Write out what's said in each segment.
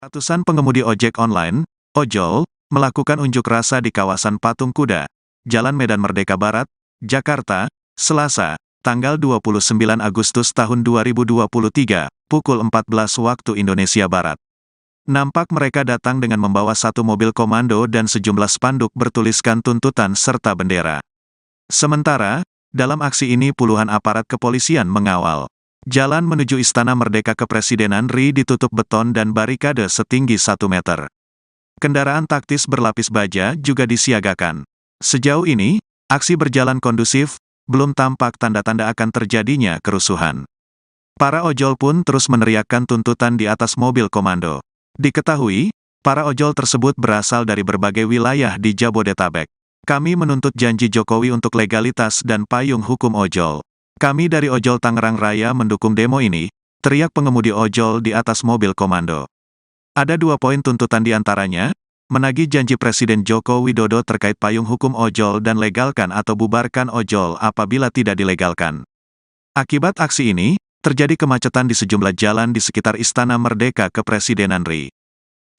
Ratusan pengemudi ojek online, ojol, melakukan unjuk rasa di kawasan Patung Kuda, Jalan Medan Merdeka Barat, Jakarta, Selasa, tanggal 29 Agustus tahun 2023, pukul 14 waktu Indonesia Barat. Nampak mereka datang dengan membawa satu mobil komando dan sejumlah spanduk bertuliskan tuntutan serta bendera. Sementara, dalam aksi ini puluhan aparat kepolisian mengawal. Jalan menuju Istana Merdeka Kepresidenan RI ditutup beton dan barikade setinggi 1 meter. Kendaraan taktis berlapis baja juga disiagakan. Sejauh ini, aksi berjalan kondusif, belum tampak tanda-tanda akan terjadinya kerusuhan. Para ojol pun terus meneriakkan tuntutan di atas mobil komando. Diketahui, para ojol tersebut berasal dari berbagai wilayah di Jabodetabek. Kami menuntut janji Jokowi untuk legalitas dan payung hukum ojol. Kami dari Ojol Tangerang Raya mendukung demo ini, teriak pengemudi ojol di atas mobil komando. Ada 2 poin tuntutan diantaranya, menagih janji Presiden Joko Widodo terkait payung hukum ojol dan legalkan atau bubarkan ojol apabila tidak dilegalkan. Akibat aksi ini, terjadi kemacetan di sejumlah jalan di sekitar Istana Merdeka Kepresidenan RI.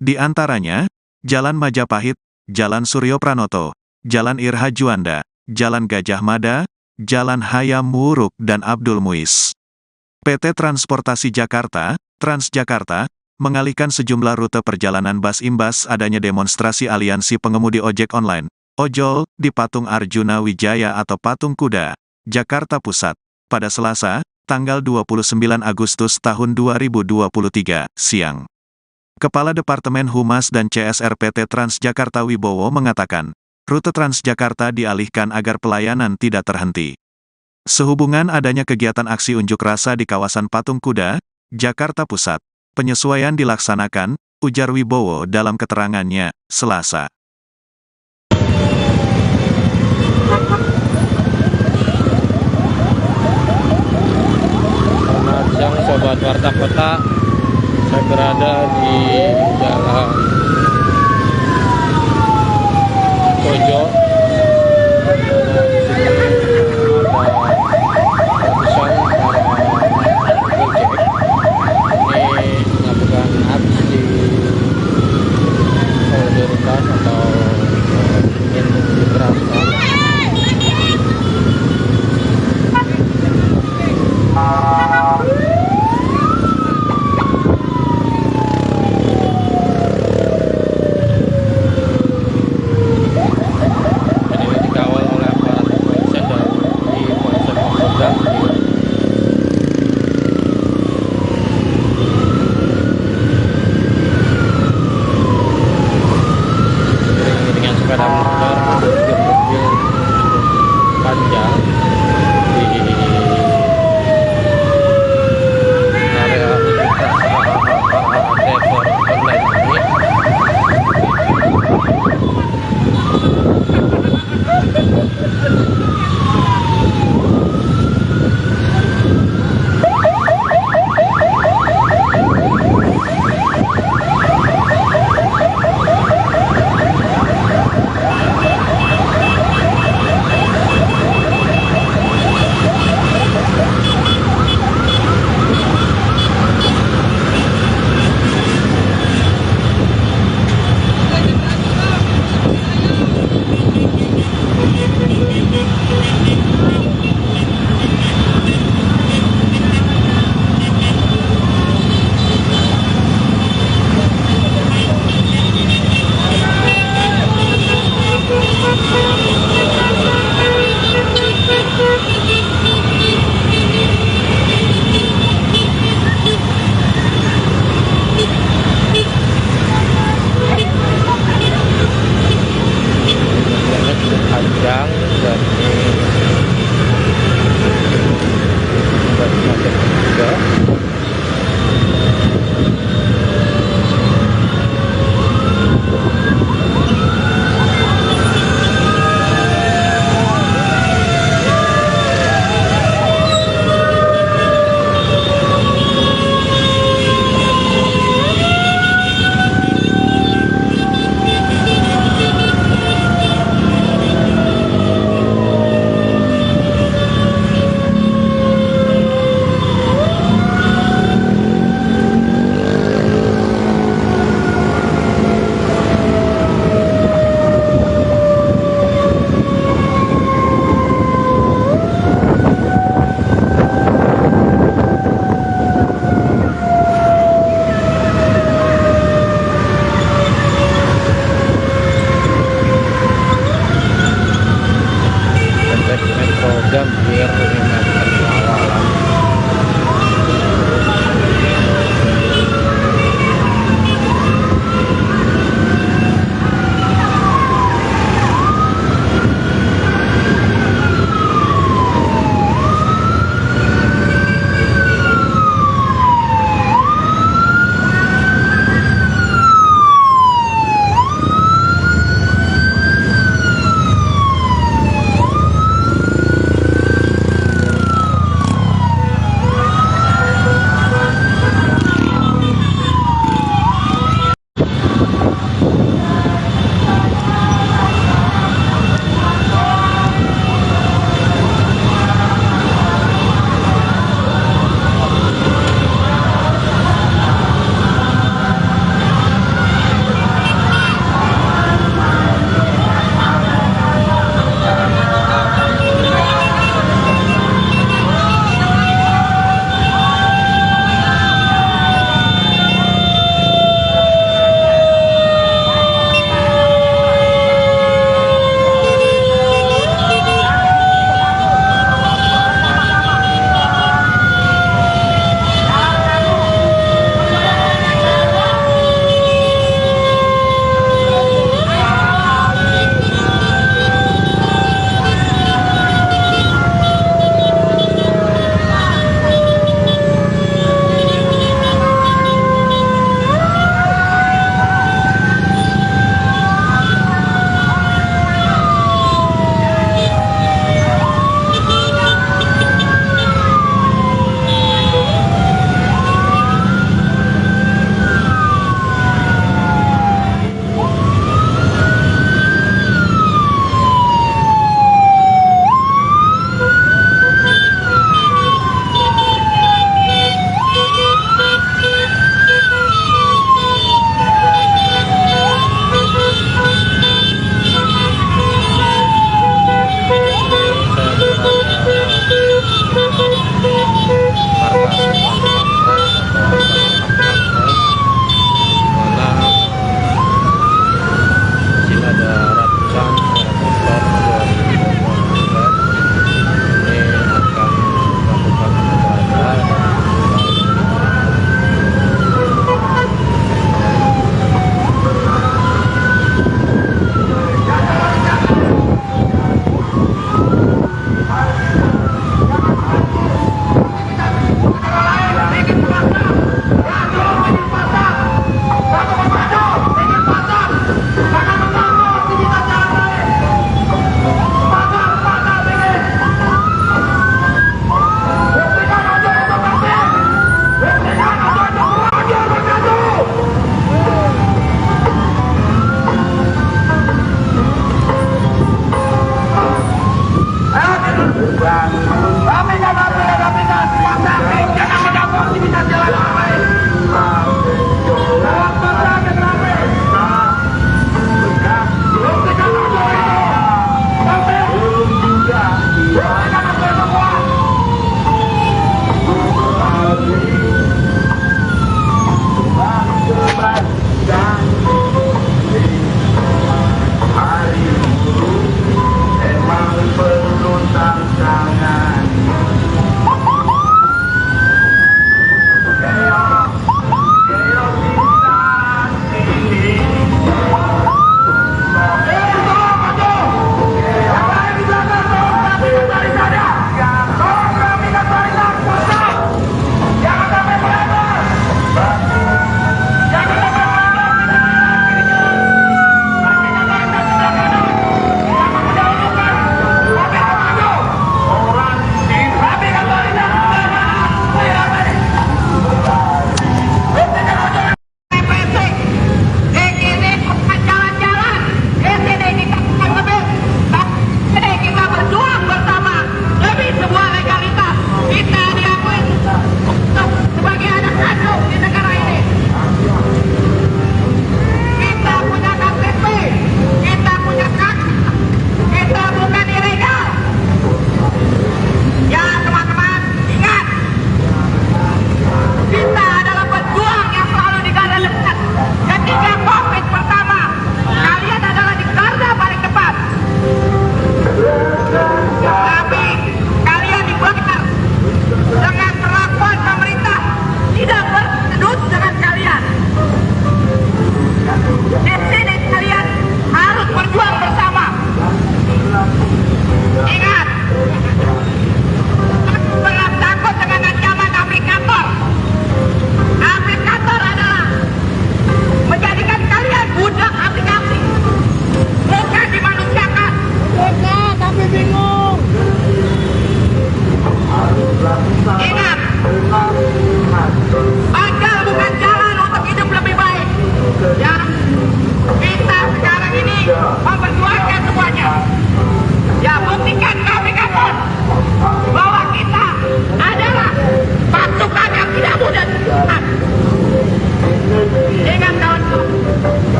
Di antaranya, Jalan Majapahit, Jalan Suryo Pranoto, Jalan Irha Juanda, Jalan Gajah Mada, Jalan Hayam Wuruk dan Abdul Muiz. PT Transportasi Jakarta, Transjakarta, mengalihkan sejumlah rute perjalanan bus imbas adanya demonstrasi aliansi pengemudi ojek online, ojol, di Patung Arjuna Wijaya atau Patung Kuda, Jakarta Pusat, pada Selasa, tanggal 29 Agustus tahun 2023, siang. Kepala Departemen Humas dan CSR PT Transjakarta Wibowo mengatakan, rute Transjakarta dialihkan agar pelayanan tidak terhenti. Sehubungan adanya kegiatan aksi unjuk rasa di kawasan Patung Kuda, Jakarta Pusat, penyesuaian dilaksanakan, ujar Wibowo dalam keterangannya, Selasa. Selamat siang Sobat Warta Kota, saya berada di Jalan Kojo.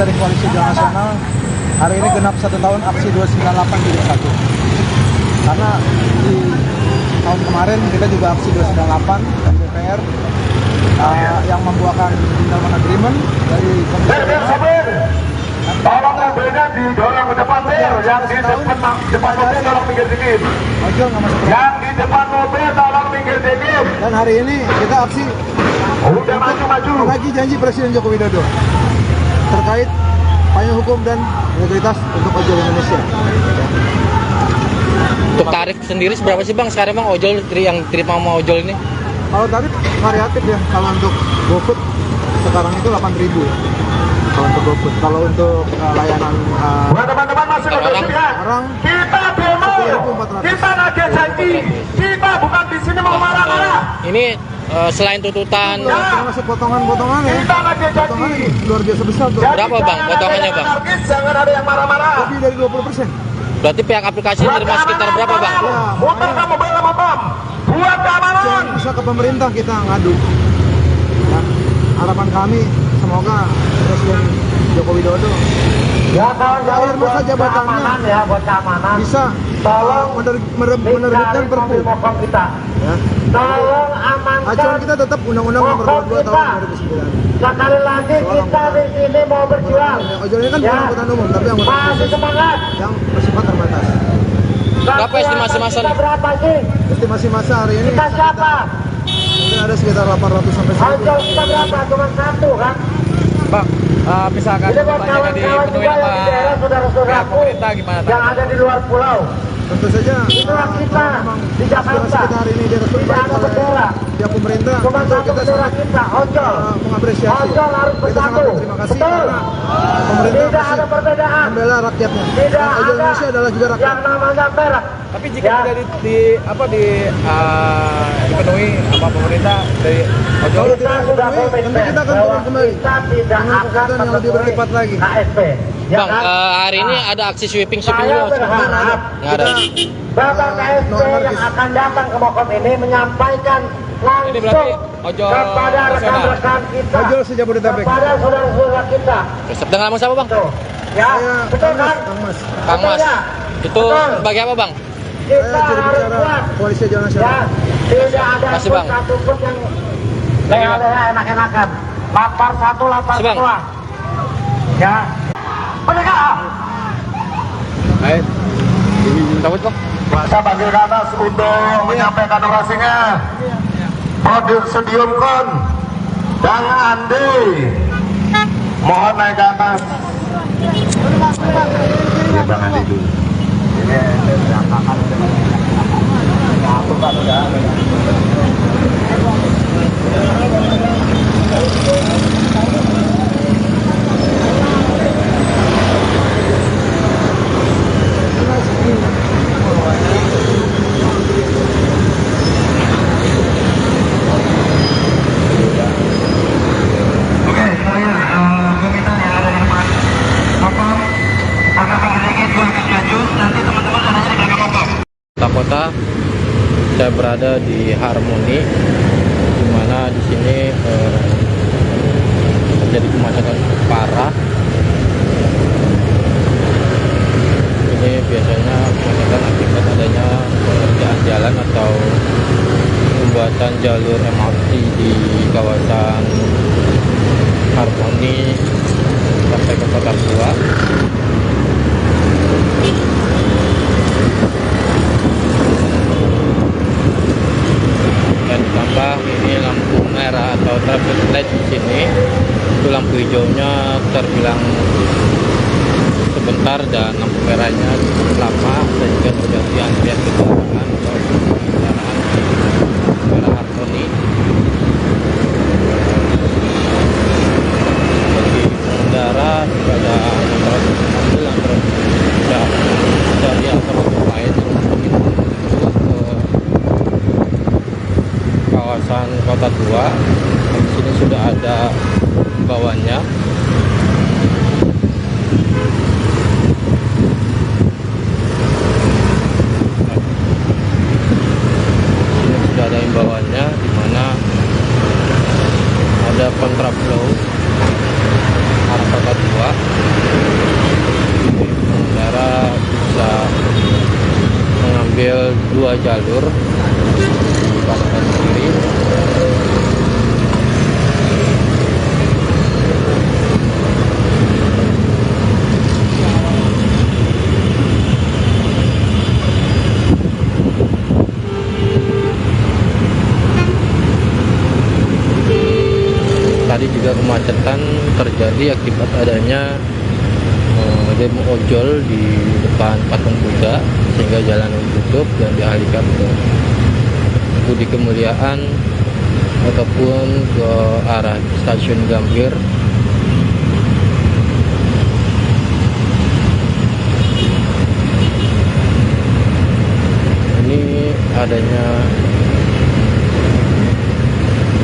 dari Koalisi Jalan Nasional. Hari ini genap 1 tahun aksi 298 jilid 1. Karena di tahun kemarin kita juga aksi 298 dan DPR yang membuahkan gentleman agreement dari Komisi 5. Tolong mobilnya didorong ke depan mobil, yang di depan mobil tolong minggir dikit. Ojol nggak masuk. Yang di depan mobil tolong minggir dikit. Dan hari ini kita aksi Udah maju-maju. lagi janji Presiden Joko Widodo terkait payung hukum dan integritas untuk ojol Indonesia. Untuk tarif sendiri seberapa sih Bang sekarang Bang ojol yang terima sama ojol ini? Kalau tarif variatif ya. Kalau untuk GoFood sekarang itu 8.000 ya. Kalau untuk GoFood, kalau untuk layanan Buat teman-teman masuk ke sini ya. orang Kita demo. 10.400. Kita nagih janji. Kita bukan di sini mau marah-marah. Ini selain tuntutan termasuk potongan-potongan ya. Kita nagih Potongan janji. luar biasa besar tuh. Jadi Berapa, Bang, jangan potongannya, ada yang Bang? anarkis, jangan ada yang marah-marah. Lebih dari 20%. berarti pihak aplikasi terima sekitar berapa Bang? Muter ke mobil sama bom. Buat keamanan. Jangan bisa ke pemerintah kita ngadu. Ya, harapan kami semoga Presiden Joko Widodo Ya kawan-kawan akhir masa jabatannya keamanan ya, buat keamanan. bisa Tolong menerbitkan Perpu. mokom kita. Ya. Tolong amankan. Acuan kita tetap Undang-Undang Nomor 22 tahun 2009. Sekali lagi kita di sini mau berjuang. Ojol ini kan bukan angkutan umum, tapi angkutan Masih khusus semangat. yang bersifat terbatas. Berapa estimasi masa Kita nih? berapa sih? Estimasi masa hari ini Kita siapa? mungkin ada sekitar 800 sampai 1000. Ojol kita berapa? Cuma satu kan? Bang, misalkan Ini buat pertanyaan kawan-kawan dipenuhi juga yang sama di daerah pihak saudara-saudaraku pemerintah gimana? yang ada di luar pulau. Tentu saja Itulah kita di Jakarta. aspirasi kita hari ini direspon Tidak baik ada oleh bendera. pihak pemerintah. Cuma Tentu satu kita bendera sangat kita, ojol. mengapresiasi. Ojol harus Kita sangat bersatu. berterima kasih Betul. karena pemerintah Tidak ada masih perbedaan. membela rakyatnya. Tidak Dan ojol ada Indonesia adalah juga rakyat. yang namanya perak. Tapi jika Ya. tidak dipenuhi sama pemerintah dari ojol, Kalau Kita tidak sudah dipenuhi, komitmen tentu kita akan bahwa turun kembali kita tidak dengan akan kekuatan yang lebih memenuhi berlipat lagi. KSP. Ya Bang, kan? hari ini ada aksi sweeping-sweeping Saya juga. berharap Nggak ada. Bapak KSP no yang anarkis. akan datang ke Mokom ini menyampaikan Ini berarti langsung ojol kepada nasional. rekan-rekan kita, Ojol se-Jabodetabek. kepada saudara-saudara kita. Terus dengan nama siapa Bang? Tuh. Ya, Saya betul kan? Kang Mas. Kang Mas. Betul ya? Itu Betul. sebagai apa Bang? Kita Saya juru harus bicara kuat. Koalisi Jalan Ya, Nasional. tidak ada Makasih, pun Bang. satu pun yang leha-leha enak-enakan. Lapar satu, lapar Makasih, Bang. dua. Ya. Mereka. baik. Cabut Bang. Saya panggil ke atas untuk menyampaikan orasinya. Podium Sediumkon dan Andi. Mohon naik ke atas. Iya Bang Andi dulu. Oke, saya meminta yang ada di depan Mokom agak sedikit lebih maju. Nanti teman-teman adanya di belakang Mokom. Kota saya berada di Harmoni, di mana di sini terjadi kemacetan parah. Ini biasanya kemacetan akibat adanya pengerjaan jalan atau pembuatan jalur MRT di kawasan Harmoni sampai ke Kota Tua. Dan ditambah ini lampu merah atau traffic light di sini, itu lampu hijaunya terbilang sebentar dan lampu merahnya cukup lama, sehingga terjadi antrian kendaraan atau kendaraan di daerah Harmoni. Bagi pengendara juga ada antara mobil antara dari atau lain yang ingin masuk ke kawasan Kota Tua. Di sini sudah ada bawahnya. Ini sudah ada imbauannya, di mana ada kontraflow arah Kota Tua. mengambil 2 jalur di kanan kiri. Tadi juga kemacetan terjadi akibat adanya demo ojol di depan patung kuda, sehingga jalan ditutup dan dialihkan ke Budi Kemuliaan ataupun ke arah stasiun Gambir. Ini adanya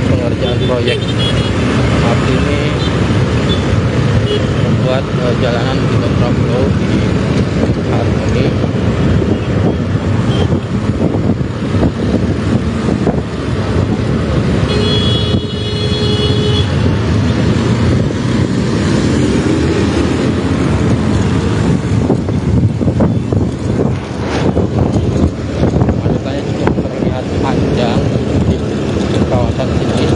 pengerjaan proyek MRT ini membuat jalanan di kontraflow di Harmoni. Kemacetannya cukup terlihat panjang di kawasan sini.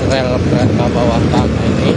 Rel kereta bawah tanah ini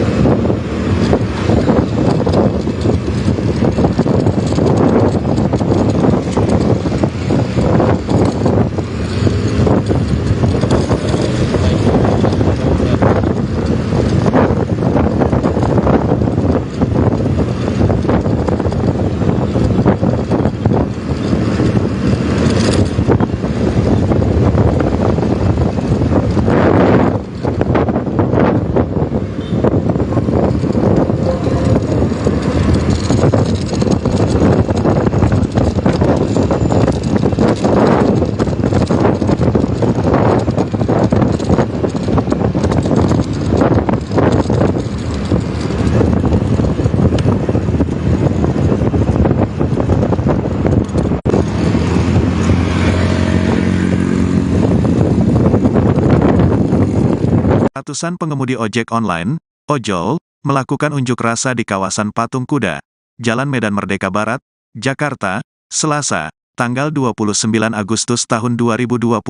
Ratusan pengemudi ojek online, ojol, melakukan unjuk rasa di kawasan Patung Kuda, Jalan Medan Merdeka Barat, Jakarta, Selasa, tanggal 29 Agustus tahun 2023,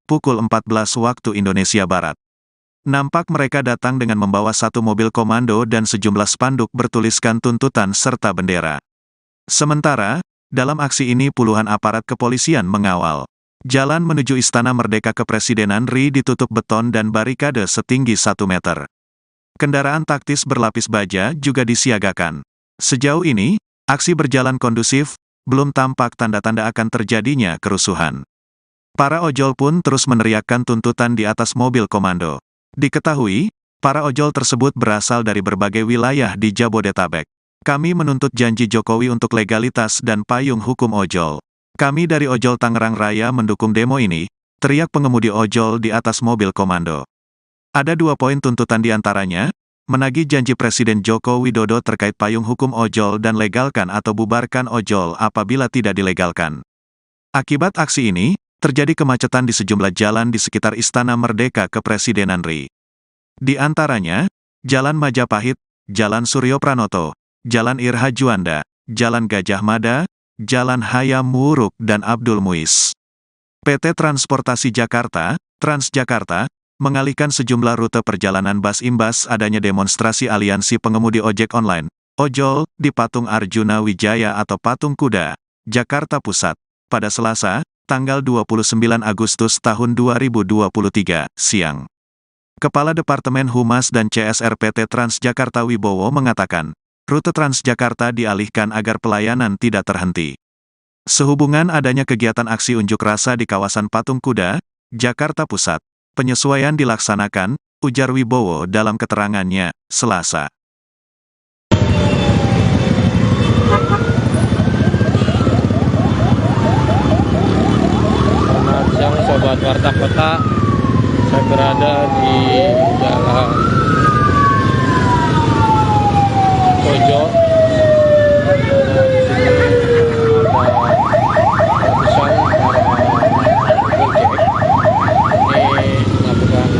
pukul 14 waktu Indonesia Barat. Nampak mereka datang dengan membawa 1 mobil komando dan sejumlah spanduk bertuliskan tuntutan serta bendera. Sementara, dalam aksi ini puluhan aparat kepolisian mengawal. Jalan menuju Istana Merdeka Kepresidenan RI ditutup beton dan barikade setinggi 1 meter. Kendaraan taktis berlapis baja juga disiagakan. Sejauh ini, aksi berjalan kondusif, belum tampak tanda-tanda akan terjadinya kerusuhan. Para ojol pun terus meneriakkan tuntutan di atas mobil komando. Diketahui, para ojol tersebut berasal dari berbagai wilayah di Jabodetabek. Kami menuntut janji Jokowi untuk legalitas dan payung hukum ojol. Kami dari Ojol Tangerang Raya mendukung demo ini, teriak pengemudi ojol di atas mobil komando. Ada 2 poin tuntutan diantaranya, menagih janji Presiden Joko Widodo terkait payung hukum ojol dan legalkan atau bubarkan ojol apabila tidak dilegalkan. Akibat aksi ini, terjadi kemacetan di sejumlah jalan di sekitar Istana Merdeka Kepresidenan RI. Di antaranya, Jalan Majapahit, Jalan Suryo Pranoto, Jalan Irha Juanda, Jalan Gajah Mada, Jalan Hayam Wuruk dan Abdul Muiz. PT Transportasi Jakarta, Transjakarta, mengalihkan sejumlah rute perjalanan bus imbas adanya demonstrasi aliansi pengemudi ojek online, ojol, di Patung Arjuna Wijaya atau Patung Kuda, Jakarta Pusat, pada Selasa, tanggal 29 Agustus tahun 2023, siang. Kepala Departemen Humas dan CSR PT Transjakarta Wibowo mengatakan, rute Transjakarta dialihkan agar pelayanan tidak terhenti. Sehubungan adanya kegiatan aksi unjuk rasa di kawasan Patung Kuda, Jakarta Pusat, penyesuaian dilaksanakan, ujar Wibowo dalam keterangannya, Selasa. Selamat siang Sobat Warta Kota. Saya berada di Jalan Kojo. Ratusan para gojek ini melakukan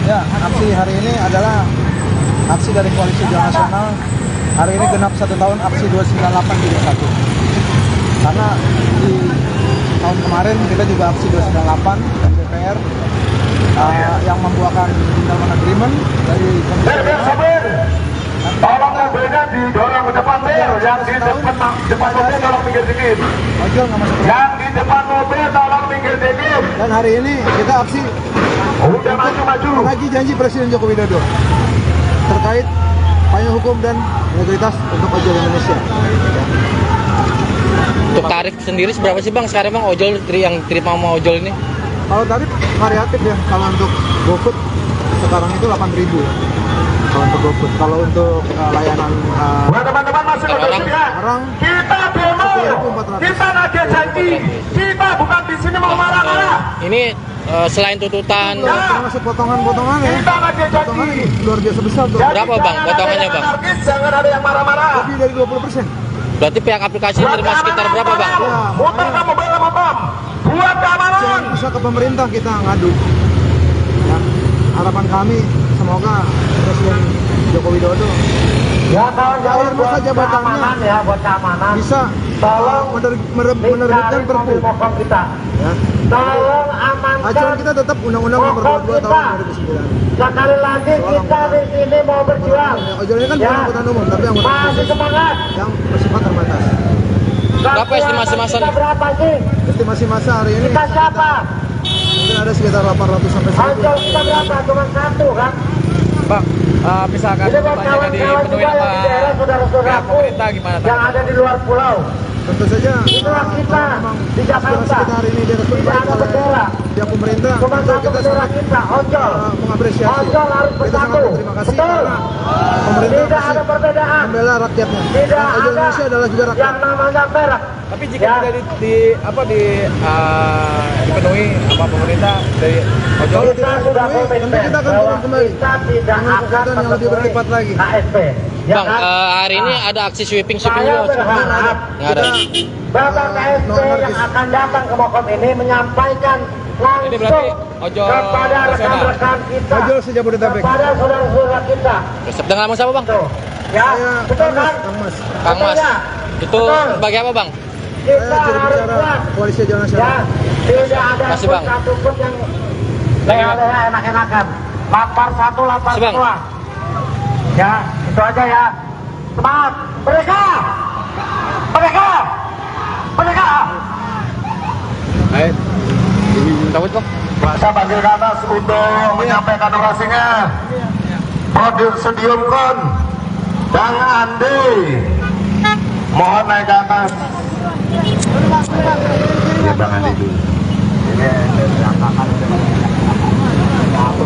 Ya, aksi hari ini adalah aksi dari Koalisi Jalan Nasional. Hari ini genap 1 tahun aksi 298 jilid 1. Karena di tahun kemarin kita juga aksi 298 dan DPR yang membuahkan gentleman agreement dari Tolong mobilnya didorong ke depan Ber, yang di depan mobil tolong pinggir dikit. ojol nggak masuk. Yang di depan mobil tolong pinggir dikit. Dan hari ini kita aksi Udah maju. menagih janji Presiden Joko Widodo terkait payung hukum dan integritas untuk ojol Indonesia. Untuk tarif sendiri seberapa sih bang sekarang bang ojol yang terima sama ojol ini? Kalau tarif variatif ya, kalau untuk GoFood sekarang itu 8.000 kalau untuk GoFood. Kalau untuk layanan Buat teman-teman masih Orang- bersedia. orang Kita demo. 10.400. Kita nagih janji. Kita bukan di sini mau marah-marah. Ini selain tuntutan termasuk potongan-potongan ya. Kita nagih Potongan janji. luar biasa besar tuh. Jadi Berapa, Bang, jangan potongannya, ada yang Bang? anarkis, jangan ada yang marah-marah. Lebih dari 20%. berarti pihak aplikasi terima sekitar berapa bang? Motor kamu bela motor. Buat keamanan. Bisa ke pemerintah kita ngadu. Ya, harapan kami semoga Presiden Joko Widodo Ya kawan-kawan Akhir masa buat jabatannya. keamanan ya, buat keamanan. bisa Tolong menerbitkan Perpu. mobil kita. Ya. Tolong amankan. Acuan kita tetap Undang-Undang Nomor 22 tahun 2009. Sekali lagi kita di sini mau berjuang. Ojol ini kan bukan angkutan umum, tapi angkutan Masih khusus semangat. yang bersifat terbatas. Berapa estimasi masa Kita nih? berapa sih? Estimasi masa hari ini Kita siapa? mungkin ada sekitar 800 sampai 1000. Ojol kita berapa? Cuma satu kan? Bang, misalkan Jadi buat pertanyaan kawan-kawan dipenuhi juga yang sama di daerah pihak saudara-saudaraku pemerintah gimana? yang ada di luar pulau. Tentu saja Itulah kita memang di Jakarta. aspirasi kita hari ini diatur Tidak baik ada oleh bendera. pihak pemerintah. Cuma Tentu satu kita bendera sangat kita, ojol. mengapresiasi. Ojol harus Kita sangat bersatu. berterima kasih Betul. karena pemerintah Tidak ada masih perbedaan. membela rakyatnya. Tidak Dan ojol ada Indonesia adalah juga rakyat. yang namanya merah. Tapi jika Ya. tidak dipenuhi apa pemerintah dari ojol, Kalau Kita tidak sudah dipenuhi, tentu komitmen kita akan bahwa turun kembali kita tidak dengan akan kekuatan yang lebih menemui berlipat lagi. KSP. Ya Bang, kan? hari ini ada aksi sweeping Saya juga. berharap Nggak ada. Bapak KSP no yang anarkis. akan datang ke Mokom ini menyampaikan Ini berarti langsung ojol kepada nasional. rekan-rekan kita, Ojol se-Jabodetabek. kepada saudara-saudara kita. Dengan nama siapa bang? Tuh. Ya, Saya betul kan? Kang Mas. Kang Mas. Betul ya? Itu Betul. sebagai apa bang? Kita Saya juru harus bicara kuat. Koalisi Jalan Ya, Nasional. tidak ada Makasih, pun Bang. satu pun yang leha-leha enak-enakan. Lapar satu, lapar Makasih, Bang. dua. Ya, itu aja ya. Semangat, mereka, mereka, mereka. Baik. Takut bang? Saya panggil ke atas untuk menyampaikan orasinya. Prodium Dang Andi, mohon naik ke atas. Ya Bang Andi dulu. Ini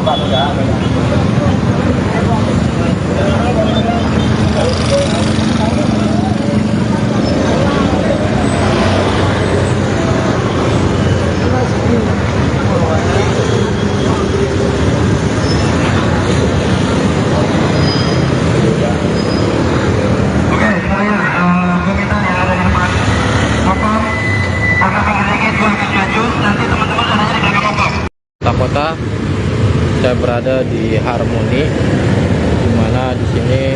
Oke, saya meminta yang ada di depan Popom agak pinggir dikit, gua akan maju. Nanti teman-teman adanya di belakang Popom. Kota saya berada di Harmoni, di mana di sini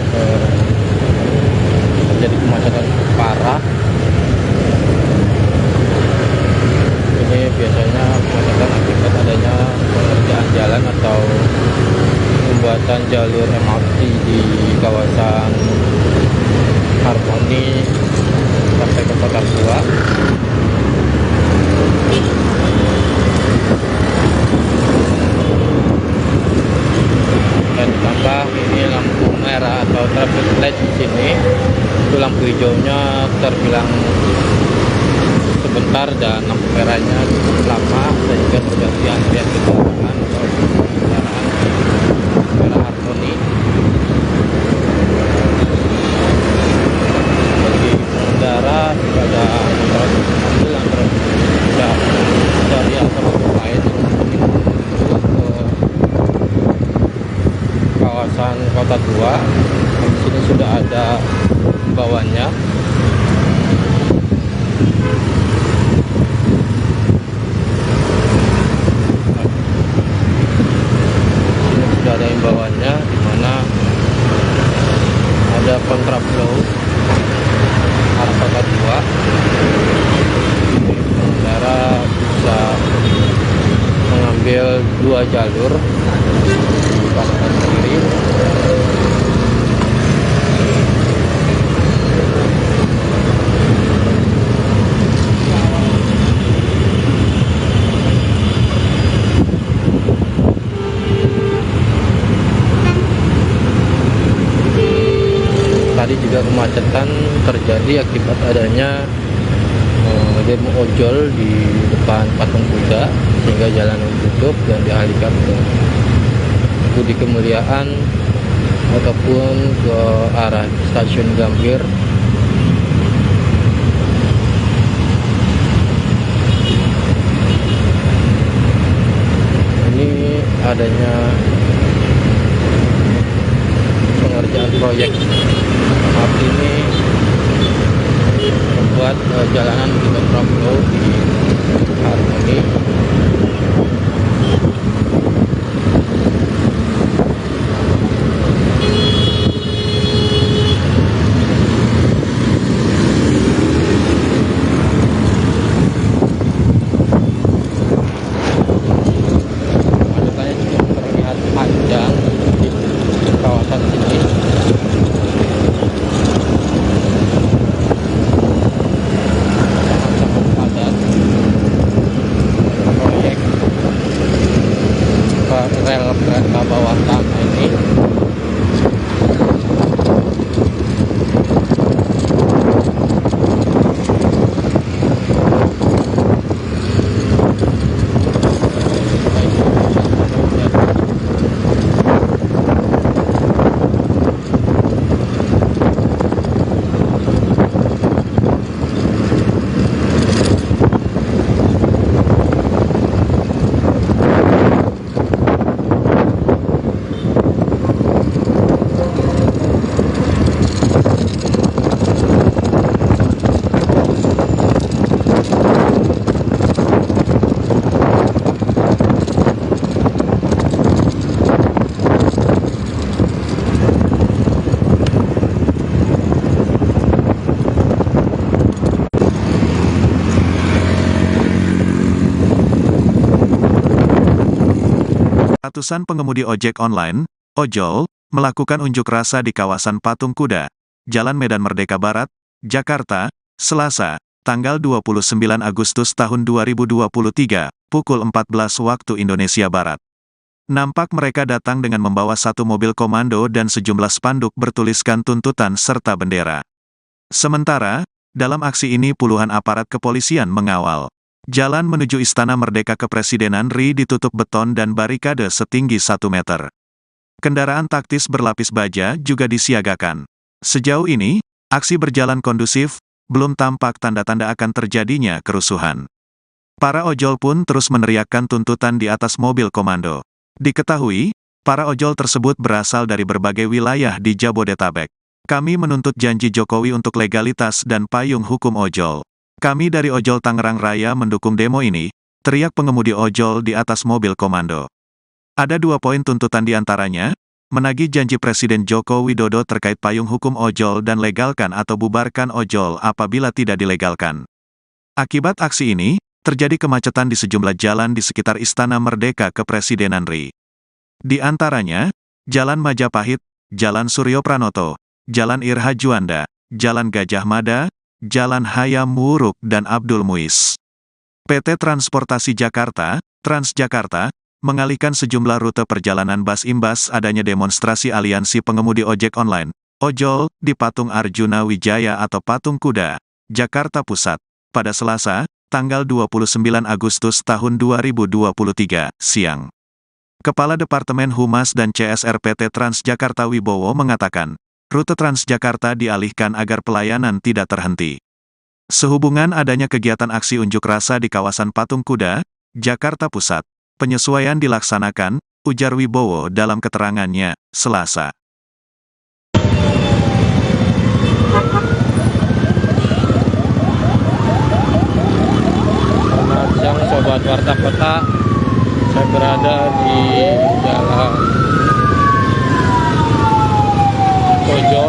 terjadi kemacetan parah. Ini biasanya kemacetan akibat adanya pengerjaan jalan atau pembuatan jalur MRT di kawasan Harmoni sampai ke Kota Tua. Dan ditambah ini lampu merah atau traffic light di sini, itu lampu hijaunya terbilang sebentar dan lampu merahnya cukup lama, sehingga terjadi antrian kendaraan atau kendaraan di daerah Harmoni. Bagi pengendara juga ada mobil yang dari alternatif lain kawasan Kota Tua. Di sini sudah ada himbauannya. Sini sudah ada himbauannya, di mana ada kontraflow arah Kota Tua. Pengendara bisa mengambil dua jalur di kanan kiri. Tadi juga kemacetan terjadi akibat adanya demo ojol di depan patung kuda, sehingga jalan ditutup dan dialihkan ke Budi Kemuliaan ataupun ke arah stasiun Gambir. Ini adanya pengerjaan proyek MRT ini membuat jalanan di kontraflow di Harmoni. Kemacetannya cukup terlihat panjang di kawasan sini. Sangat-sangat padat. Proyek rel kereta bawah tanah ini Ratusan pengemudi ojek online, ojol, melakukan unjuk rasa di kawasan Patung Kuda, Jalan Medan Merdeka Barat, Jakarta, Selasa, tanggal 29 Agustus tahun 2023, pukul 14 waktu Indonesia Barat. Nampak mereka datang dengan membawa satu mobil komando dan sejumlah spanduk bertuliskan tuntutan serta bendera. Sementara, dalam aksi ini puluhan aparat kepolisian mengawal. Jalan menuju Istana Merdeka Kepresidenan RI ditutup beton dan barikade setinggi 1 meter. Kendaraan taktis berlapis baja juga disiagakan. Sejauh ini, aksi berjalan kondusif, belum tampak tanda-tanda akan terjadinya kerusuhan. Para ojol pun terus meneriakkan tuntutan di atas mobil komando. Diketahui, para ojol tersebut berasal dari berbagai wilayah di Jabodetabek. Kami menuntut janji Jokowi untuk legalitas dan payung hukum ojol. Kami dari Ojol Tangerang Raya mendukung demo ini, teriak pengemudi ojol di atas mobil komando. Ada 2 poin tuntutan diantaranya, menagih janji Presiden Joko Widodo terkait payung hukum ojol dan legalkan atau bubarkan ojol apabila tidak dilegalkan. Akibat aksi ini, terjadi kemacetan di sejumlah jalan di sekitar Istana Merdeka Kepresidenan RI. Di antaranya, Jalan Majapahit, Jalan Suryo Pranoto, Jalan Irha Juanda, Jalan Gajah Mada, Jalan Hayam Wuruk dan Abdul Muiz. PT Transportasi Jakarta, Transjakarta, mengalihkan sejumlah rute perjalanan bus imbas adanya demonstrasi aliansi pengemudi ojek online, ojol, di Patung Arjuna Wijaya atau Patung Kuda, Jakarta Pusat, pada Selasa, tanggal 29 Agustus tahun 2023, siang. Kepala Departemen Humas dan CSR PT Transjakarta Wibowo mengatakan, rute Transjakarta dialihkan agar pelayanan tidak terhenti. Sehubungan adanya kegiatan aksi unjuk rasa di kawasan Patung Kuda, Jakarta Pusat, penyesuaian dilaksanakan, ujar Wibowo dalam keterangannya, Selasa. Selamat siang Sobat Warta Kota. Saya berada di Jalan Kojo.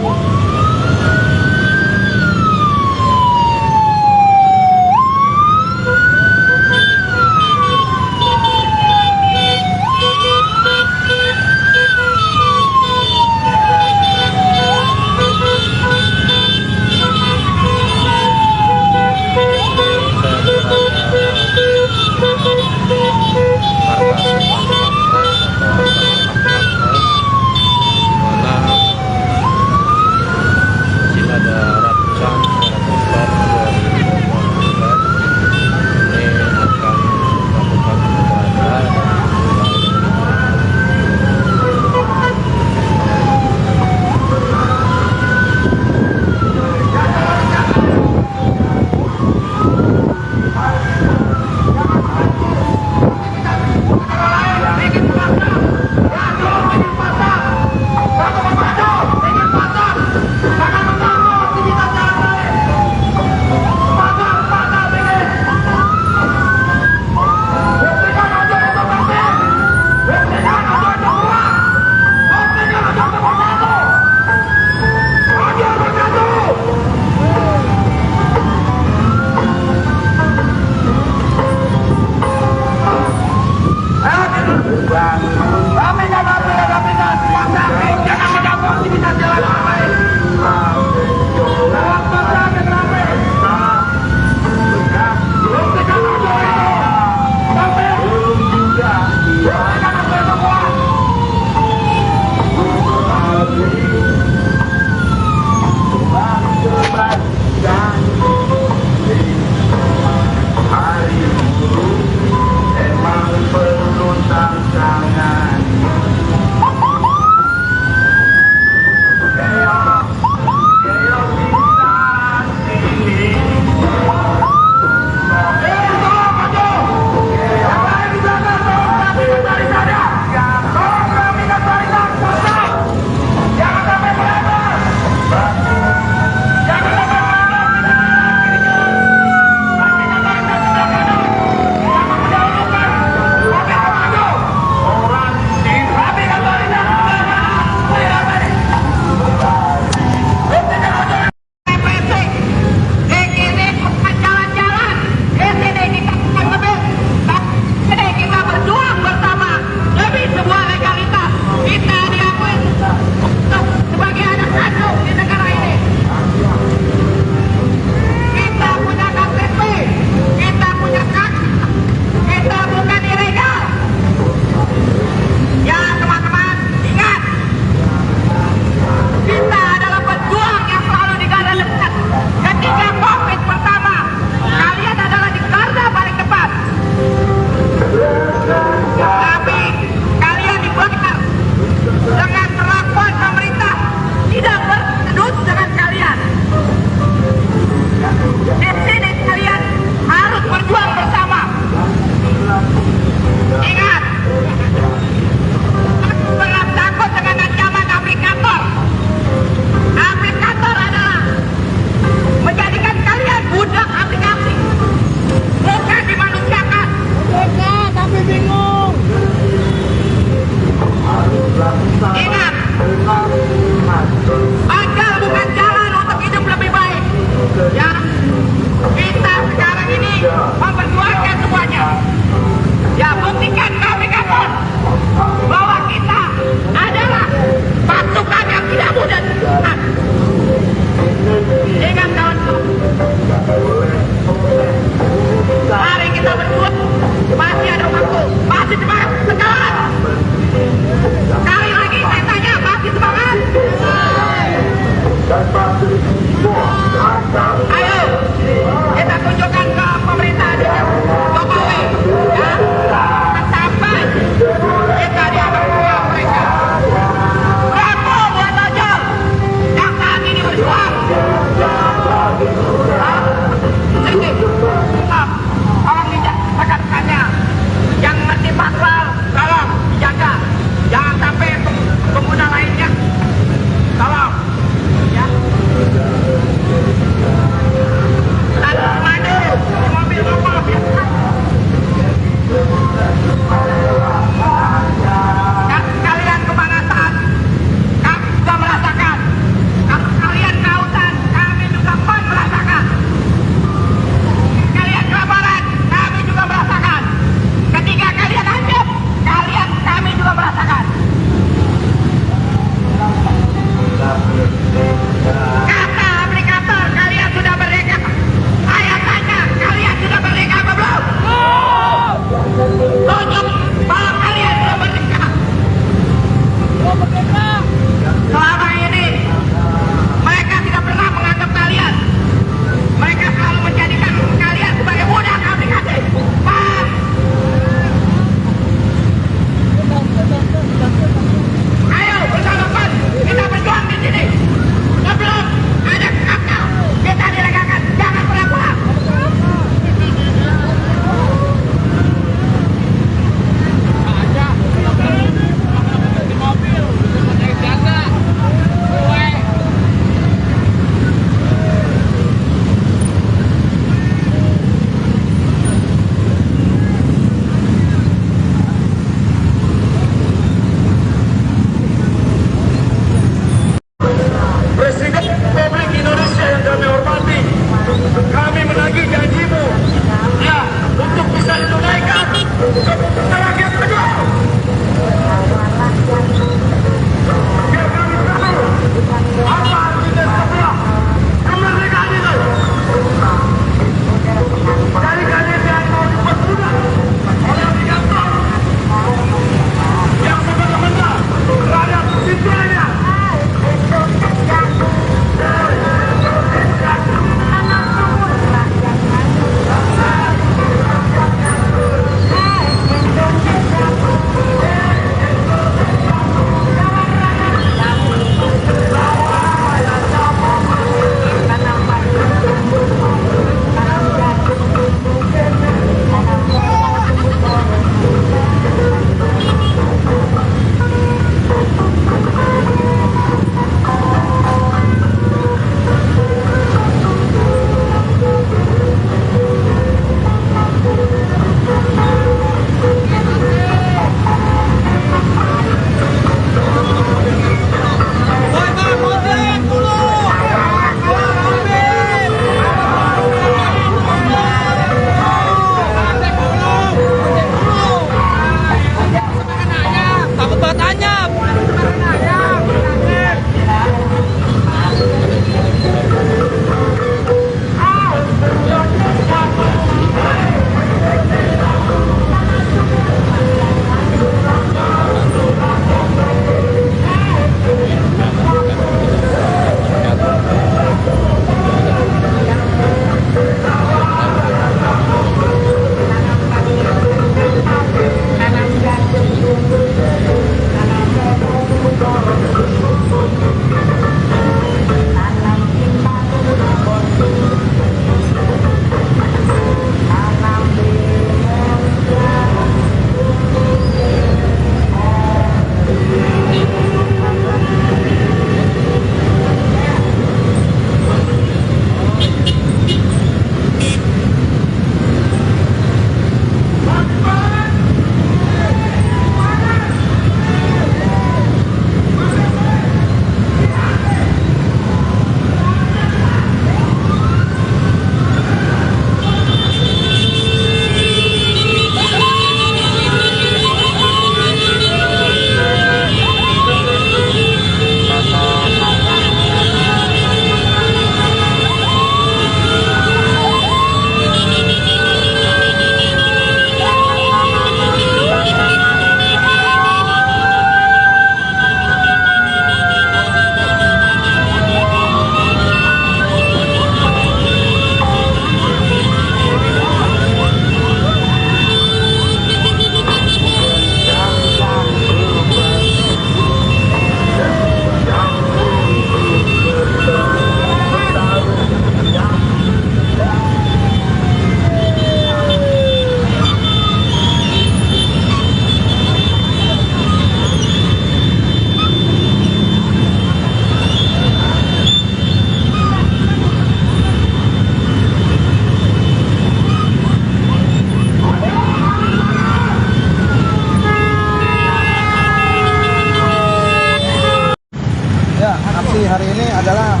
aksi hari ini adalah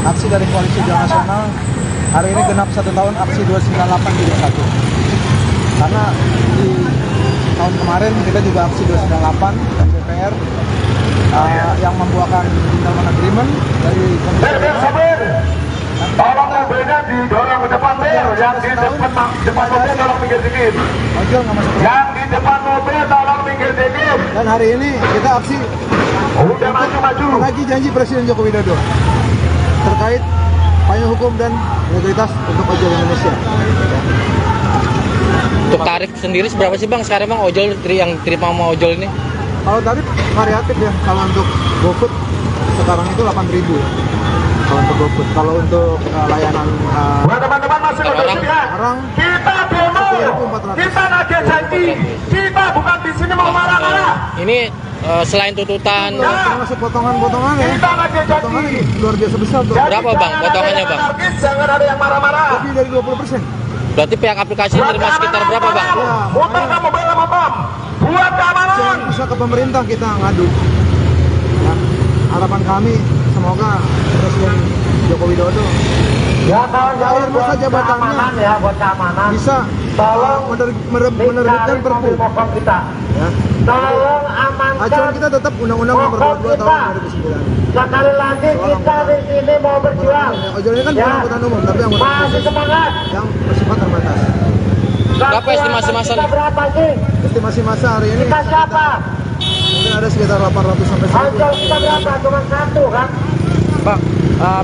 aksi dari Koalisi Jalan Nasional. Hari ini genap 1 tahun aksi 298 jilid 1. Karena di tahun kemarin kita juga aksi 298 dan DPR yang membuahkan gentleman agreement dari Sabar. Tolong mobilnya didorong ke depan mobil, yang di depan mobil tolong minggir dikit. ojol nggak masuk. Yang di depan mobil tolong minggir dikit. Dan hari ini kita aksi Udah maju. menagih janji Presiden Joko Widodo terkait payung hukum dan legalitas untuk ojol Indonesia. Untuk tarif sendiri seberapa sih bang sekarang bang ojol yang terima sama ojol ini? Kalau tarif variatif ya, kalau untuk GoFood sekarang itu 8.000 kalau untuk GoFood. Kalau untuk layanan Buat teman-teman masih bersedia. orang Kita demo. 10.400. Kita nagih janji. Kita bukan di sini mau marah-marah. Ini selain tuntutan termasuk potongan-potongan ya. Kita nagih janji. Potongan luar biasa besar tuh. Jadi Berapa, Bang, jangan potongannya, ada yang Bang? anarkis, jangan ada yang marah-marah. Lebih dari 20%. berarti pihak aplikasi terima sekitar berapa bang? Muter kamu bela motor. Buat keamanan. Jangan bisa ke pemerintah kita ngadu. Ya, harapan kami semoga Presiden Joko Widodo Ya kawan-kawan akhir masa buat jabatannya keamanan ya, buat keamanan. bisa Tolong menerbitkan perpu. mobil kita. Ya. Tolong amankan. Acuan kita tetap Undang-Undang Nomor 22 tahun 2009. Sekali lagi kita di sini mau berjuang. Ojol ini kan bukan angkutan umum, tapi angkutan Masih khusus semangat. yang bersifat terbatas. Berapa estimasi masa Kita nih? berapa sih? Estimasi masa hari ini Kita siapa? mungkin ada sekitar 800 sampai 1000. Ojol kita berapa? Cuma satu kan? Bang,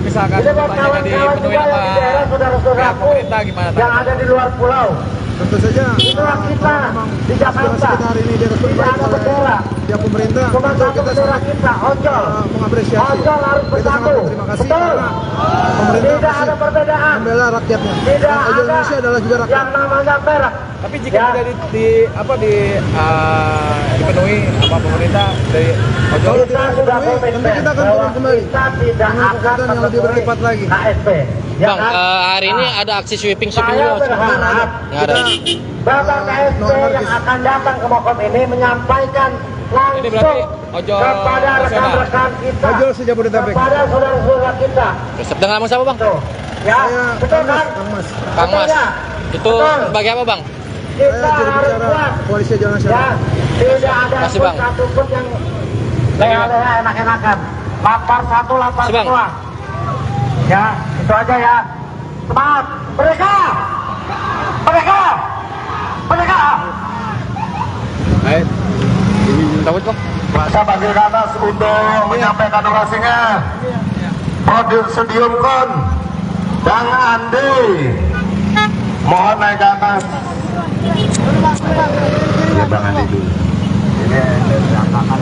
misalkan Jadi buat pertanyaan kawan-kawan dipenuhi juga yang sama di daerah pihak saudara-saudaraku pemerintah gimana? yang ada di luar pulau. Tentu saja Itulah kita memang di Jakarta. aspirasi kita hari ini direstuin Tidak ada oleh bendera. pihak pemerintah. Cuma Tentu satu kita bendera sangat kita, ojol. mengapresiasi. Ojol harus Kita sangat bersatu. berterima kasih Betul. karena pemerintah Tidak ada masih perbedaan. membela rakyatnya. Tidak Dan ojol ada Indonesia adalah juga rakyat. yang namanya merah. Tapi jika Ya. tidak dipenuhi apa pemerintah dari ojol, Kalau tidak sudah dipenuhi, tentu komitmen kita akan bahwa turun kembali kita tidak dengan akan kekuatan yang lebih menemui berlipat lagi. KSP. Ya Bang, kan? hari ini ada aksi sweeping Saya juga. berharap Nggak ada. Bapak KSP no yang anarkis. akan datang ke Mokom ini menyampaikan Ini berarti langsung ojol kepada nasional. rekan-rekan kita, Ojol sejabodetabek. kepada saudara-saudara kita. Dengan nama siapa bang? Tuh, ya, Saya betul Kang Mas, kan? Kang Mas. Kang Mas. Betul ya? Itu Betul. sebagai apa bang? Kita Saya juru harus bicara kuat. Koalisi Jalan Ya, Nasional. tidak ada Kasih, pun Bang. satu pun yang leha-leha enak-enakan. Lapar satu, lapar Kasih, Bang. semua. Ya, itu aja ya. Semangat, mereka, mereka, mereka. baik. Cabut bang. Saya panggil ke atas untuk menyampaikan orasinya. Podium Sediumkon dan Andi. Mohon naik ke atas. Ya, Bang Andi dulu. Ini berantakan.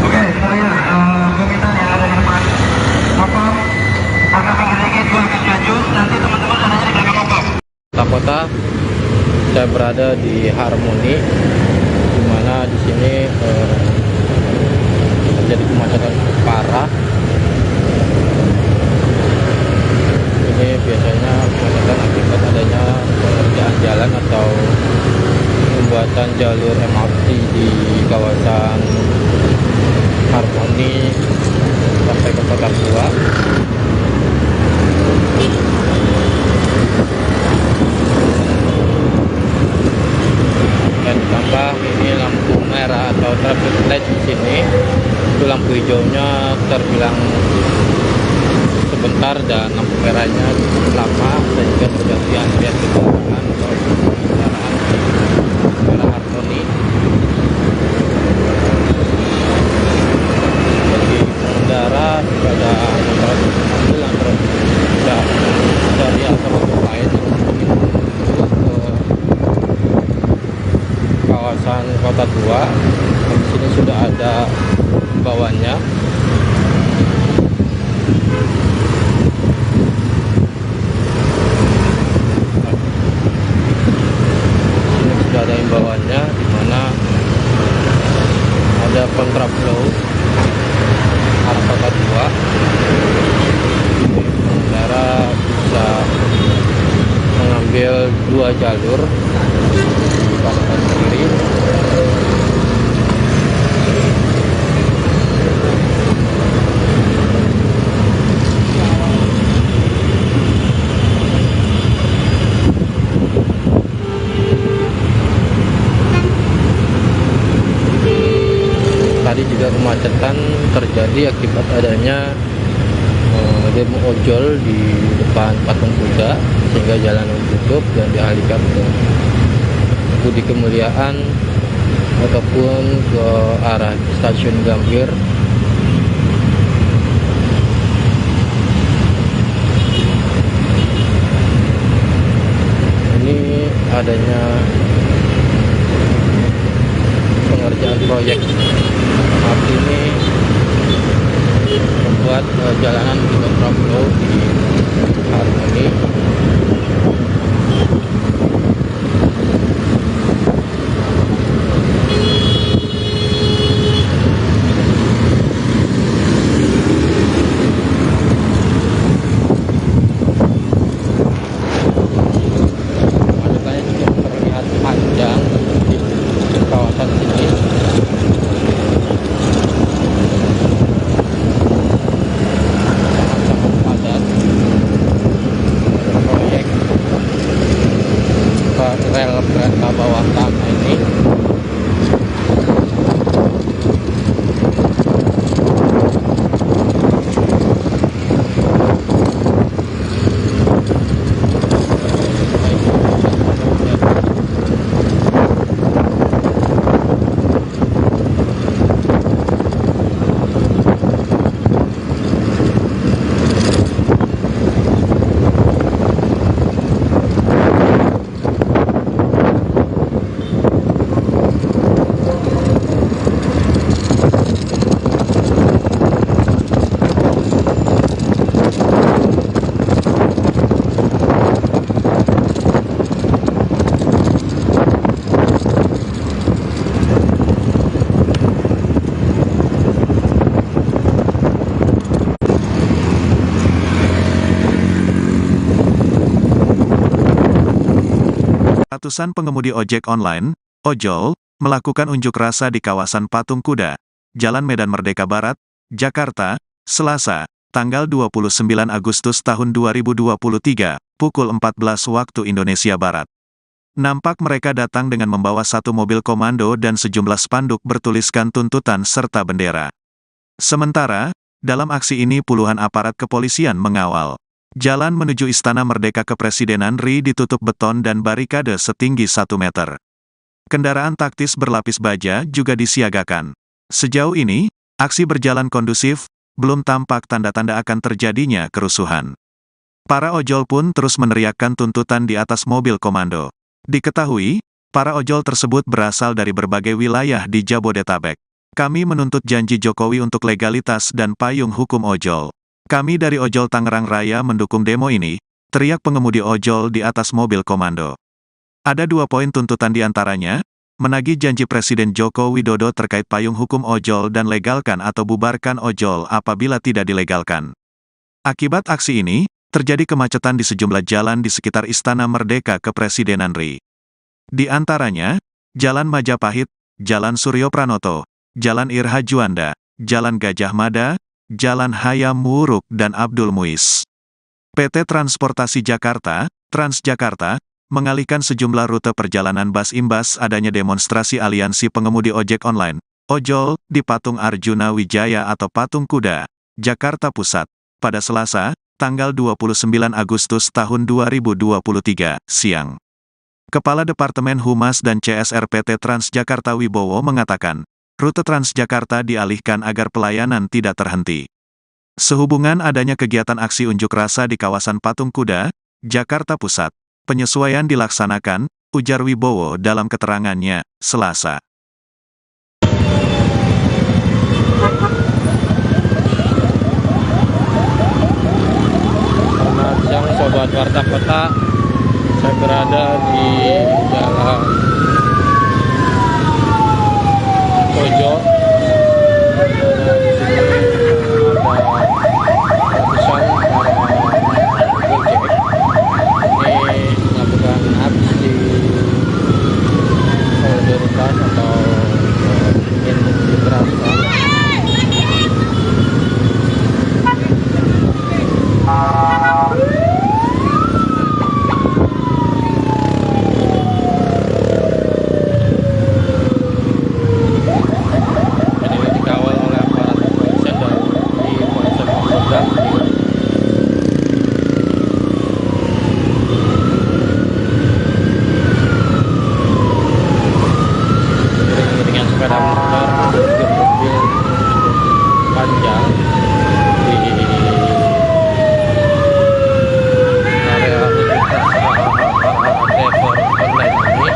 Oke, saya meminta yang ada di depan Mokom agak pinggir dikit, gue agak maju. Nanti teman-teman adanya di belakang Mokom. Kota saya berada di Harmoni, di mana di sini terjadi kemacetan parah. Ini biasanya kemacetan akibat adanya pengerjaan jalan atau pembuatan jalur MRT di kawasan Harmoni sampai ke Kota Tua. Dan ditambah ini lampu merah atau traffic light di sini, itu lampu hijaunya terbilang sebentar dan lampu merahnya cukup lama sehingga terjadi antrian kendaraan atau kendaraan merah Harmoni. Bagi pengendara kepada motor mobil yang tidak dari alternatif lain yang menuju ke kawasan Kota Tua. Di sini sudah ada bawahnya. Ini sudah ada himbauan ada kontraflow arah kota 2. Pengendara bisa mengambil 2 jalur di kanan kiri. Tadi juga kemacetan terjadi akibat adanya demo ojol di depan patung kuda, sehingga jalan ditutup dan dialihkan ke Budi Kemuliaan ataupun ke arah stasiun Gambir. Ini adanya pengerjaan proyek MRT ini membuat jalanan di kontraflow di hari ini. Kemacetannya juga terlihat panjang di kawasan sini. Rel kereta bawah tanah ini Ratusan pengemudi ojek online, ojol, melakukan unjuk rasa di kawasan Patung Kuda, Jalan Medan Merdeka Barat, Jakarta, Selasa, tanggal 29 Agustus tahun 2023, pukul 14 waktu Indonesia Barat. Nampak mereka datang dengan membawa satu mobil komando dan sejumlah spanduk bertuliskan tuntutan serta bendera. Sementara, dalam aksi ini puluhan aparat kepolisian mengawal. Jalan menuju Istana Merdeka Kepresidenan RI ditutup beton dan barikade setinggi 1 meter. Kendaraan taktis berlapis baja juga disiagakan. Sejauh ini, aksi berjalan kondusif, belum tampak tanda-tanda akan terjadinya kerusuhan. Para ojol pun terus meneriakkan tuntutan di atas mobil komando. Diketahui, para ojol tersebut berasal dari berbagai wilayah di Jabodetabek. Kami menuntut janji Jokowi untuk legalitas dan payung hukum ojol. Kami dari Ojol Tangerang Raya mendukung demo ini, teriak pengemudi ojol di atas mobil komando. Ada 2 poin tuntutan diantaranya, menagih janji Presiden Joko Widodo terkait payung hukum ojol dan legalkan atau bubarkan ojol apabila tidak dilegalkan. Akibat aksi ini, terjadi kemacetan di sejumlah jalan di sekitar Istana Merdeka Kepresidenan RI. Di antaranya, Jalan Majapahit, Jalan Suryo Pranoto, Jalan Irha Juanda, Jalan Gajah Mada, Jalan Hayam Wuruk dan Abdul Muiz. PT Transportasi Jakarta, Transjakarta, mengalihkan sejumlah rute perjalanan bus imbas adanya demonstrasi aliansi pengemudi ojek online, ojol, di Patung Arjuna Wijaya atau Patung Kuda, Jakarta Pusat, pada Selasa, tanggal 29 Agustus tahun 2023, siang. Kepala Departemen Humas dan CSR PT Transjakarta Wibowo mengatakan, rute Transjakarta dialihkan agar pelayanan tidak terhenti. Sehubungan adanya kegiatan aksi unjuk rasa di kawasan Patung Kuda, Jakarta Pusat, penyesuaian dilaksanakan, ujar Wibowo dalam keterangannya, Selasa. Selamat siang Sobat Warta Kota. Saya berada di Jalan Kojo, sepeda motor dan mobil panjang di area unjuk rasa driver online ini.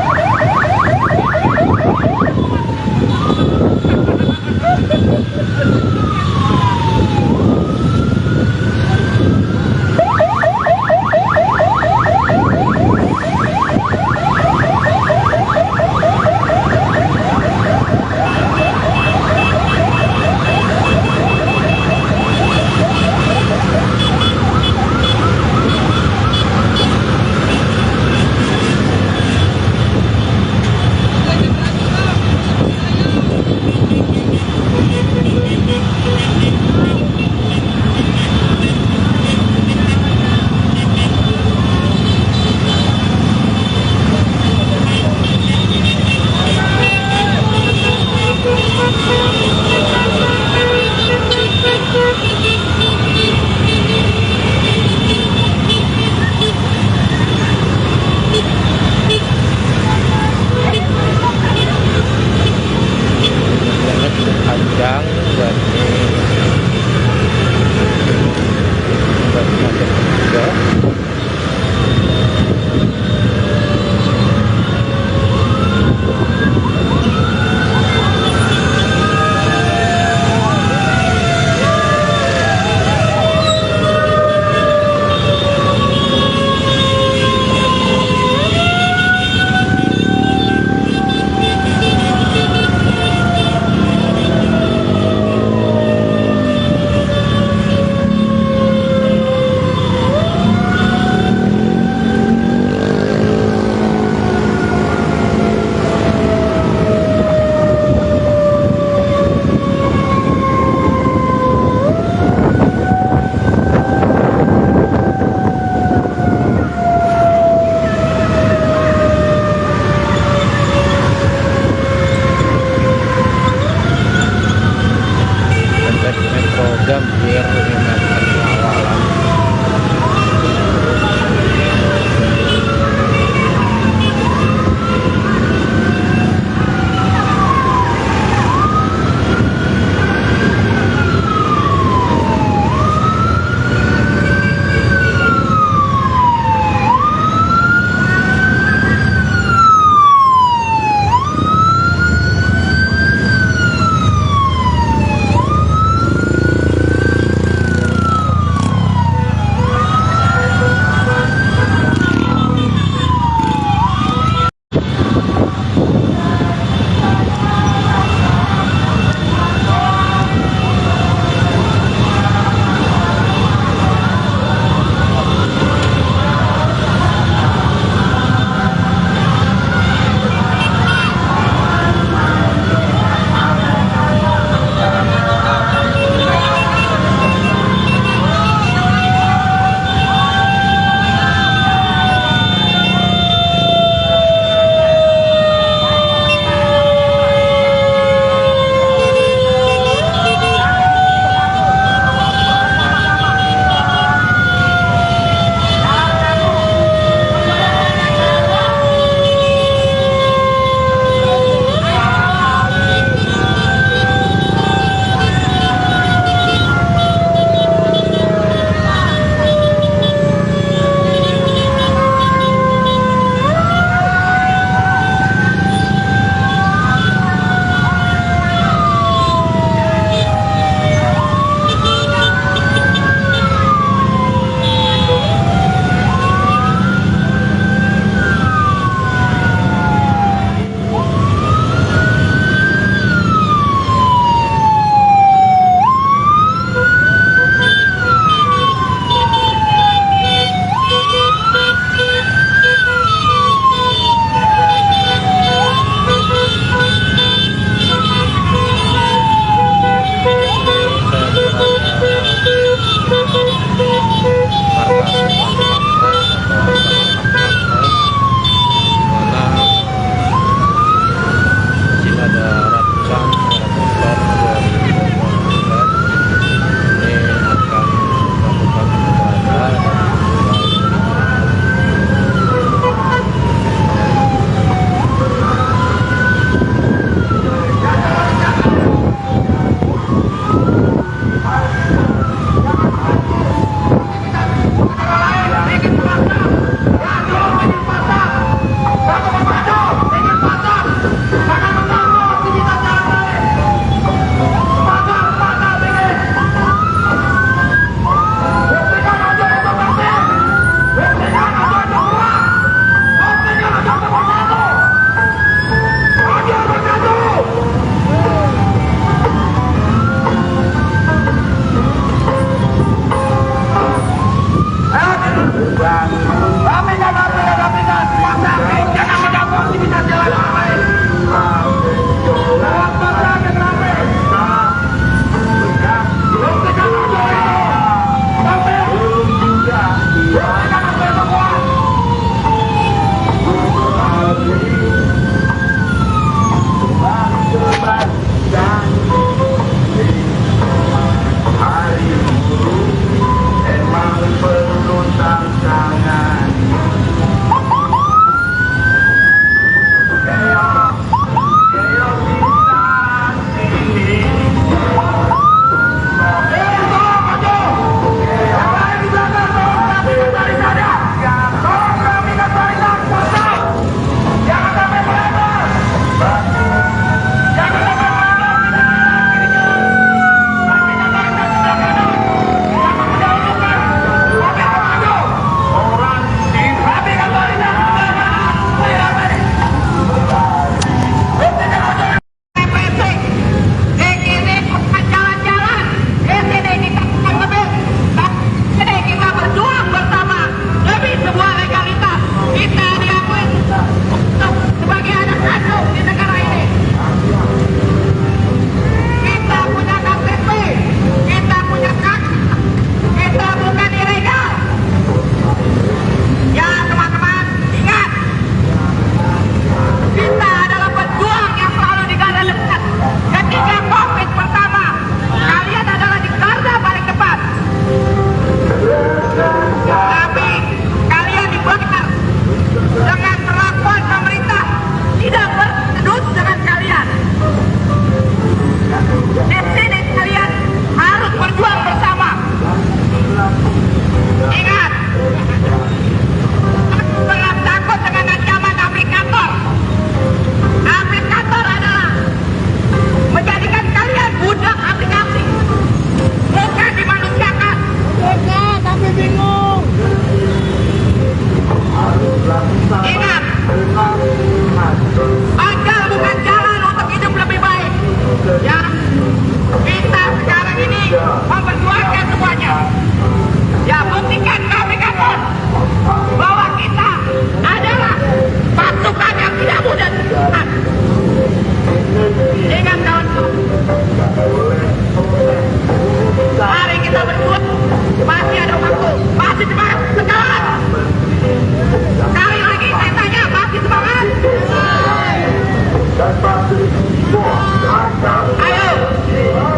Ayo,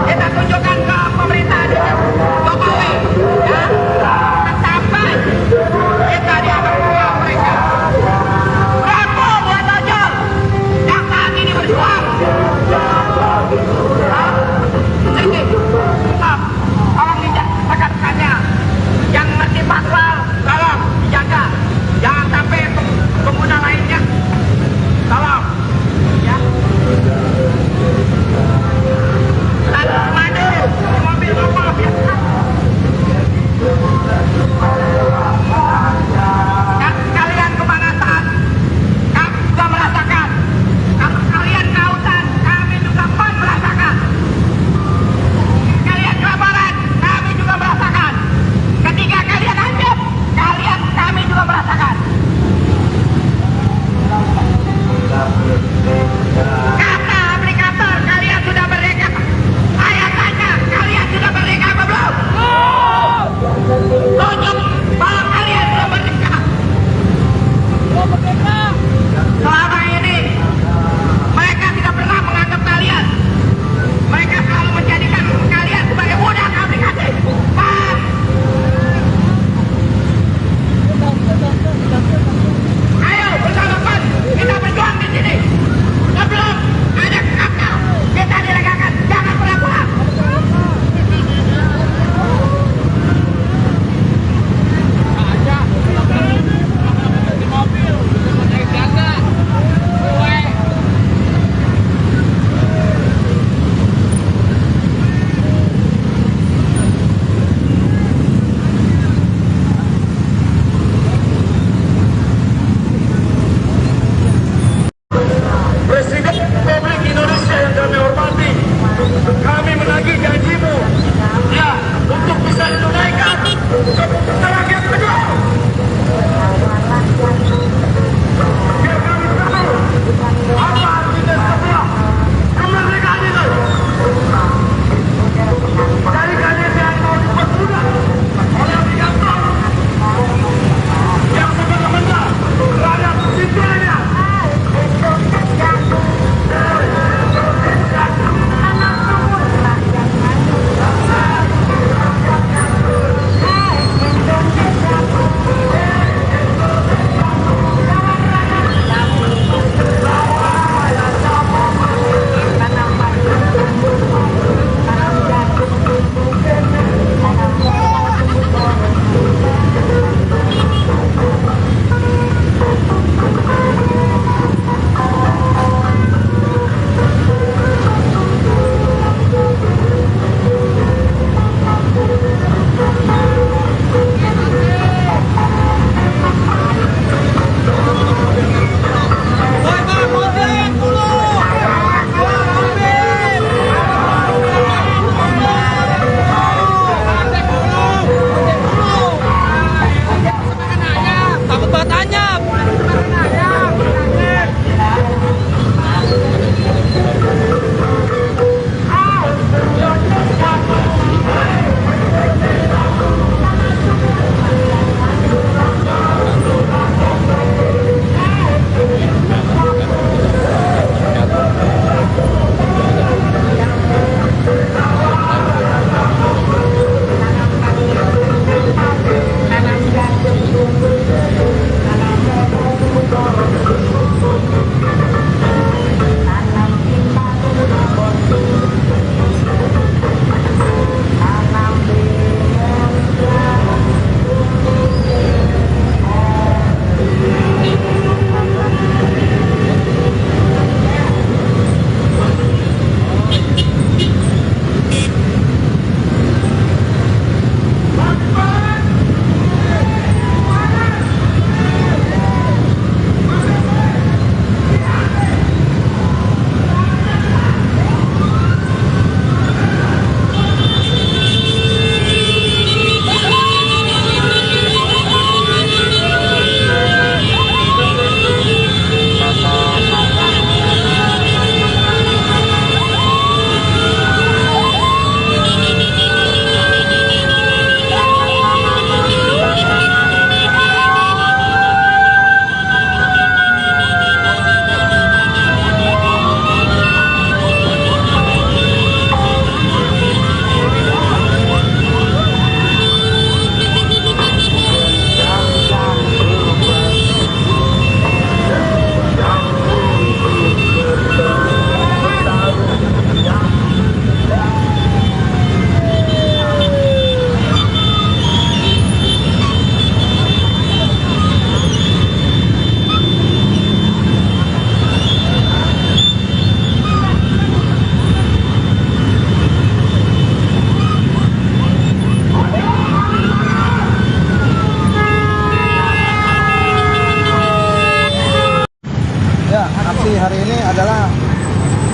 kita tunjukkan ke pemerintah Jokowi, ya, sampai kita dianggap uang mereka. Bravo buat ojol yang saat ini berjuang. Ini, stop, tolong rekan-rekannya yang ngerti pasal, tolong dijaga, jangan sampai pengguna lainnya, tolong, ya. Dan maju mobil kapal ya.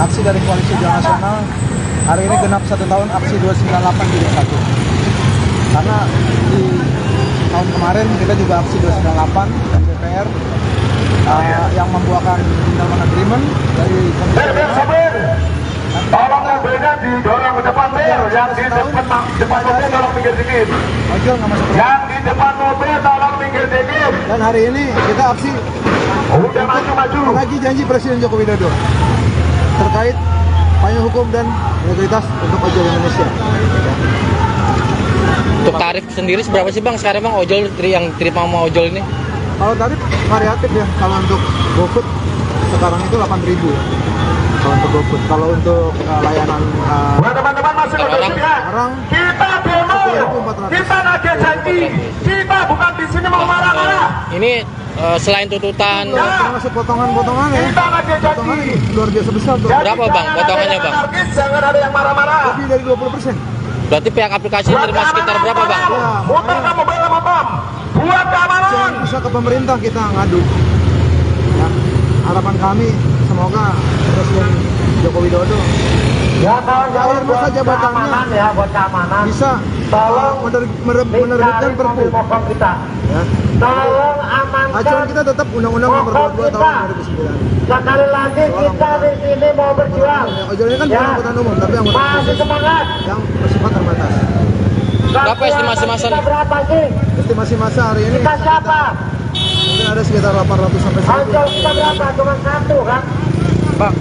aksi dari Koalisi Ojol Nasional hari ini genap 1 tahun aksi 298 jilid 1. Karena di tahun kemarin kita juga aksi 298 dan DPR yang membuahkan gentleman agreement dari Tolong mobilnya didorong ke depan bil, yang di depan mobil tolong minggir dikit. ojol nggak masuk. Yang di depan mobil tolong minggir dikit. Dan hari ini kita aksi Udah maju-maju. menagih janji Presiden Joko Widodo terkait payung hukum dan integritas untuk ojol Indonesia. Untuk tarif sendiri seberapa sih Bang sekarang Bang ojol yang terima sama ojol ini? Kalau tarif variatif ya, kalau untuk GoFood sekarang itu 8.000 kalau untuk GoFood. Kalau untuk layanan Buat teman-teman masih Orang. ya. orang Kita demo, 1.400. kita nagih janji. Kita bukan di sini mau marah-marah. Ini selain tuntutan termasuk potongan-potongan ya. Kita nagih janji. Potongan luar biasa besar tuh. Jadi Berapa, Bang, jangan potongannya, ada yang Bang? anarkis, jangan ada yang marah-marah. Lebih dari 20%. berarti pihak aplikasi terima sekitar berapa Bang? Muter kamu bela motor. Buat keamanan. Yang bisa ke pemerintah kita ngadu. Ya, harapan kami semoga Presiden Joko Widodo Ya kawan-kawan akhir buat masa jabatannya keamanan ya, buat keamanan. bisa Tolong menerbitkan Perpu. mobil kita. Ya. Tolong amankan. Acuan kita tetap Undang-Undang Nomor 22 tahun 2009. Sekali lagi kita di sini mau berjuang. Ya, ojol ini kan bukan angkutan umum, tapi angkutan Masih khusus semangat. yang bersifat terbatas. Berapa estimasi masa? Kita berapa sih? Estimasi masa hari ini Kita siapa? mungkin ada sekitar 800 sampai 1000. Ojol kita berapa? Cuma satu kan? Bang,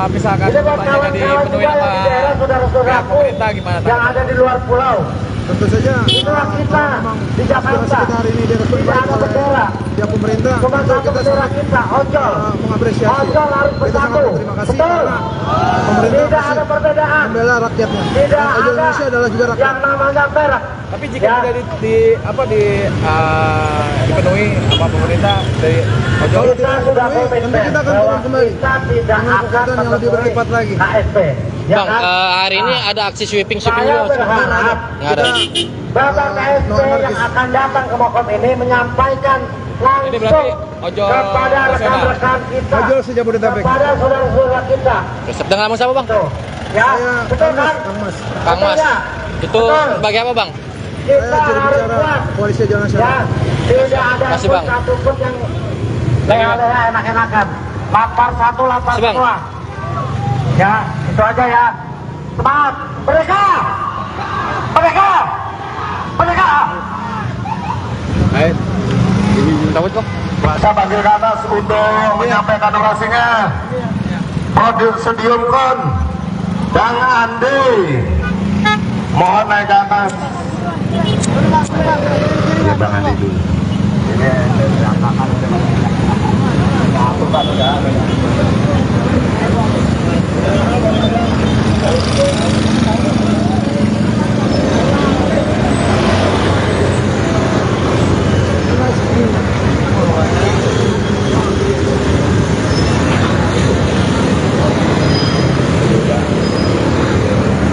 misalkan Ini buat pertanyaan kawan-kawan dipenuhi juga yang di daerah sama saudara-saudaraku pihak pemerintah gimana? yang ada di luar pulau. Tentu saja Itulah kita memang di Jakarta. aspirasi kita hari ini Tidak direspektasi ada oleh bendera. pihak pemerintah. Cuma Tentu satu kita bendera sangat kita, ojol. mengapresiasi. Ojol harus Kita sangat bersatu. berterima kasih Betul. karena pemerintah Tidak masih ada perbedaan. membela rakyatnya. Tidak Dan ojol ada Indonesia adalah juga rakyat. yang namanya perak. Tapi jika Ya. tidak dipenuhi apa pemerintah dari ojol, Kalau tidak sudah dipenuhi, tentu komitmen kita akan bahwa turun kembali kita tidak dengan akan kekuatan yang lebih memenuhi berlipat lagi. KSP. Ya Bang, kan? hari ini ada aksi sweeping Saya juga. berharap Nggak ada. Bapak KSP no yang anarkis. akan datang ke Mokom ini menyampaikan Ini berarti langsung ojol kepada nasional. rekan-rekan kita, Ojol se-Jabodetabek. kepada saudara-saudara kita. Dengan nama siapa Bang? Tuh, ya, Saya betul Kang Mas, kan? Kang Mas. Kang Mas. Betul ya? Itu Betul. sebagai apa Bang? Kita Saya juru harus bicara kuat. Koalisi Ojol Ya, Nasional. tidak ada Kasih, pun Bang. satu pun yang leha-leha enak-enakan. Lapar satu, lapar Kasih, Bang. semua. Ya, itu aja ya. Semangat, mereka, mereka, mereka. Baik. Cabut Bang. Saya panggil ke atas untuk menyampaikan orasinya. Podium Sediumkon dan Andi. Mohon naik ke atas. Ya Bang Andi dulu.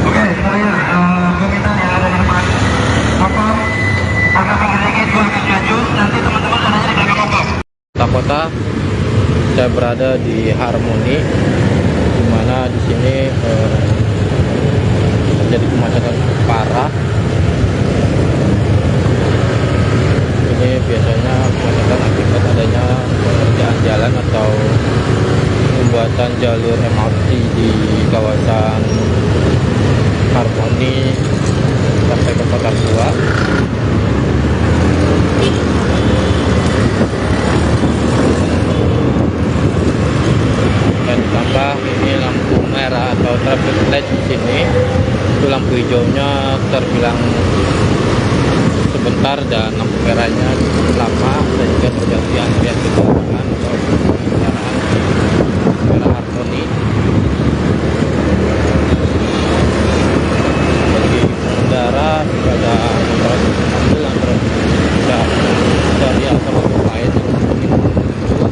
Oke, saya meminta yang ada di depan Mokom agak pinggir dikit, gue lebih maju. Nanti teman-teman adanya di belakang Mokom. Kota saya berada di Harmoni, di mana di sini terjadi kemacetan parah. Ini biasanya kemacetan akibat adanya pengerjaan jalan atau pembuatan jalur MRT di kawasan Harmoni sampai ke Kota Tua. Dan ditambah ini lampu merah atau traffic light di sini, itu lampu hijaunya terbilang sebentar dan lampu merahnya lama, sehingga terjadi antrian kendaraan atau kendaraan di daerah Harmoni. Bagi pengendara juga ada mobil antara dari alternatif lain yang mungkin ke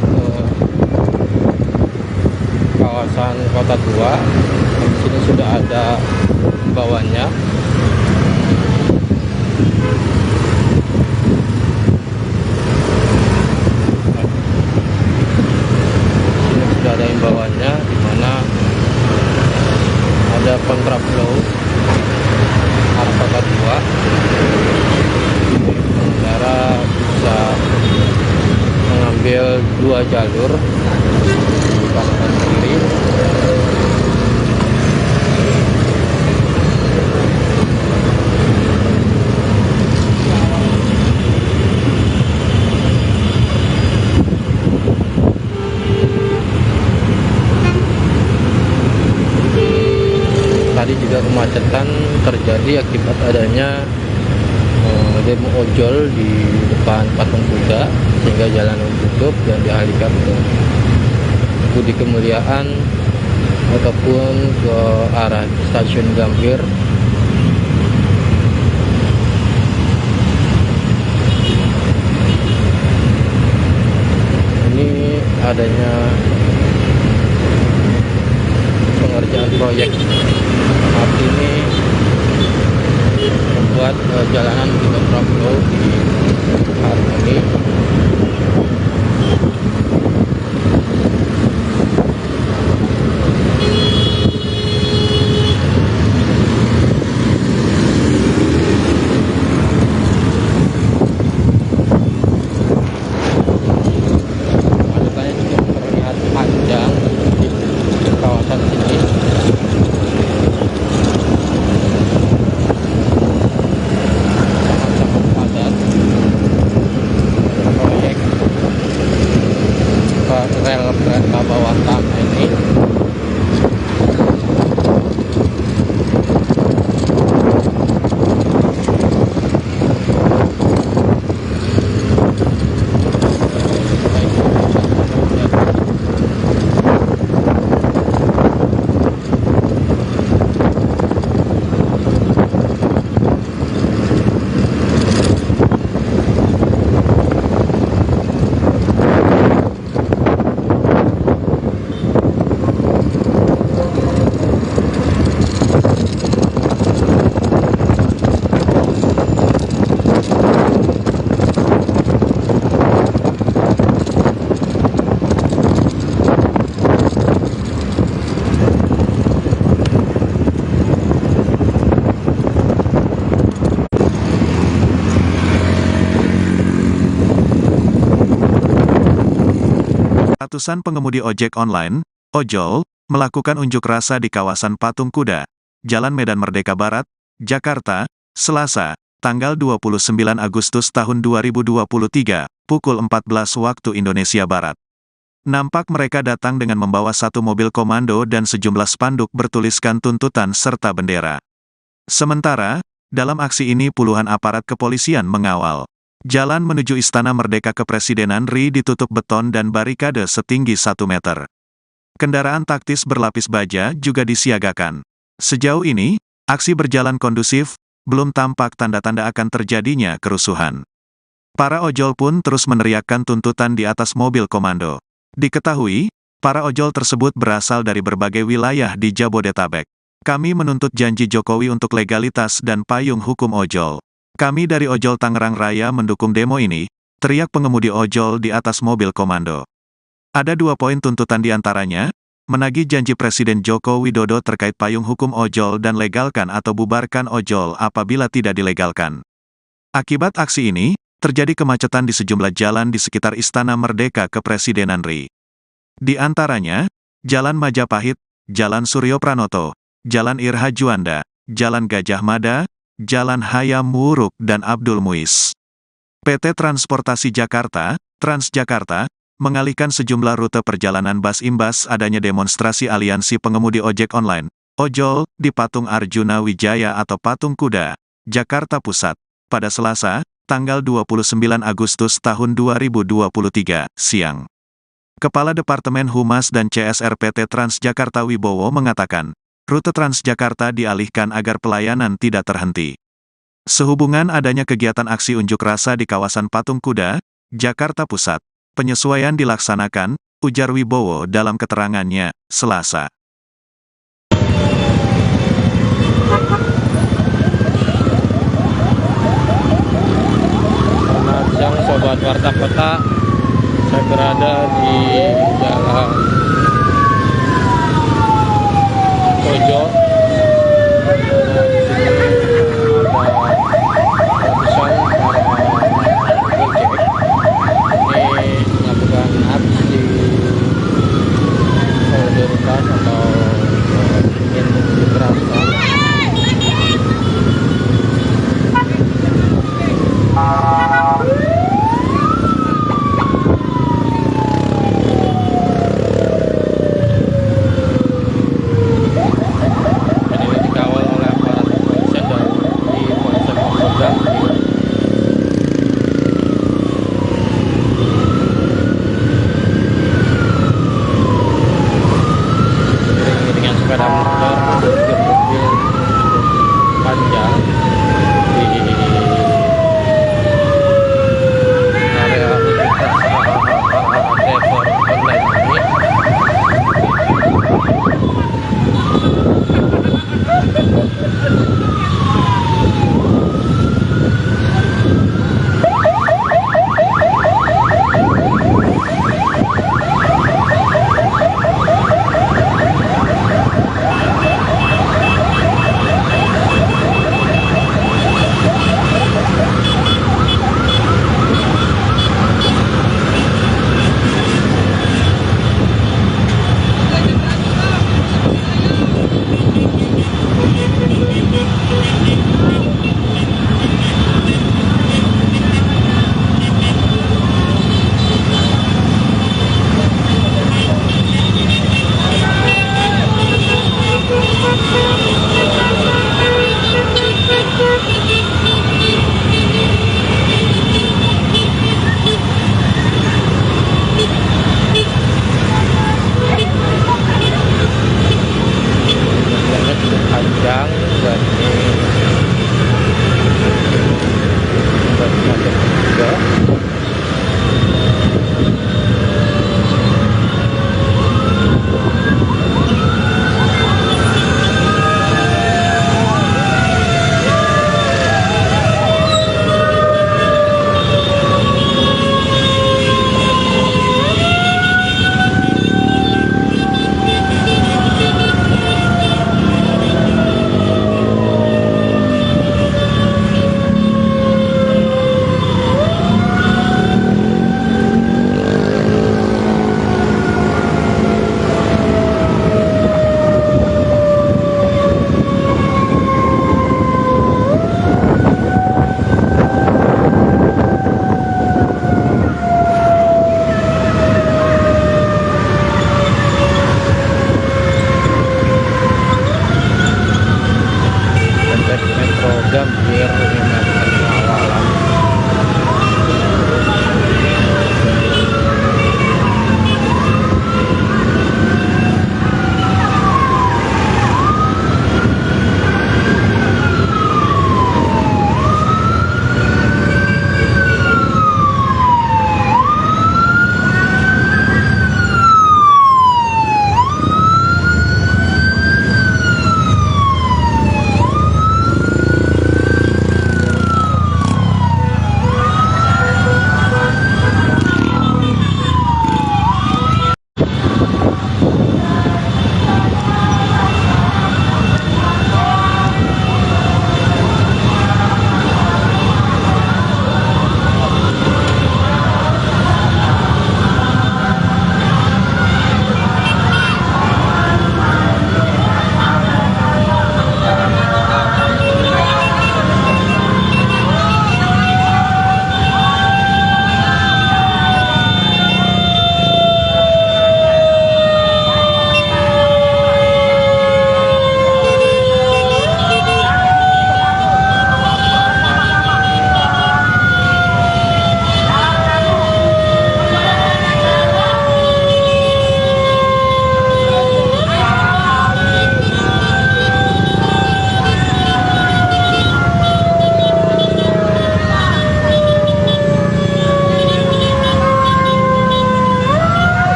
kawasan Kota Tua. Di sini sudah ada bawahnya. Di sini sudah ada imbauannya, di mana ada kontraflow arah kota 2. Pengendara bisa mengambil 2 jalur di kanan kiri. Tadi juga kemacetan terjadi akibat adanya demo ojol di depan patung kuda, sehingga jalan tutup dan dialihkan ke Budi Kemuliaan ataupun ke arah stasiun Gambir. Ini adanya pengerjaan proyek saat ini membuat jalanan di kontraflow di Harmoni. Kemacetannya juga terlihat panjang di kawasan sini. Rel kereta bawah tanah ini Ratusan pengemudi ojek online, ojol, melakukan unjuk rasa di kawasan Patung Kuda, Jalan Medan Merdeka Barat, Jakarta, Selasa, tanggal 29 Agustus tahun 2023, pukul 14 waktu Indonesia Barat. Nampak mereka datang dengan membawa satu mobil komando dan sejumlah spanduk bertuliskan tuntutan serta bendera. Sementara, dalam aksi ini puluhan aparat kepolisian mengawal. Jalan menuju Istana Merdeka Kepresidenan RI ditutup beton dan barikade setinggi 1 meter. Kendaraan taktis berlapis baja juga disiagakan. Sejauh ini, aksi berjalan kondusif, belum tampak tanda-tanda akan terjadinya kerusuhan. Para ojol pun terus meneriakkan tuntutan di atas mobil komando. Diketahui, para ojol tersebut berasal dari berbagai wilayah di Jabodetabek. Kami menuntut janji Jokowi untuk legalitas dan payung hukum ojol. Kami dari Ojol Tangerang Raya mendukung demo ini, teriak pengemudi ojol di atas mobil komando. Ada 2 poin tuntutan diantaranya, menagih janji Presiden Joko Widodo terkait payung hukum ojol dan legalkan atau bubarkan ojol apabila tidak dilegalkan. Akibat aksi ini, terjadi kemacetan di sejumlah jalan di sekitar Istana Merdeka Kepresidenan RI. Di antaranya, Jalan Majapahit, Jalan Suryo Pranoto, Jalan Irha Juanda, Jalan Gajah Mada, Jalan Hayam Wuruk dan Abdul Muiz. PT Transportasi Jakarta, Transjakarta, mengalihkan sejumlah rute perjalanan bus imbas adanya demonstrasi aliansi pengemudi ojek online, ojol, di Patung Arjuna Wijaya atau Patung Kuda, Jakarta Pusat, pada Selasa, tanggal 29 Agustus tahun 2023, siang. Kepala Departemen Humas dan CSR PT Transjakarta Wibowo mengatakan, rute Transjakarta dialihkan agar pelayanan tidak terhenti. Sehubungan adanya kegiatan aksi unjuk rasa di kawasan Patung Kuda, Jakarta Pusat, penyesuaian dilaksanakan, ujar Wibowo dalam keterangannya, Selasa. Selamat siang Sobat Warta Kota. Saya berada di Jalan Kojo panjang di area driver online ini.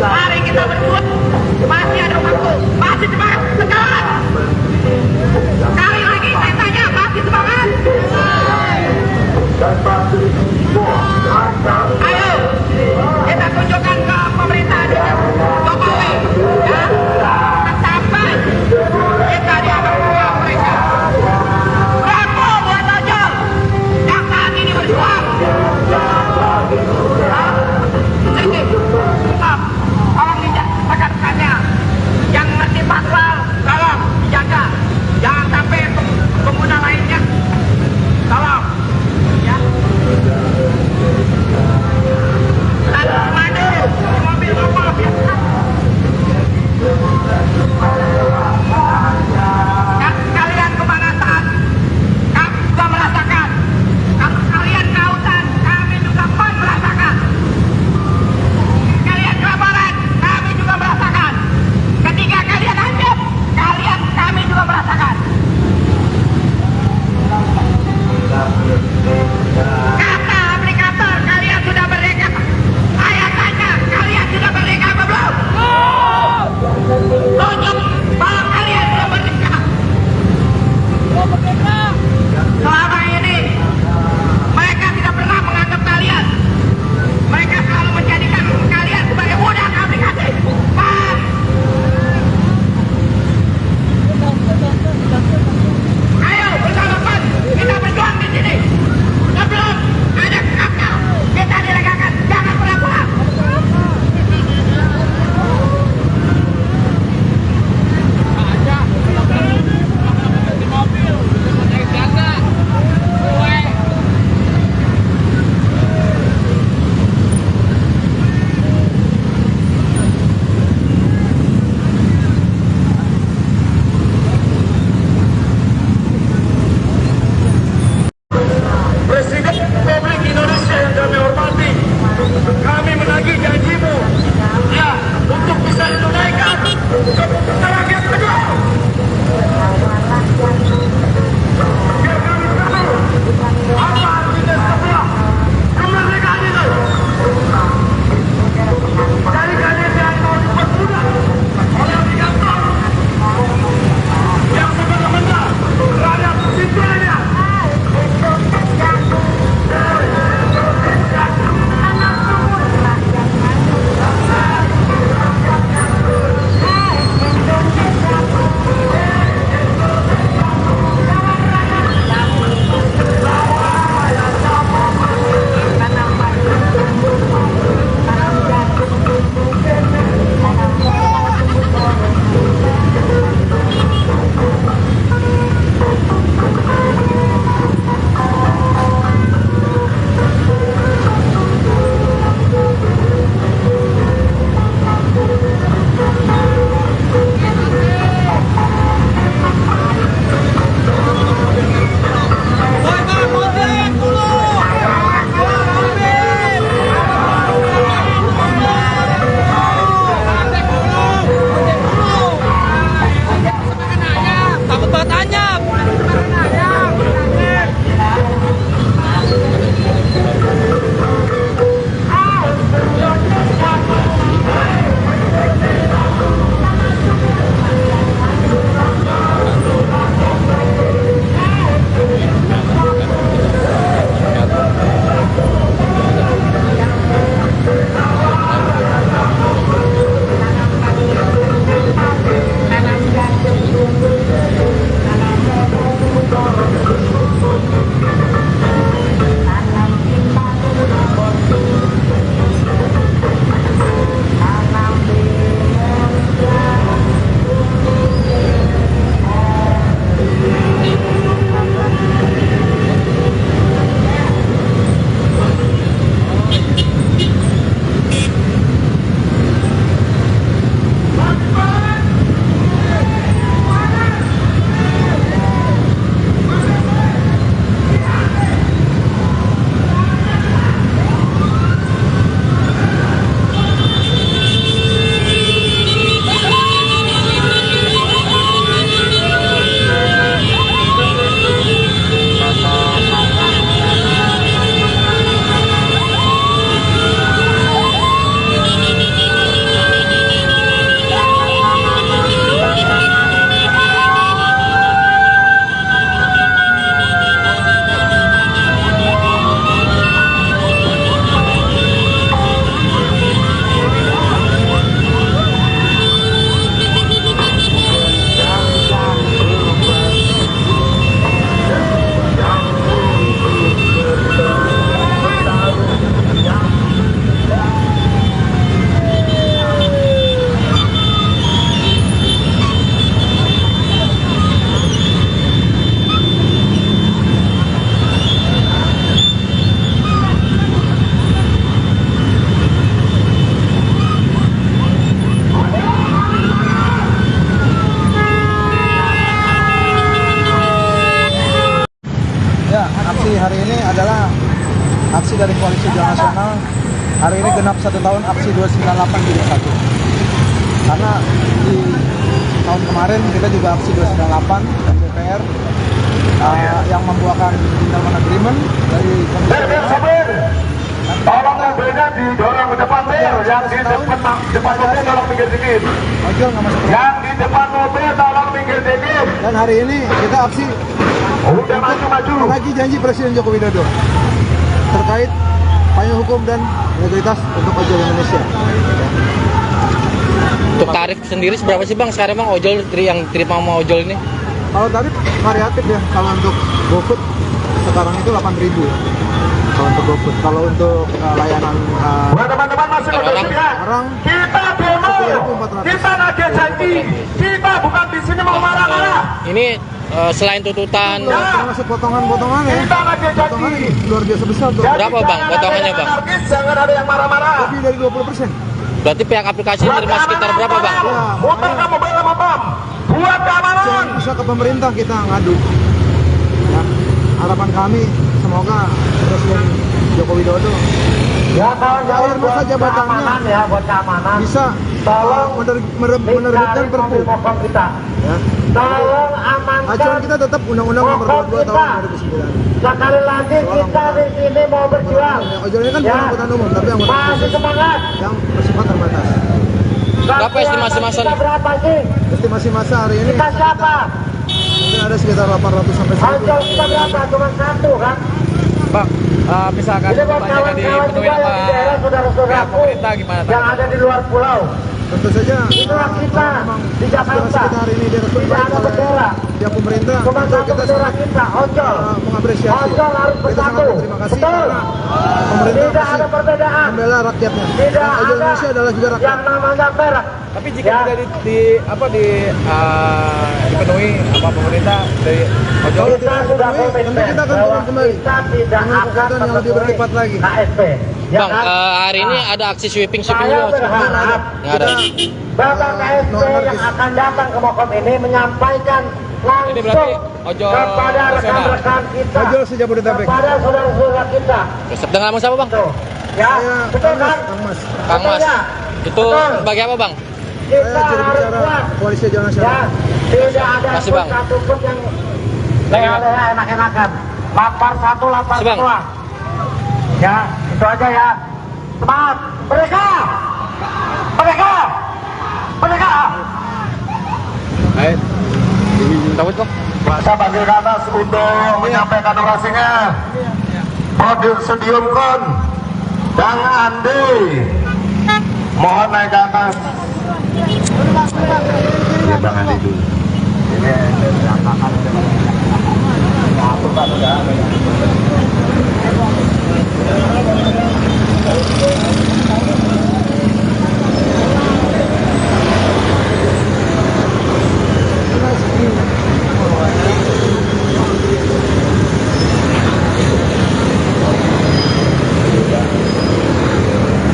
Mari kita berdua, masih ada waktu, masih semangat, semangat. Sekali lagi saya tanya, masih semangat? Ayo, kita tunjukkan ke pemerintah Jokowi, ya, sampai kita dianggap uang mereka. Bravo buat ojol yang saat ini berjuang. Sini, stop, tolong rekan-rekannya yang ngerti pasal, tolong dijaga, jangan sampai pengguna lainnya, tolong, ya. aksi dari Koalisi Ojol Nasional hari ini genap 1 tahun aksi 298 jilid 1. Karena di tahun kemarin kita juga aksi 298 dan DPR yang membuahkan gentleman agreement dari Tolong mobilnya didorong ke depan bil, yang di depan mobil tolong minggir dikit. ojol nggak masuk. Yang di depan mobil tolong minggir dikit. Dan hari ini kita aksi Udah maju-maju. menagih janji Presiden Joko Widodo terkait payung hukum dan legalitas untuk ojol Indonesia. Untuk tarif sendiri seberapa sih Bang sekarang Bang ojol yang terima sama ojol ini? Kalau tarif variatif ya, kalau untuk GoFood sekarang itu 8.000 kalau untuk GoFood. Kalau untuk layanan Buat teman-teman masih Orang. ya. orang Kita demo, 1.400. kita nagih janji. Kita bukan di sini mau marah-marah. Ini selain tuntutan termasuk potongan-potongan ya. Kita nagih janji. Potongan luar biasa besar tuh. Jadi Berapa, Bang, jangan potongannya, ada yang Bang? anarkis, jangan ada yang marah-marah. Lebih dari 20%. berarti pihak aplikasi terima sekitar berapa Bang? Muter kamu bela bom. Buat keamanan. Yang bisa ke pemerintah kita ngadu. Ya, harapan kami semoga Presiden Joko Widodo Ya kawan-kawan akhir masa buat jabatannya keamanan ya, buat keamanan. bisa Tolong menerbitkan Perpu. mobil kita. Ya. Tolong amankan. Acuan kita tetap Undang-Undang Nomor 22 tahun 2009. Sekali lagi kita di sini mau berjuang. Ya, ojol ini kan bukan angkutan umum, tapi angkutan Masih khusus semangat. yang bersifat terbatas. Berapa estimasi masa? Kita berapa sih? Estimasi masa hari ini Kita siapa? mungkin ada sekitar 800 sampai 1000. Ojol kita berapa? Cuma satu kan? Bang, misalkan Jadi buat pertanyaan kawan-kawan dipenuhi juga yang di daerah sama saudara-saudaraku pihak pemerintah gimana? yang ada di luar pulau. Tentu saja Itulah kita memang di Jakarta. aspirasi kita hari ini direktur Tidak baik ada oleh bendera. pihak pemerintah. Cuma Tentu satu kita bendera sangat kita, ojol. mengapresiasi. Ojol harus Kita sangat bersatu. berterima kasih Betul. karena pemerintah Tidak ada masih perbedaan. membela rakyatnya. Tidak Dan ojol ada Indonesia adalah juga rakyat. yang namanya merah. Tapi jika Ya. tidak dipenuhi apa pemerintah dari ojol, Kalau tidak Kita sudah dipenuhi, tentu komitmen kita akan bahwa turun kembali kita tidak dengan akan kekuatan yang lebih memenuhi berlipat lagi. KSP. Ya Bang, kan? hari ini ada aksi sweeping Saya juga. berharap Nggak ada. Bapak KSP no yang anarkis. akan datang ke Mokom ini menyampaikan Ini berarti langsung ojol kepada nasional. rekan-rekan kita, Ojol se-Jabodetabek. kepada saudara-saudara kita. Dengan nama siapa Bang? Tuh, ya, Saya betul kan? Kang Mas. Kang Mas. Betul ya? Itu Betul. sebagai apa Bang? Kita Saya juru harus bicara kuat. Koalisi Ojol Ya, Nasional. tidak ada Kasih, pun Bang. satu pun yang leha-leha enak-enakan. Lapar satu, lapar Kasih, Bang. semua. Ya, itu aja ya. Semangat, mereka, mereka, mereka. Ayo. Cabut Bang. Saya panggil ke atas untuk menyampaikan orasinya. Podium Sediumkon dan Andi, mohon naik ke atas. Ya Bang Andi dulu. Ini berantakan. Aku tak udah.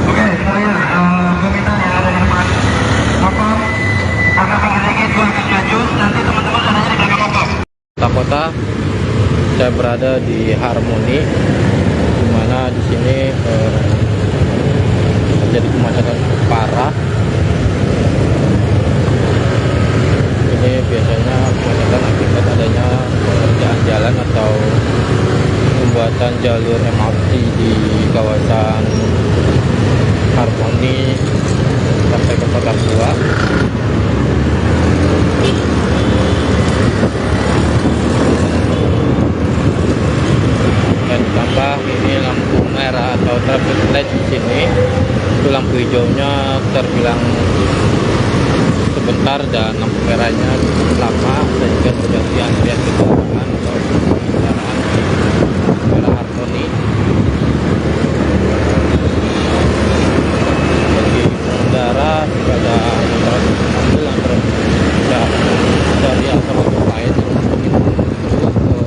Oke, saya meminta ya dari Pak Mokom agak pinggir dikit buat maju, nanti teman-teman adanya di belakang Mokom. Kota saya berada di Harmoni, di mana di sini terjadi kemacetan parah. Ini biasanya kemacetan akibat adanya pengerjaan jalan atau pembuatan jalur MRT di kawasan Harmoni sampai ke Kota Tua. Dan ditambah ini lampu merah atau traffic light di sini, itu lampu hijaunya terbilang sebentar dan lampu merahnya cukup lama sehingga terjadi antrian kendaraan atau kendaraan di daerah Harmoni. Bagi pengendara juga ada antara mobil antara bisa dari alternatif lain yang mungkin menuju ke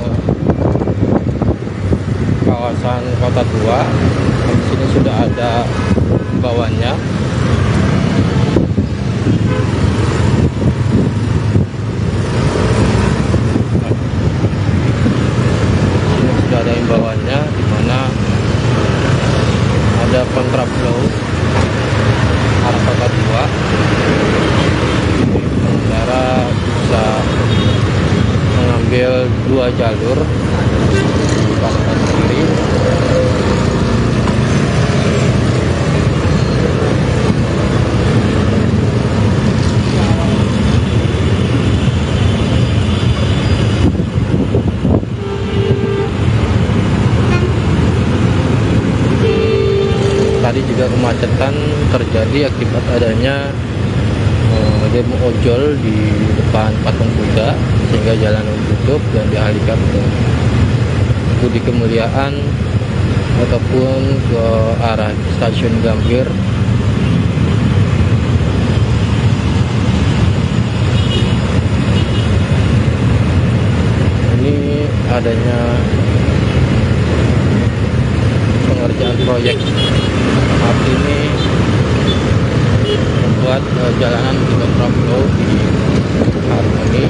kawasan Kota Tua. Di sini sudah ada bawahnya. Ini sudah ada imbauannya di mana kontraflow arah kota 2. Pengendara bisa mengambil 2 jalur di kanan kiri. Tadi juga kemacetan terjadi akibat adanya demo ojol di depan patung kuda, sehingga jalan ditutup dan dialihkan ke Budi Kemuliaan ataupun ke arah stasiun Gambir. Ini adanya pengerjaan proyek saat ini membuat jalanan di kontraflow di Harmoni.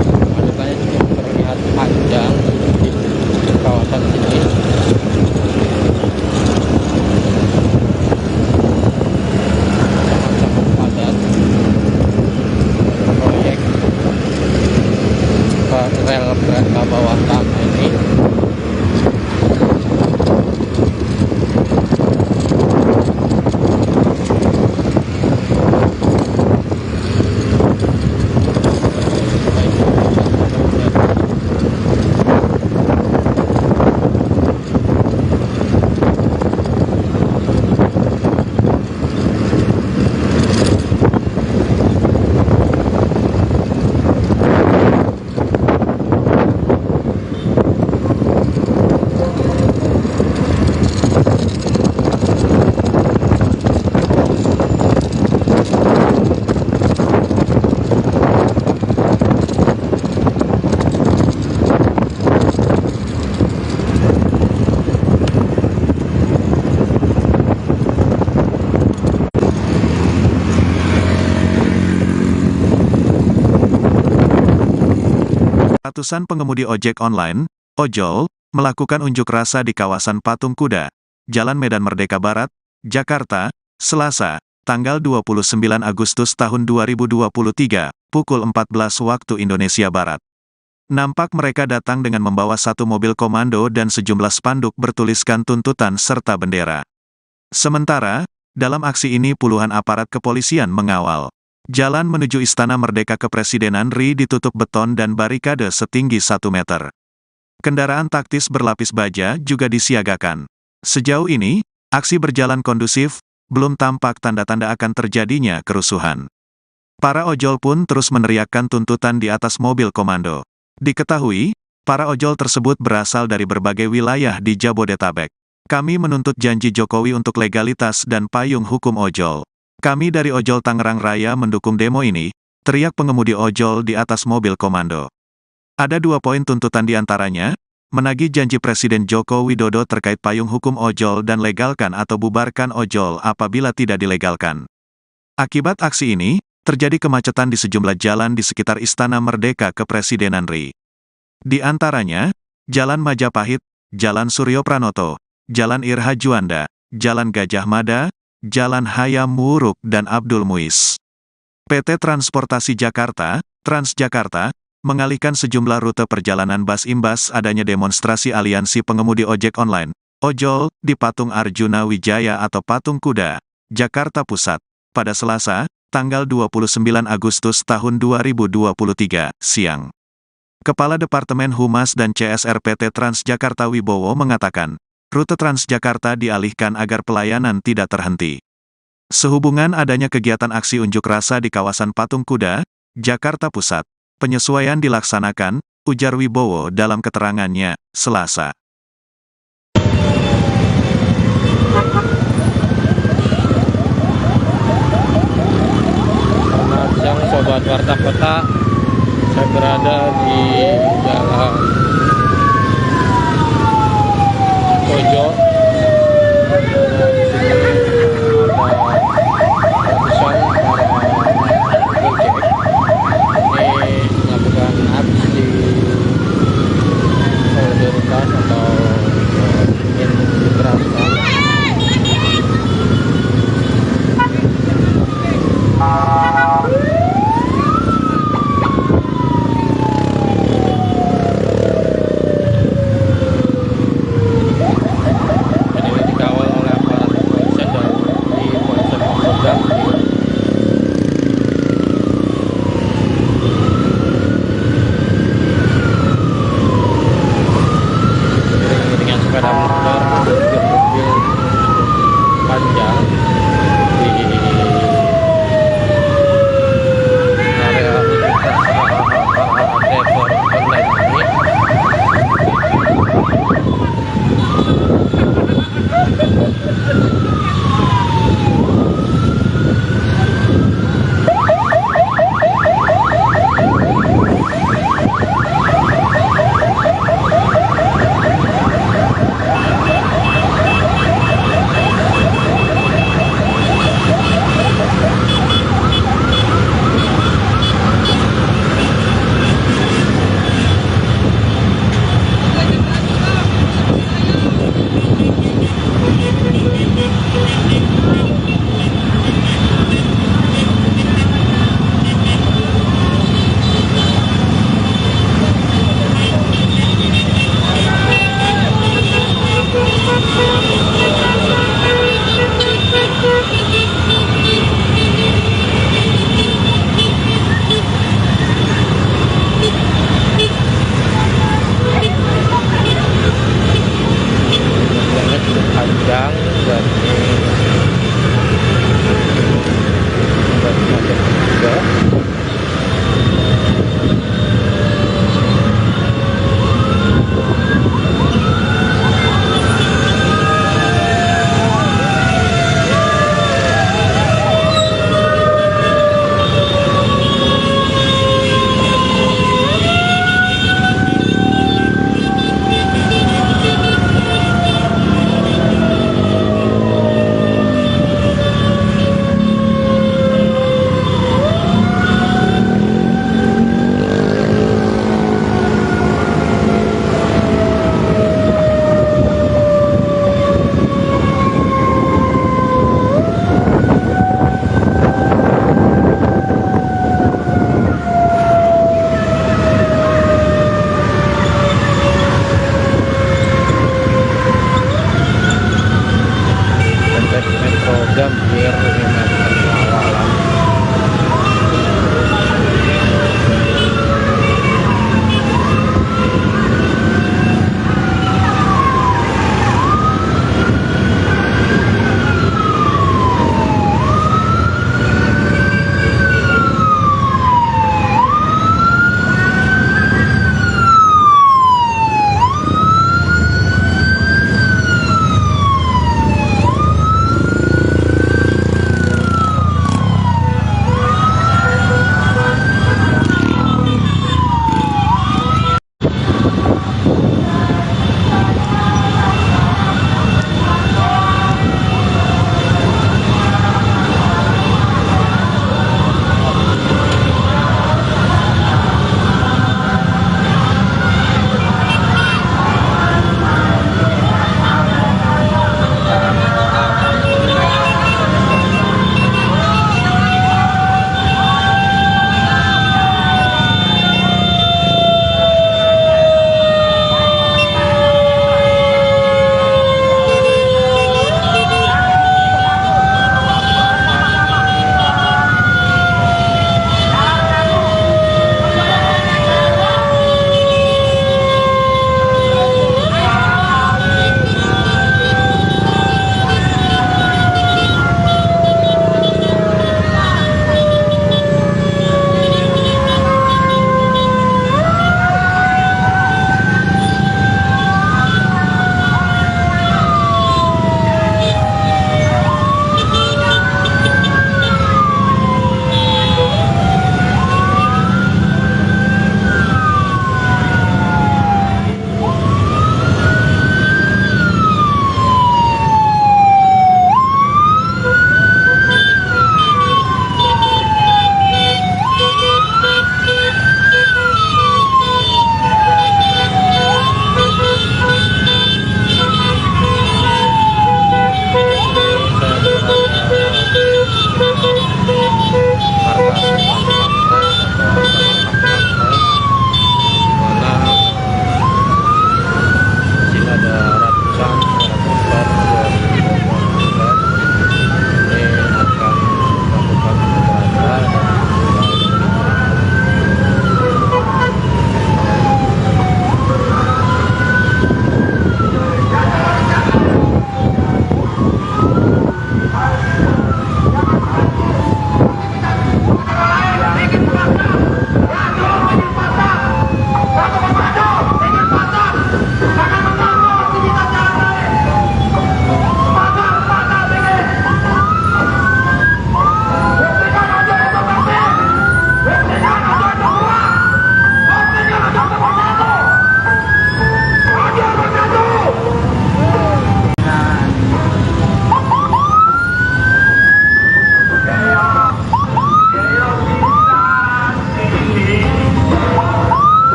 Kemacetannya cukup terlihat panjang di kawasan sini. Rel kereta bawah tanah ini Ratusan pengemudi ojek online, ojol, melakukan unjuk rasa di kawasan Patung Kuda, Jalan Medan Merdeka Barat, Jakarta, Selasa, tanggal 29 Agustus tahun 2023, pukul 14 waktu Indonesia Barat. Nampak mereka datang dengan membawa 1 mobil komando dan sejumlah spanduk bertuliskan tuntutan serta bendera. Sementara, dalam aksi ini puluhan aparat kepolisian mengawal. Jalan menuju Istana Merdeka Kepresidenan RI ditutup beton dan barikade setinggi 1 meter. Kendaraan taktis berlapis baja juga disiagakan. Sejauh ini, aksi berjalan kondusif, belum tampak tanda-tanda akan terjadinya kerusuhan. Para ojol pun terus meneriakkan tuntutan di atas mobil komando. Diketahui, para ojol tersebut berasal dari berbagai wilayah di Jabodetabek. Kami menuntut janji Jokowi untuk legalitas dan payung hukum ojol. Kami dari Ojol Tangerang Raya mendukung demo ini, teriak pengemudi ojol di atas mobil komando. Ada 2 poin tuntutan diantaranya, menagih janji Presiden Joko Widodo terkait payung hukum ojol dan legalkan atau bubarkan ojol apabila tidak dilegalkan. Akibat aksi ini, terjadi kemacetan di sejumlah jalan di sekitar Istana Merdeka Kepresidenan RI. Di antaranya, Jalan Majapahit, Jalan Suryo Pranoto, Jalan Irha Juanda, Jalan Gajah Mada, Jalan Hayam Wuruk dan Abdul Muiz. PT Transportasi Jakarta, Transjakarta, mengalihkan sejumlah rute perjalanan bus imbas adanya demonstrasi aliansi pengemudi ojek online, ojol, di Patung Arjuna Wijaya atau Patung Kuda, Jakarta Pusat, pada Selasa, tanggal 29 Agustus tahun 2023, siang. Kepala Departemen Humas dan CSR PT Transjakarta Wibowo mengatakan, rute Transjakarta dialihkan agar pelayanan tidak terhenti. Sehubungan adanya kegiatan aksi unjuk rasa di kawasan Patung Kuda, Jakarta Pusat, penyesuaian dilaksanakan, ujar Wibowo dalam keterangannya, Selasa. Selamat siang Sobat Warta Kota, saya berada di Jalan Kojo panjang di area unjuk rasa driver online ini.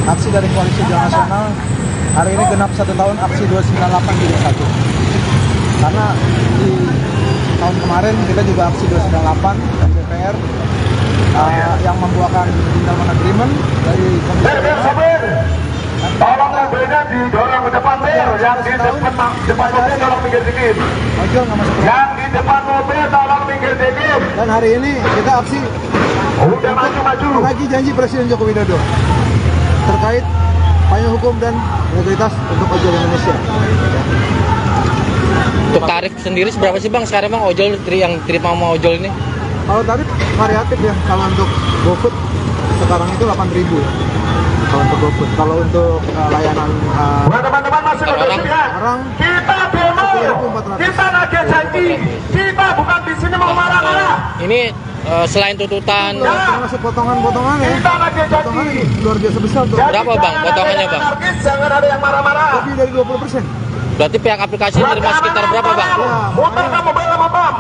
aksi dari Koalisi Ojol Nasional hari ini genap 1 tahun aksi 298 jilid 1. Karena di tahun kemarin kita juga aksi 298 dan DPR yang membuahkan gentleman agreement dari Komisi Ber, tolong mobilnya didorong ke depan Ber, yang di depan mobil tolong minggir dikit. ojol nggak masuk. Yang di depan mobil tolong minggir dikit. Dan hari ini kita aksi Udah maju. lagi janji Presiden Joko Widodo terkait payung hukum dan integritas untuk ojol Indonesia. Untuk tarif sendiri seberapa sih bang sekarang bang ojol yang terima sama ojol ini? Kalau tarif variatif ya, kalau untuk GoFood sekarang itu 8.000 ya. Kalau untuk GoFood, kalau untuk layanan Buat teman-teman masih orang. berpihak. Kita demo, 10.400. kita nagih janji, kita bukan di sini mau marah-marah. Ini selain tuntutan termasuk potongan-potongan ya. Kita nagih Potongan janji. luar biasa besar tuh. Jadi Berapa, Bang, jangan ada potongannya, yang Bang? anarkis, jangan ada yang marah-marah. Lebih dari 20%. berarti pihak aplikasi terima sekitar berapa bang? Muter ke mobil sama bom.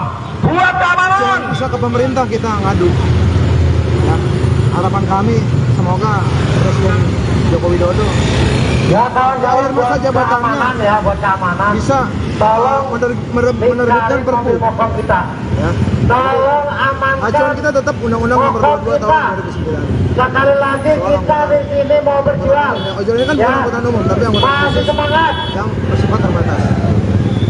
Buat keamanan. Bisa ke pemerintah kita ngadu. Ya, harapan kami semoga Presiden Joko Widodo Ya kawan-kawan akhir masa buat jabatannya keamanan ya, buat keamanan. bisa Tolong menerbitkan Perpu. mobil kita. Ya. Tolong amankan. Acuan kita tetap Undang-Undang Nomor 22 tahun 2009. Sekali lagi kita di sini mau berjuang. Ya, ojol ini kan bukan angkutan umum, tapi angkutan Masih khusus semangat. yang bersifat terbatas.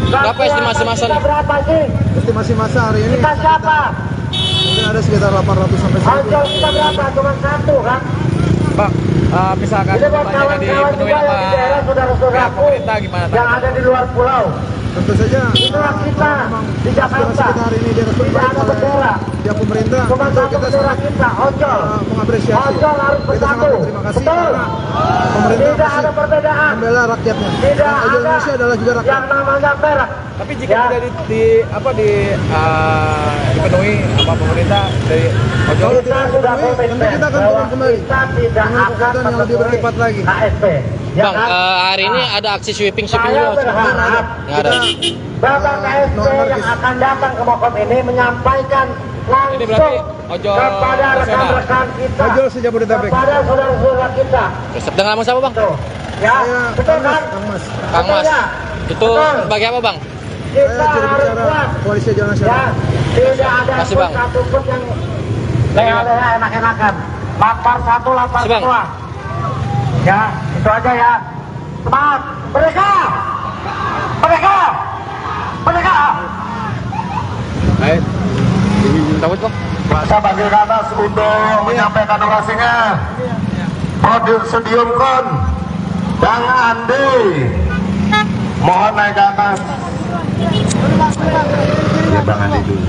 Berapa estimasi masa? Kita berapa sih? Estimasi masa hari ini Kita siapa? mungkin ada sekitar 800 sampai 1000. Ojol kita berapa? Cuma satu kan? Bang, misalkan Ini buat pertanyaan kawan-kawan dipenuhi juga yang sama di daerah pihak saudara-saudaraku pemerintah gimana? yang ada di luar pulau. Tentu saja Itulah kita di Jakarta. aspirasi kita hari ini Tidak ada bendera. pihak pemerintah. Cuma Tentu satu kita bendera sangat kita, ojol. mengapresiasi. Ojol harus Kita bersatu. sangat berterima kasih Betul. karena pemerintah Tidak masih ada perbedaan. membela rakyatnya. Tidak Dan ojol ada Indonesia adalah juga rakyat. yang namanya perak. Tapi jika Ya. tidak dipenuhi sama pemerintah dari ojol, Kalau Kita tidak sudah dipenuhi, tentu komitmen kita akan bahwa turun kembali kita tidak dengan akan kekuatan yang lebih memenuhi berlipat lagi. KSP. Ya Bang, kan? hari ini ada aksi sweeping Saya juga. berharap Nggak ada. Bapak KSP no yang anarkis. akan datang ke Mokom ini menyampaikan Ini berarti langsung ojol kepada nasional. rekan-rekan kita, Ojol se-Jabodetabek. kepada saudara-saudara kita. Terus dengan nama siapa bang? Tuh. Ya, Saya betul kan? Kang Mas. Kang Mas. ya? Itu Betul. sebagai apa bang? Kita Saya juru harus bicara kuat. Koalisi Ojol Ya, Nasional. tidak ada Kasih, pun Bang. satu pun yang leha-leha enak-enakan. Lapar satu, lapar Kasih, Bang. semua. Ya, itu aja ya. Semangat, mereka, mereka, mereka. baik. Cabut bang. Saya panggil ke atas untuk menyampaikan orasinya. Prodium Kon dan Andi, mohon naik ke atas. Ya, Bang Andi dulu.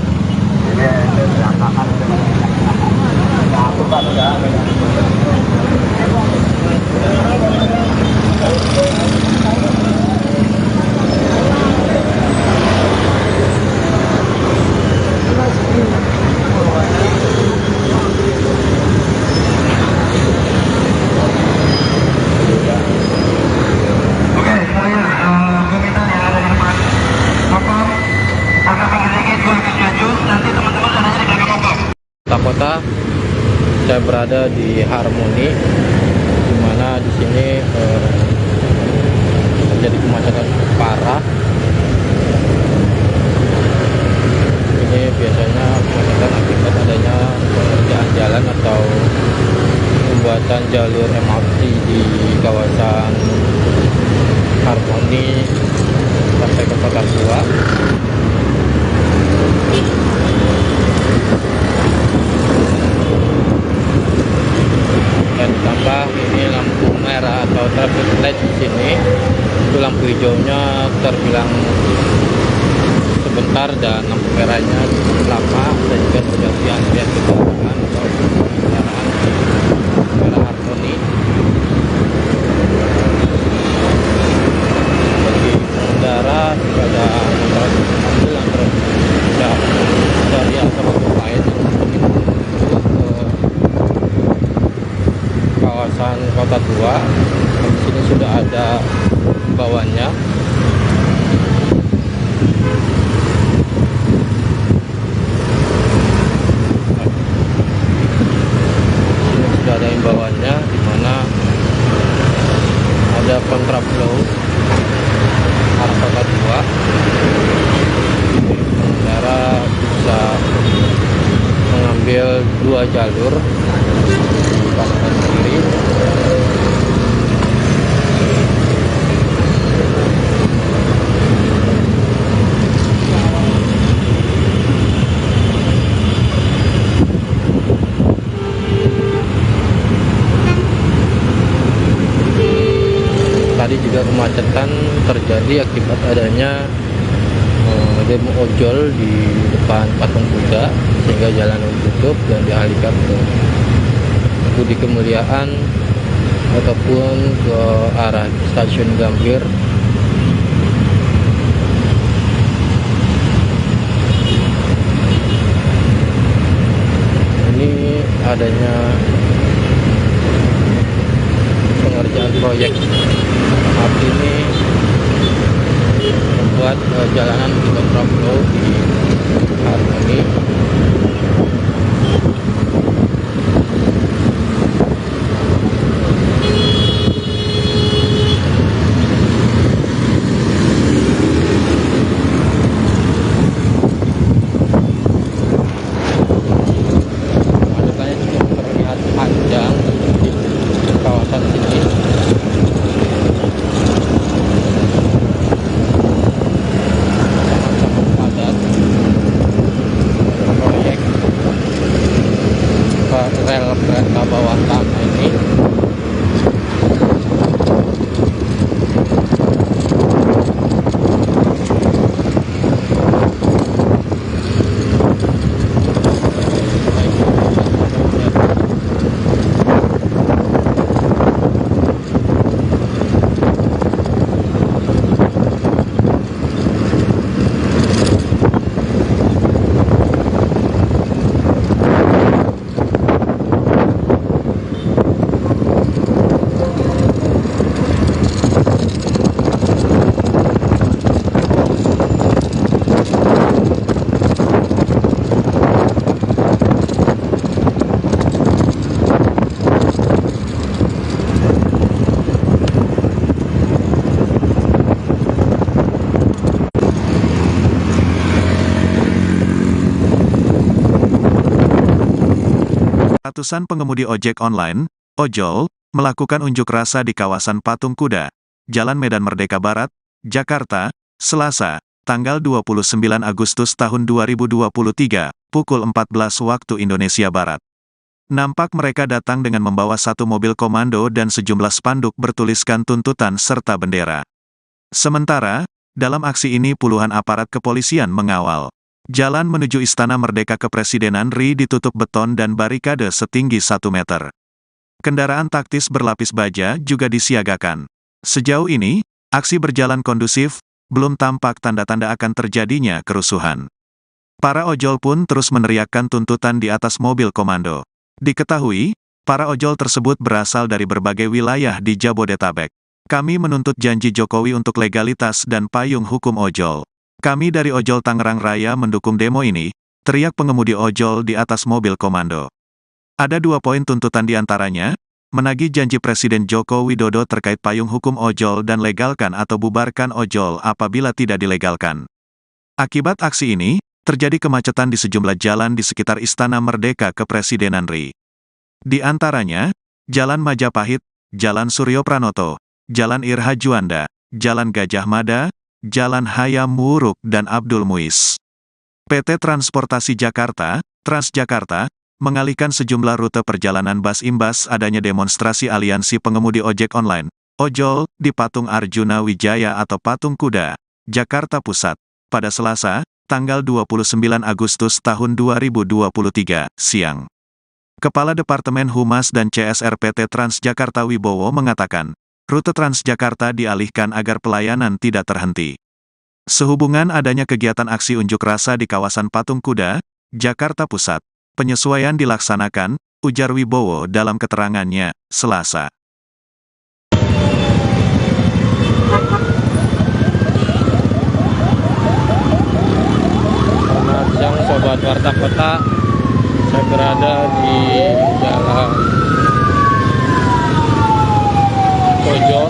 Oke, saya meminta yang ada di depan Mokom agak sedikit lebih maju. Nanti teman-teman ada di belakang Mokom. Kota saya berada di Harmoni, di mana di sini terjadi kemacetan parah. Ini biasanya kemacetan akibat adanya pengerjaan jalan atau pembuatan jalur MRT di kawasan Harmoni sampai ke Kota Tua. Dan ditambah ini lampu merah atau traffic light di sini, itu lampu hijaunya terbilang sebentar dan lampu merahnya lama, dan juga terjadi antrian kendaraan atau kendaraan merah Harmoni. Bagi pengendara juga ada mobil yang berjalan dari atau lain kawasan Kota Tua. Di sini sudah ada bawahnya. Di sini sudah ada imbauannya, di mana kontraflow arah kota 2. Pengendara bisa mengambil 2 jalur di kanan kiri. Tadi juga kemacetan terjadi akibat adanya demo ojol di depan patung kuda, sehingga jalan ditutup dan dialihkan ke Budi Kemuliaan ataupun ke arah stasiun Gambir. Ini adanya pengerjaan proyek MRT ini membuat jalanan di kontraflow di Harmoni. Kemacetannya cukup terlihat panjang di kawasan sini. Rel kereta bawah tanah ini Ratusan pengemudi ojek online, ojol, melakukan unjuk rasa di kawasan Patung Kuda, Jalan Medan Merdeka Barat, Jakarta, Selasa, tanggal 29 Agustus tahun 2023, pukul 14 waktu Indonesia Barat. Nampak mereka datang dengan membawa 1 mobil komando dan sejumlah spanduk bertuliskan tuntutan serta bendera. Sementara, dalam aksi ini puluhan aparat kepolisian mengawal. Jalan menuju Istana Merdeka Kepresidenan RI ditutup beton dan barikade setinggi 1 meter. Kendaraan taktis berlapis baja juga disiagakan. Sejauh ini, aksi berjalan kondusif, belum tampak tanda-tanda akan terjadinya kerusuhan. Para ojol pun terus meneriakkan tuntutan di atas mobil komando. Diketahui, para ojol tersebut berasal dari berbagai wilayah di Jabodetabek. Kami menuntut janji Jokowi untuk legalitas dan payung hukum ojol. Kami dari Ojol Tangerang Raya mendukung demo ini, teriak pengemudi ojol di atas mobil komando. Ada 2 poin tuntutan diantaranya, menagih janji Presiden Joko Widodo terkait payung hukum ojol dan legalkan atau bubarkan ojol apabila tidak dilegalkan. Akibat aksi ini, terjadi kemacetan di sejumlah jalan di sekitar Istana Merdeka Kepresidenan RI. Di antaranya, Jalan Majapahit, Jalan Suryo Pranoto, Jalan Irha Juanda, Jalan Gajah Mada, Jalan Hayam Wuruk dan Abdul Muiz. PT Transportasi Jakarta, Transjakarta, mengalihkan sejumlah rute perjalanan bus imbas adanya demonstrasi aliansi pengemudi ojek online, ojol, di Patung Arjuna Wijaya atau Patung Kuda, Jakarta Pusat, pada Selasa, tanggal 29 Agustus tahun 2023, siang. Kepala Departemen Humas dan CSR PT Transjakarta Wibowo mengatakan, rute Transjakarta dialihkan agar pelayanan tidak terhenti. Sehubungan adanya kegiatan aksi unjuk rasa di kawasan Patung Kuda, Jakarta Pusat, penyesuaian dilaksanakan, ujar Wibowo dalam keterangannya, Selasa. Selamat siang Sobat Warta Kota. Saya berada di Jalan Kojo,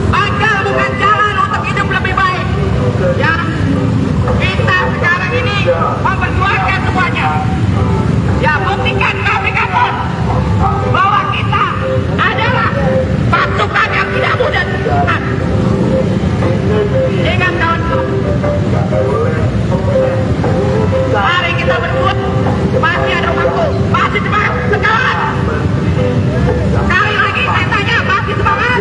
Banggal bukan jalan untuk hidup lebih baik. Ya, kita sekarang ini memperjuangkan semuanya. Ya, buktikan kami kapan bahwa kita adalah pasukan yang tidak mudah. Ingat kawan-kawan, mari kita berbuat. Masih ada waktu, masih semangat, semangat. Sekali lagi saya tanya, masih semangat?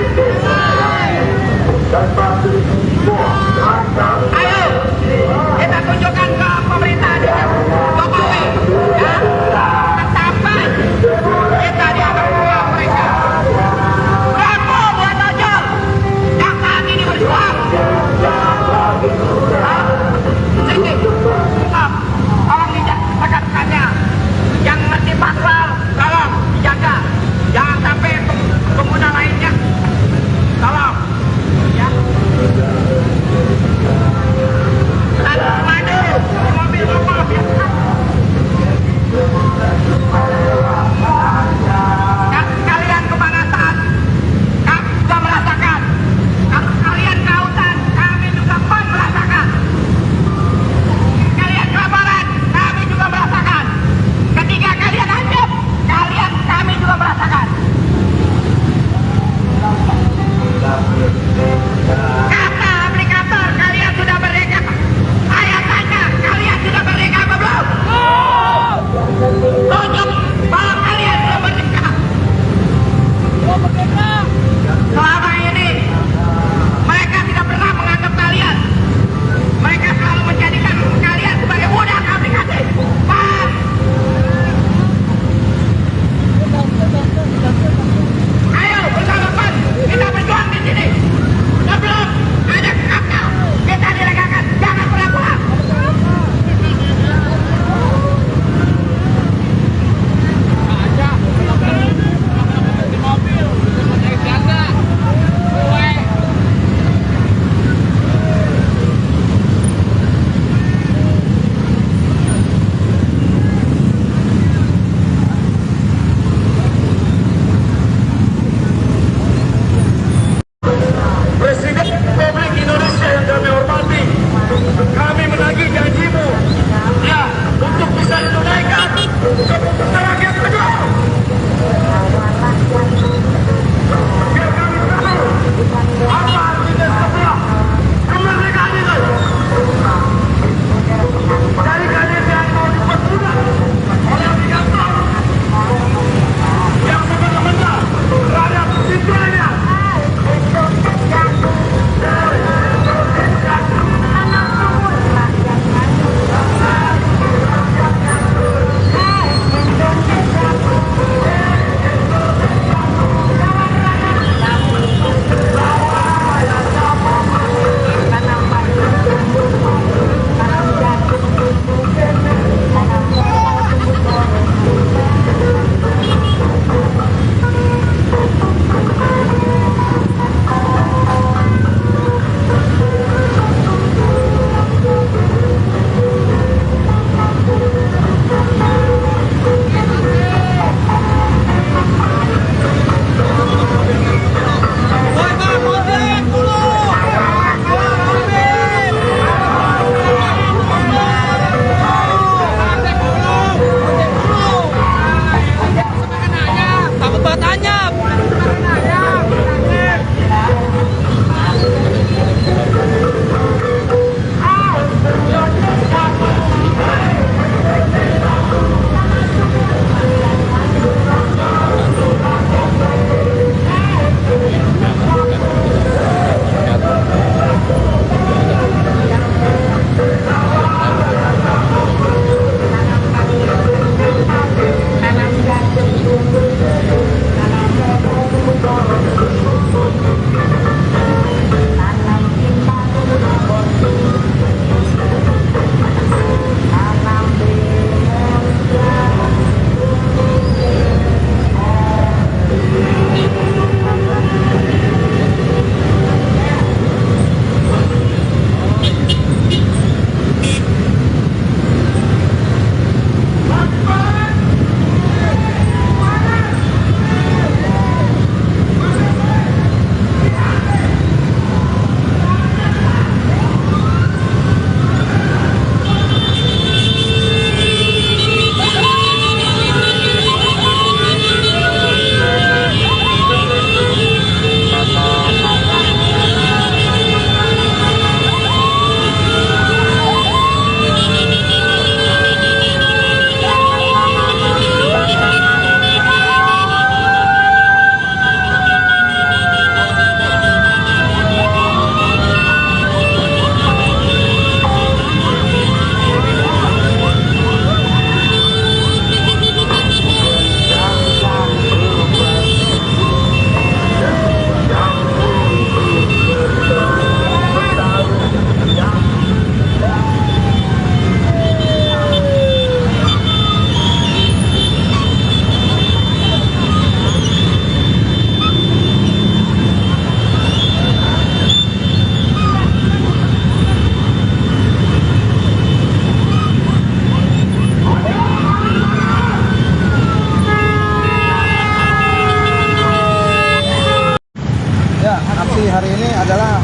hari ini adalah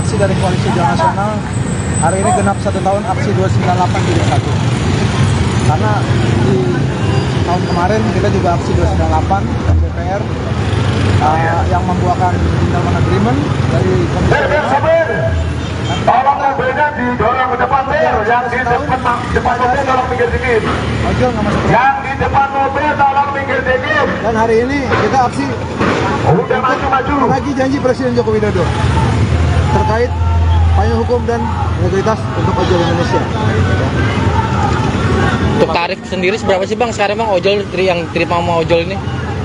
aksi dari Koalisi Ojol Nasional. Hari ini genap 1 tahun aksi 298 jilid 1. Karena di tahun kemarin kita juga aksi 298 dan DPR yang membuahkan gentleman agreement dari Komisi 5. Tolong mobilnya didorong ke depan Ber. Yang di depan mobil tolong minggir dikit. Ojol nggak masuk. Yang di depan mobil tolong minggir dikit. Dan hari ini kita aksi Udah maju-maju. lagi janji Presiden Joko Widodo terkait payung hukum dan integritas untuk ojol Indonesia. Untuk tarif sendiri seberapa sih Bang sekarang Bang ojol yang terima sama ojol ini?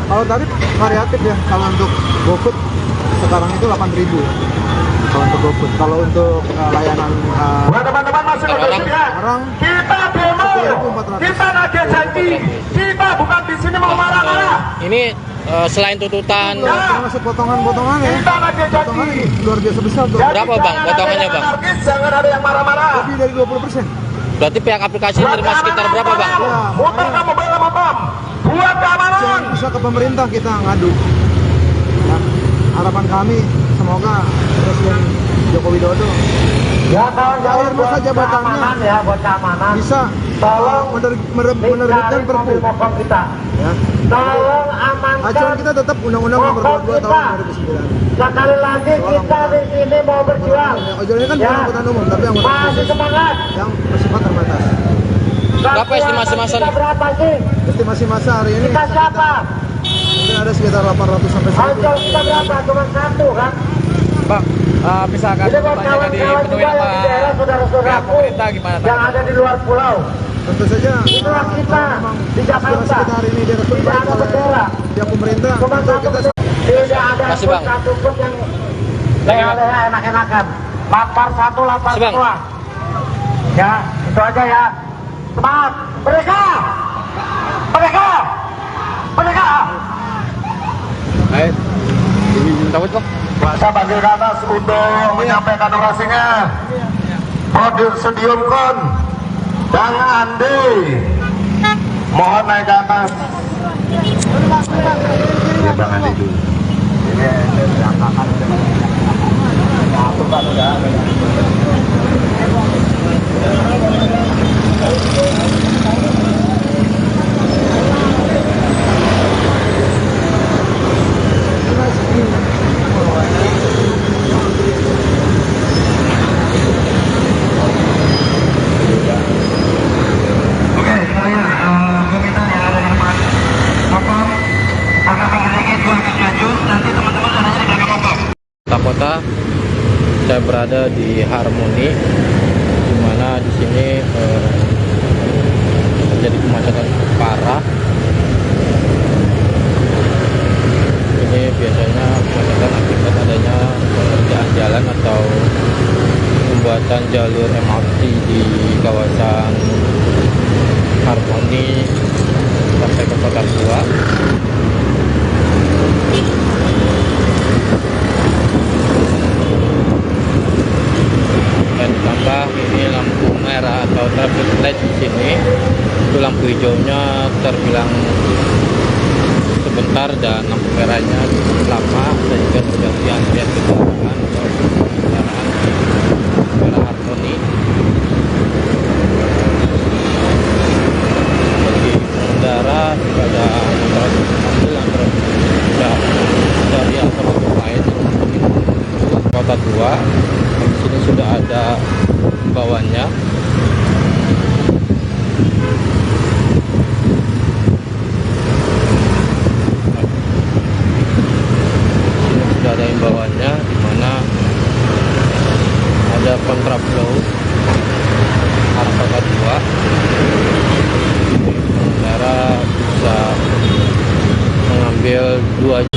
Kalau tarif variatif ya. Kalau untuk GoFood sekarang itu 8.000. Kalau untuk GoFood, kalau untuk layanan Buat teman-teman masih orang. ya. orang Kita demo. 3.400. Kita nagih janji. Kita bukan di sini mau marah-marah. Ini selain tuntutan termasuk potongan-potongan ya. Kita nagih Potongan janji. luar biasa besar tuh. Jadi Berapa, Bang? jangan ada Potongannya, yang Bang? anarkis, jangan ada yang marah-marah. Lebih dari 20%. berarti pihak aplikasi terima sekitar berapa Bang? Muter kamu bela motor. Buat keamanan. Jangan bisa ke pemerintah kita ngadu. Dan harapan kami semoga Presiden Joko Widodo Ya kawan-kawan akhir masa buat jabatannya keamanan ya, buat keamanan. bisa Tolong menerbitkan Perpu. mobil kita. Ya. Tolong amankan. Acuan kita tetap Undang-Undang Nomor 22 tahun 2009. Sekali lagi kita di sini mau berjuang. Ojol ini kan bukan angkutan umum, tapi angkutan Masih khusus semangat. yang bersifat terbatas. Berapa estimasi masa Kita nih? berapa sih? Estimasi masa hari ini Kita siapa? mungkin ada sekitar 800 sampai 1000. Ojol kita berapa? Cuma satu kan? Bang, misalkan Ini buat tuntutannya nggak kawan-kawan dipenuhi juga yang sama di daerah pihak saudara-saudaraku pemerintah gimana? yang ada di luar pulau. Tentu saja Itulah kita memang di Jakarta. aspirasi kita hari ini direspon Tidak baik ada oleh bendera. pihak pemerintah. Cuma Tentu satu kita tidak ada Makasih, pun Bang. satu pun yang leha-leha enak-enakan. Lapar satu, lapar Makasih, Bang. semua. Ya, itu aja ya. Semangat. Mereka! Mereka! Mereka! Baik. Cabut Bang. Saya panggil ke atas untuk menyampaikan orasinya. Prodium Kon dan Andi mohon naik ke atas. Ya Bang Andi dulu. Oke, saya meminta yang ada di depan motor agak sedikit agak maju, nanti teman-teman adanya di belakang motor. Kota saya berada di Harmoni, di mana di sini terjadi kemacetan parah. Ini biasanya kemacetan akibat adanya pengerjaan jalan atau pembuatan jalur MRT di kawasan Harmoni sampai ke Kota Tua. Dan ditambah ini lampu merah atau traffic light di sini, itu lampu hijaunya terbilang sebentar dan lampu merahnya cukup lama, sehingga terjadi antrian kendaraan atau kendaraan di daerah Harmoni. Bagi pengendara tidak ada mobil yang dari atau lain Kota Tua. Di sini sudah ada himbauannya. Sini sudah ada himbauannya, di mana ada kontraflow arah Kota Tua. Pengendara bisa mengambil 2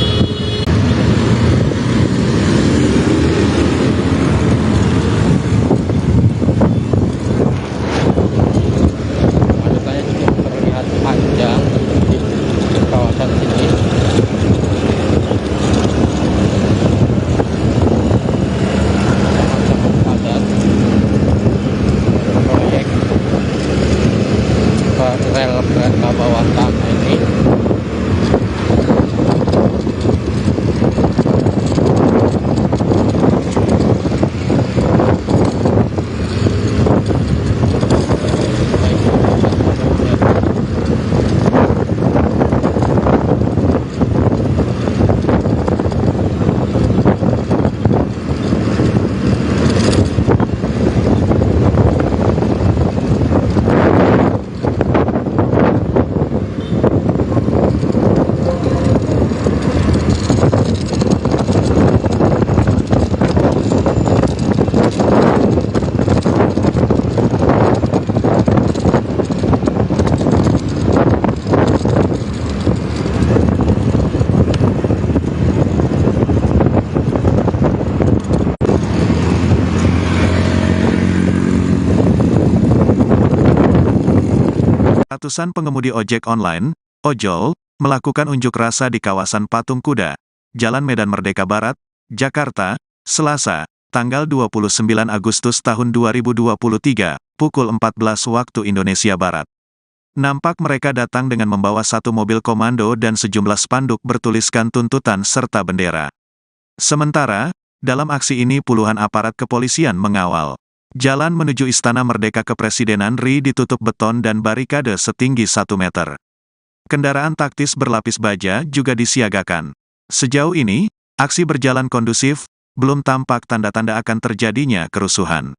Macetannya cukup terlihat panjang di kawasan sini. Sangat-sangat padat. Proyek rel kereta bawah tanah ini Ratusan pengemudi ojek online, ojol, melakukan unjuk rasa di kawasan Patung Kuda, Jalan Medan Merdeka Barat, Jakarta, Selasa, tanggal 29 Agustus tahun 2023, pukul 14 waktu Indonesia Barat. Nampak mereka datang dengan membawa satu mobil komando dan sejumlah spanduk bertuliskan tuntutan serta bendera. Sementara, dalam aksi ini puluhan aparat kepolisian mengawal. Jalan menuju Istana Merdeka Kepresidenan RI ditutup beton dan barikade setinggi 1 meter. Kendaraan taktis berlapis baja juga disiagakan. Sejauh ini, aksi berjalan kondusif, belum tampak tanda-tanda akan terjadinya kerusuhan.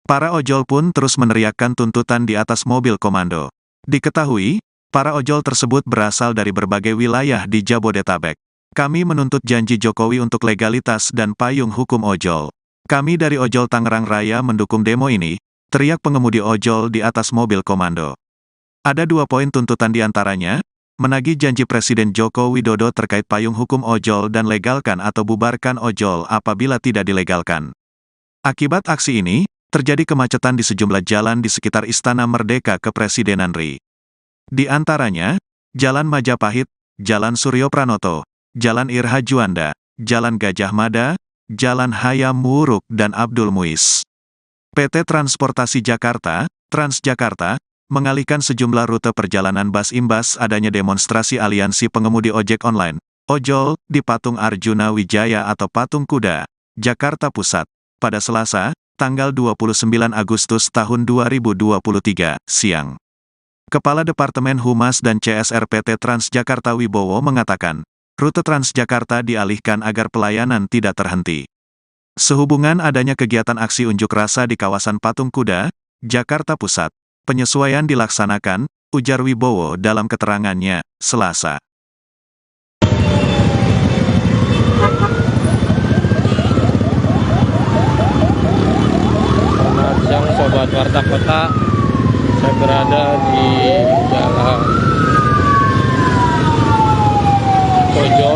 Para ojol pun terus meneriakkan tuntutan di atas mobil komando. Diketahui, para ojol tersebut berasal dari berbagai wilayah di Jabodetabek. Kami menuntut janji Jokowi untuk legalitas dan payung hukum ojol. Kami dari Ojol Tangerang Raya mendukung demo ini, teriak pengemudi ojol di atas mobil komando. Ada 2 poin tuntutan diantaranya, menagih janji Presiden Joko Widodo terkait payung hukum ojol dan legalkan atau bubarkan ojol apabila tidak dilegalkan. Akibat aksi ini, terjadi kemacetan di sejumlah jalan di sekitar Istana Merdeka Kepresidenan RI. Di antaranya, Jalan Majapahit, Jalan Suryo Pranoto, Jalan Irha Juanda, Jalan Gajah Mada, Jalan Hayam Wuruk dan Abdul Muiz. PT Transportasi Jakarta, Transjakarta, mengalihkan sejumlah rute perjalanan bus imbas adanya demonstrasi aliansi pengemudi ojek online, ojol, di Patung Arjuna Wijaya atau Patung Kuda, Jakarta Pusat, pada Selasa, tanggal 29 Agustus tahun 2023, siang. Kepala Departemen Humas dan CSR PT Transjakarta Wibowo mengatakan, rute Transjakarta dialihkan agar pelayanan tidak terhenti. Sehubungan adanya kegiatan aksi unjuk rasa di kawasan Patung Kuda, Jakarta Pusat, penyesuaian dilaksanakan, ujar Wibowo dalam keterangannya, Selasa. Selamat siang Sobat Warta Kota. Saya berada di Jalan Kojo.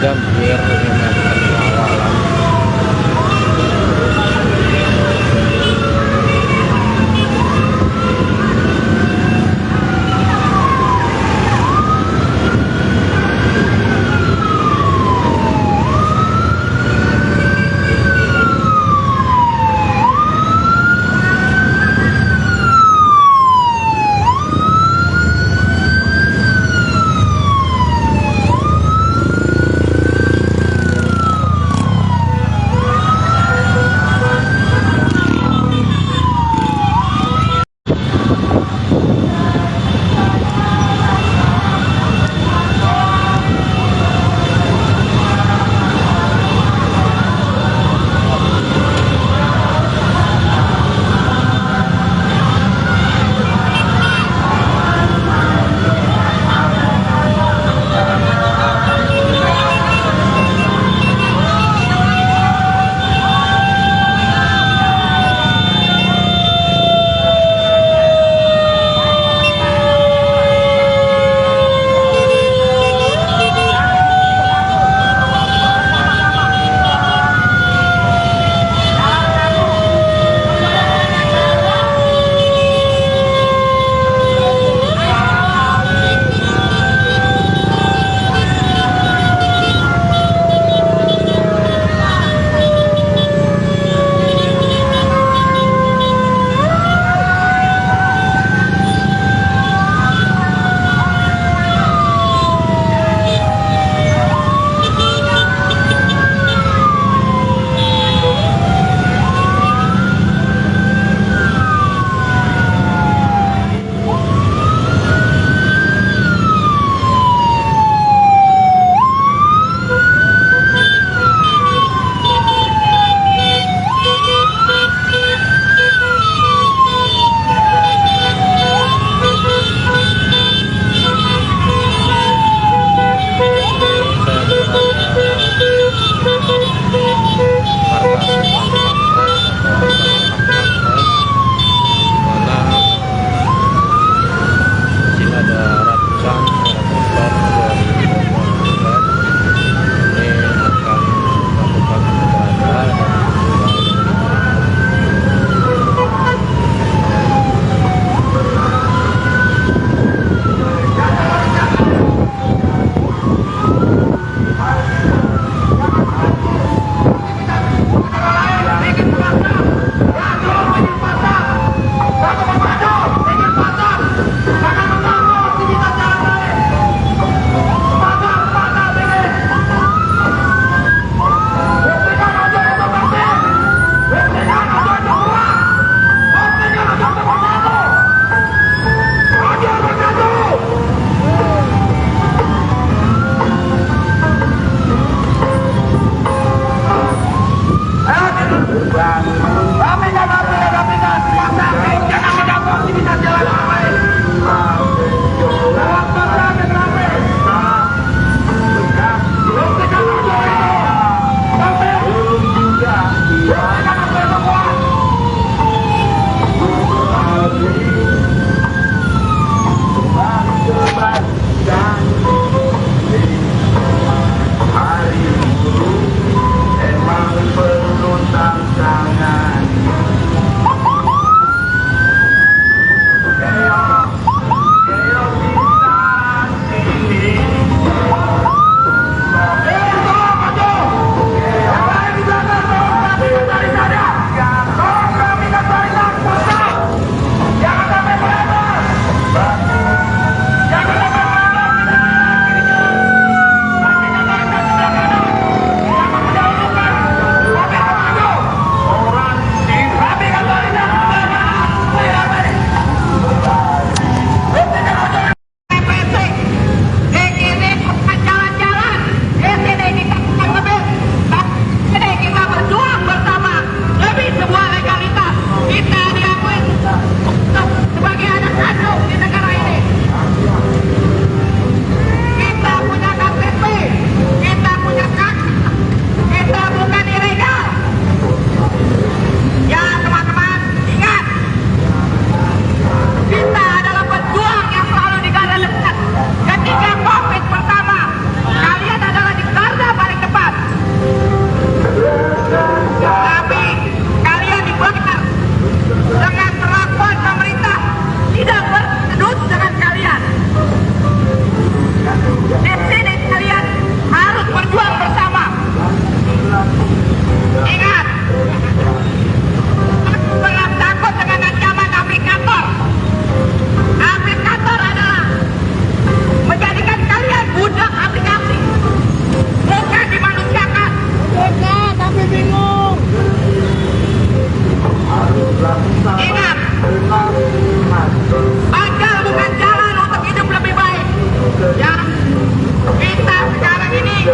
jam biar melakukan pengawalan.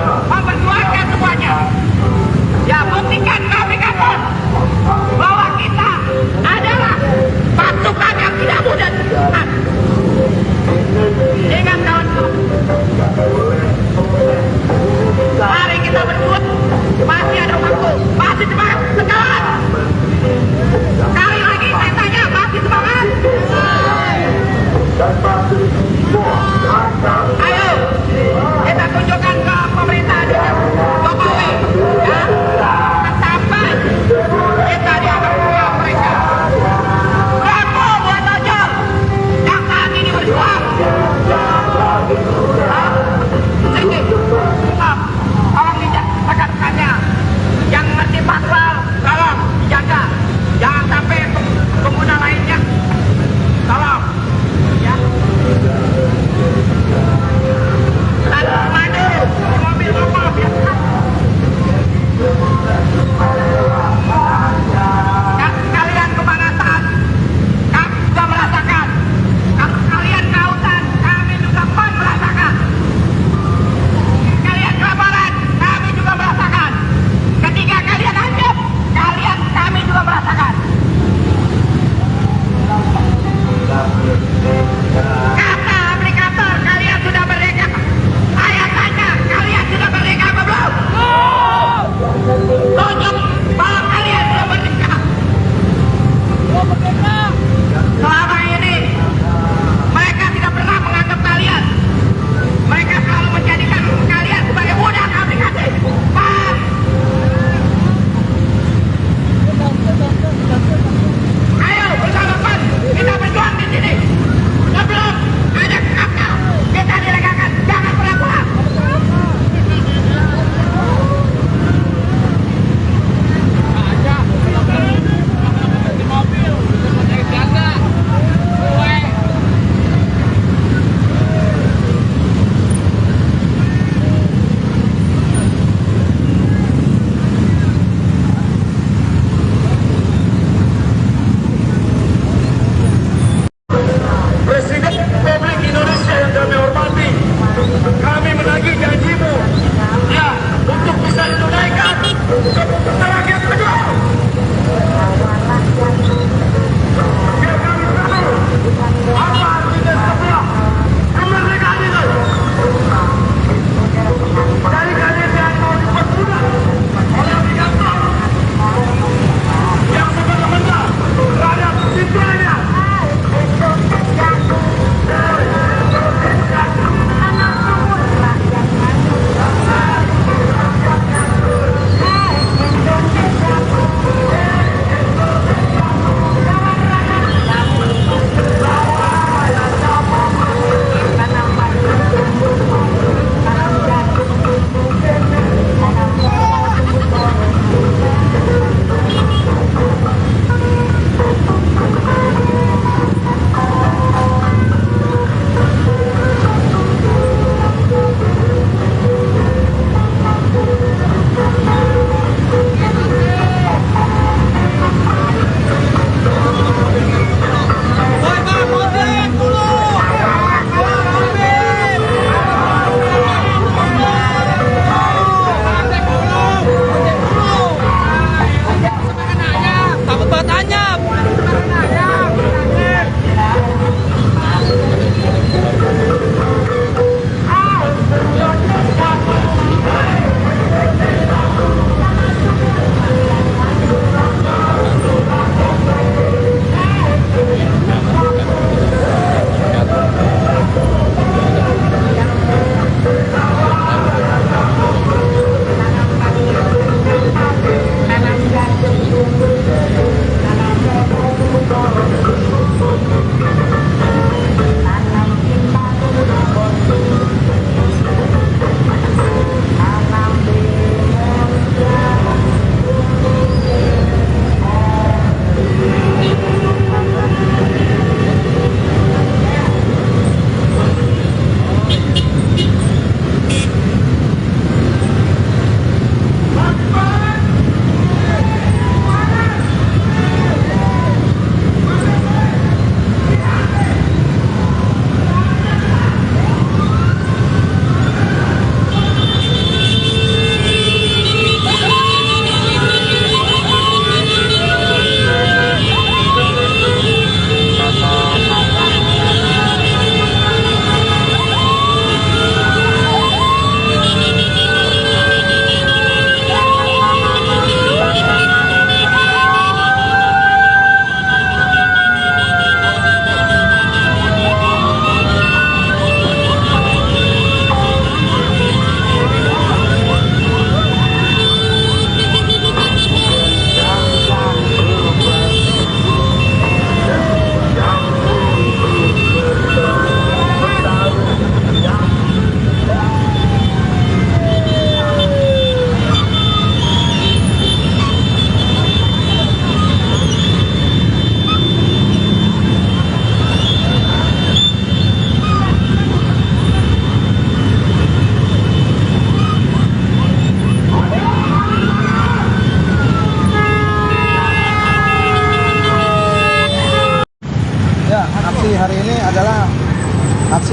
memperjuangkan semuanya. Ya, buktikan kawan-kawan bahwa kita adalah pasukan yang tidak mudah dikalahkan. Ingat kawan-kawan, mari kita berjuang, masih ada waktu, masih semangat, semangat. Sekali lagi saya tanya, masih semangat? Ayo, kita tunjukkan ke pemerintah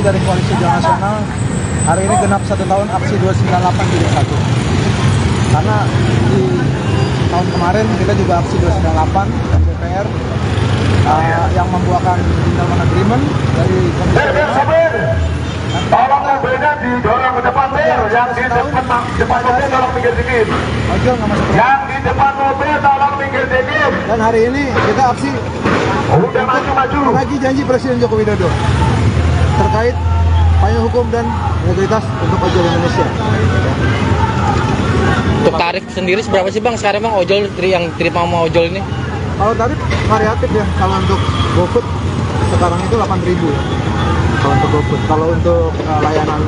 dari Koalisi Jalan Nasional hari ini genap 1 tahun aksi 298 jilid 1. Karena di tahun kemarin kita juga aksi 298 dan DPR yang membuahkan gentleman agreement dari Komisi tolong mobilnya didorong ke depan mobil, yang di depan mobil tolong pinggir dikit. ojol nggak masuk. Yang di depan mobil tolong pinggir dikit. Dan hari ini kita aksi Udah maju. lagi janji Presiden Joko Widodo terkait payung hukum dan integritas untuk ojol Indonesia. Untuk tarif sendiri seberapa sih bang sekarang bang ojol yang terima sama ojol ini? Kalau tarif variatif ya, kalau untuk GoFood sekarang itu 8.000 ya. Kalau untuk GoFood, kalau untuk layanan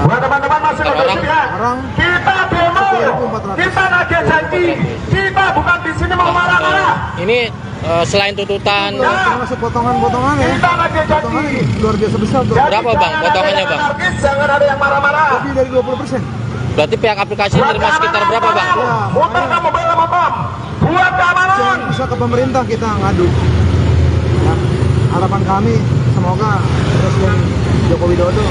Buat teman-teman masih orang. orang kita demo, 10.400. kita nagih janji, kita bukan di sini mau marah-marah. Ini selain tuntutan termasuk potongan-potongan ya. Kita nagih Potongan janji. luar biasa besar tuh. Berapa, Bang, Jangan ada potongannya, yang Bang? anarkis, jangan ada yang marah-marah. Lebih dari 20%. berarti pihak aplikasi terima sekitar berapa bang? Ya, Motor kamu bela motor. Buat keamanan. Bisa ke pemerintah kita ngadu. Ya, harapan kami semoga Presiden Joko Widodo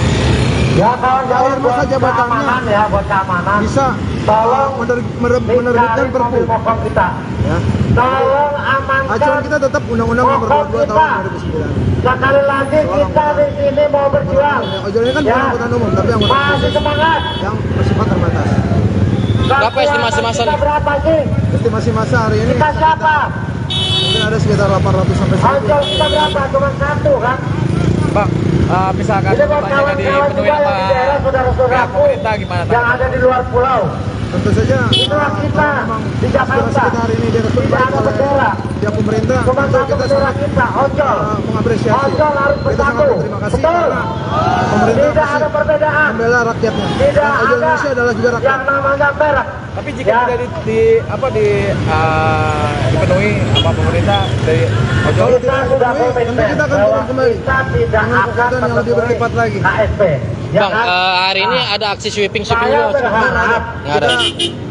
Ya kawan-kawan, akhir masa jabatannya ya, buat keamanan. bisa Tolong menerbitkan Perpu. mokom kita. Ya. Tolong amankan. Acuan kita tetap Undang-Undang Nomor 22 tahun 2009. Sekali lagi kita di sini mau berjuang. Ya, ojol ini kan bukan angkutan umum, tapi angkutan Masih khusus semangat. yang bersifat terbatas. Berapa estimasi masa Kita nih? berapa sih? Estimasi masa hari ini Kita siapa? mungkin ada sekitar 800 sampai 1000. Ojol kita berapa? Cuma satu kan? Bang, misalkan Jadi buat pertanyaan kawan-kawan dipenuhi juga yang di daerah sama saudara-saudaraku pemerintah gimana? yang ada di luar pulau. Tentu saja Itulah kita memang di Jakarta. aspirasi kita hari ini diatur Tidak ada bendera. pihak pemerintah. Cuma Tentu satu kita bendera sangat kita, ojol. mengapresiasi. Ojol harus Kita sangat bersatu. berterima kasih Betul. karena pemerintah Tidak masih ada perbedaan. membela rakyatnya. Tidak Dan ojol ada Indonesia adalah juga rakyat. yang namanya merah. Tapi jika Ya. tidak dipenuhi apa pemerintah dari ojol, Kalau Kita tidak sudah dipenuhi, tentu komitmen kita akan bahwa turun kembali kita tidak dengan akan kekuatan yang lebih menemui berlipat lagi. KSP. Ya Bang, kan? hari ini ada aksi sweeping Saya juga. berharap Nggak ada.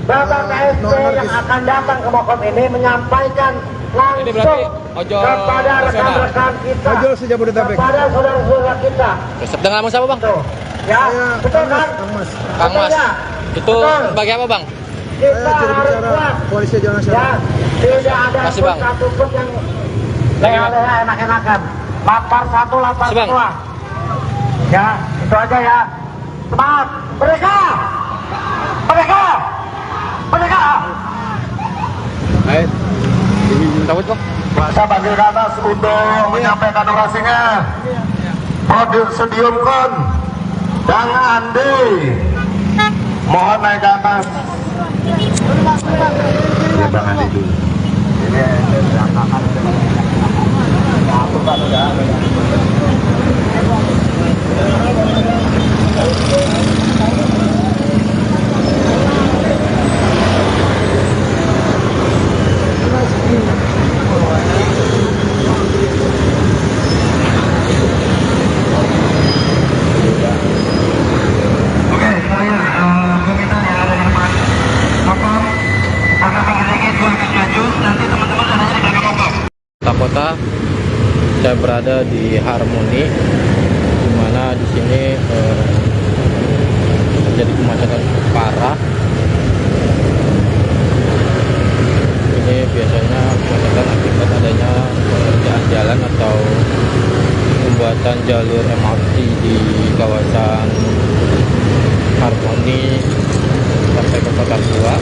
Bapak KSP no yang anarkis. akan datang ke Mokom ini menyampaikan Ini berarti langsung ojol kepada nasional. rekan-rekan kita, Ojol sejabodetabek. kepada saudara-saudara kita. Terus dengan siapa bang? Tuh, ya, Saya betul kan? Kang Mas. Kang Mas. Betul ya? Itu Betul. sebagai apa bang? Kita Saya juru harus bicara kuat. Koalisi Jalan Ya, Nasional. tidak ada Makasih, pun Bang. satu pun yang leha-leha enak-enakan. Lapar satu, lapar Makasih, Bang. dua. Ya, itu aja ya. Semangat, mereka, mereka, mereka. baik, takut bang. Saya panggil ke atas untuk menyampaikan orasinya. Presidium Kon dan Andi, mohon naik ke atas. Ya Bang Andi dulu. Oke, saya meminta yang ada di depan Mokom agak pinggir dikit, gua akan maju. Nanti teman-teman adanya di belakang Mokom. Kota saya berada di Harmoni, di mana di sini terjadi kemacetan cukup parah. Ini biasanya kemacetan akibat adanya pengerjaan jalan atau pembuatan jalur MRT di kawasan Harmoni sampai ke Kota Tua.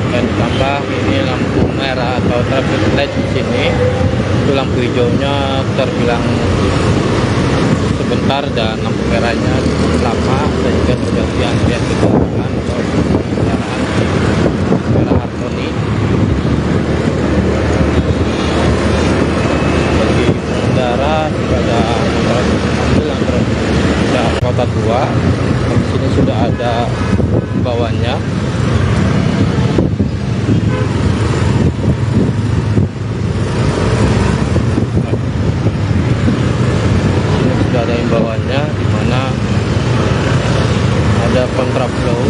Dan ditambah ini lampu merah atau traffic light di sini, itu lampu hijaunya terbilang sebentar dan lampu merahnya cukup lama, sehingga terjadi antrian kendaraan atau kendaraan di daerah Harmoni. Bagi pengendara juga ada mobil yang berada Kota Tua. Di sini sudah ada bawahnya. Ini sudah ada imbauannya, di mana ada kontraflow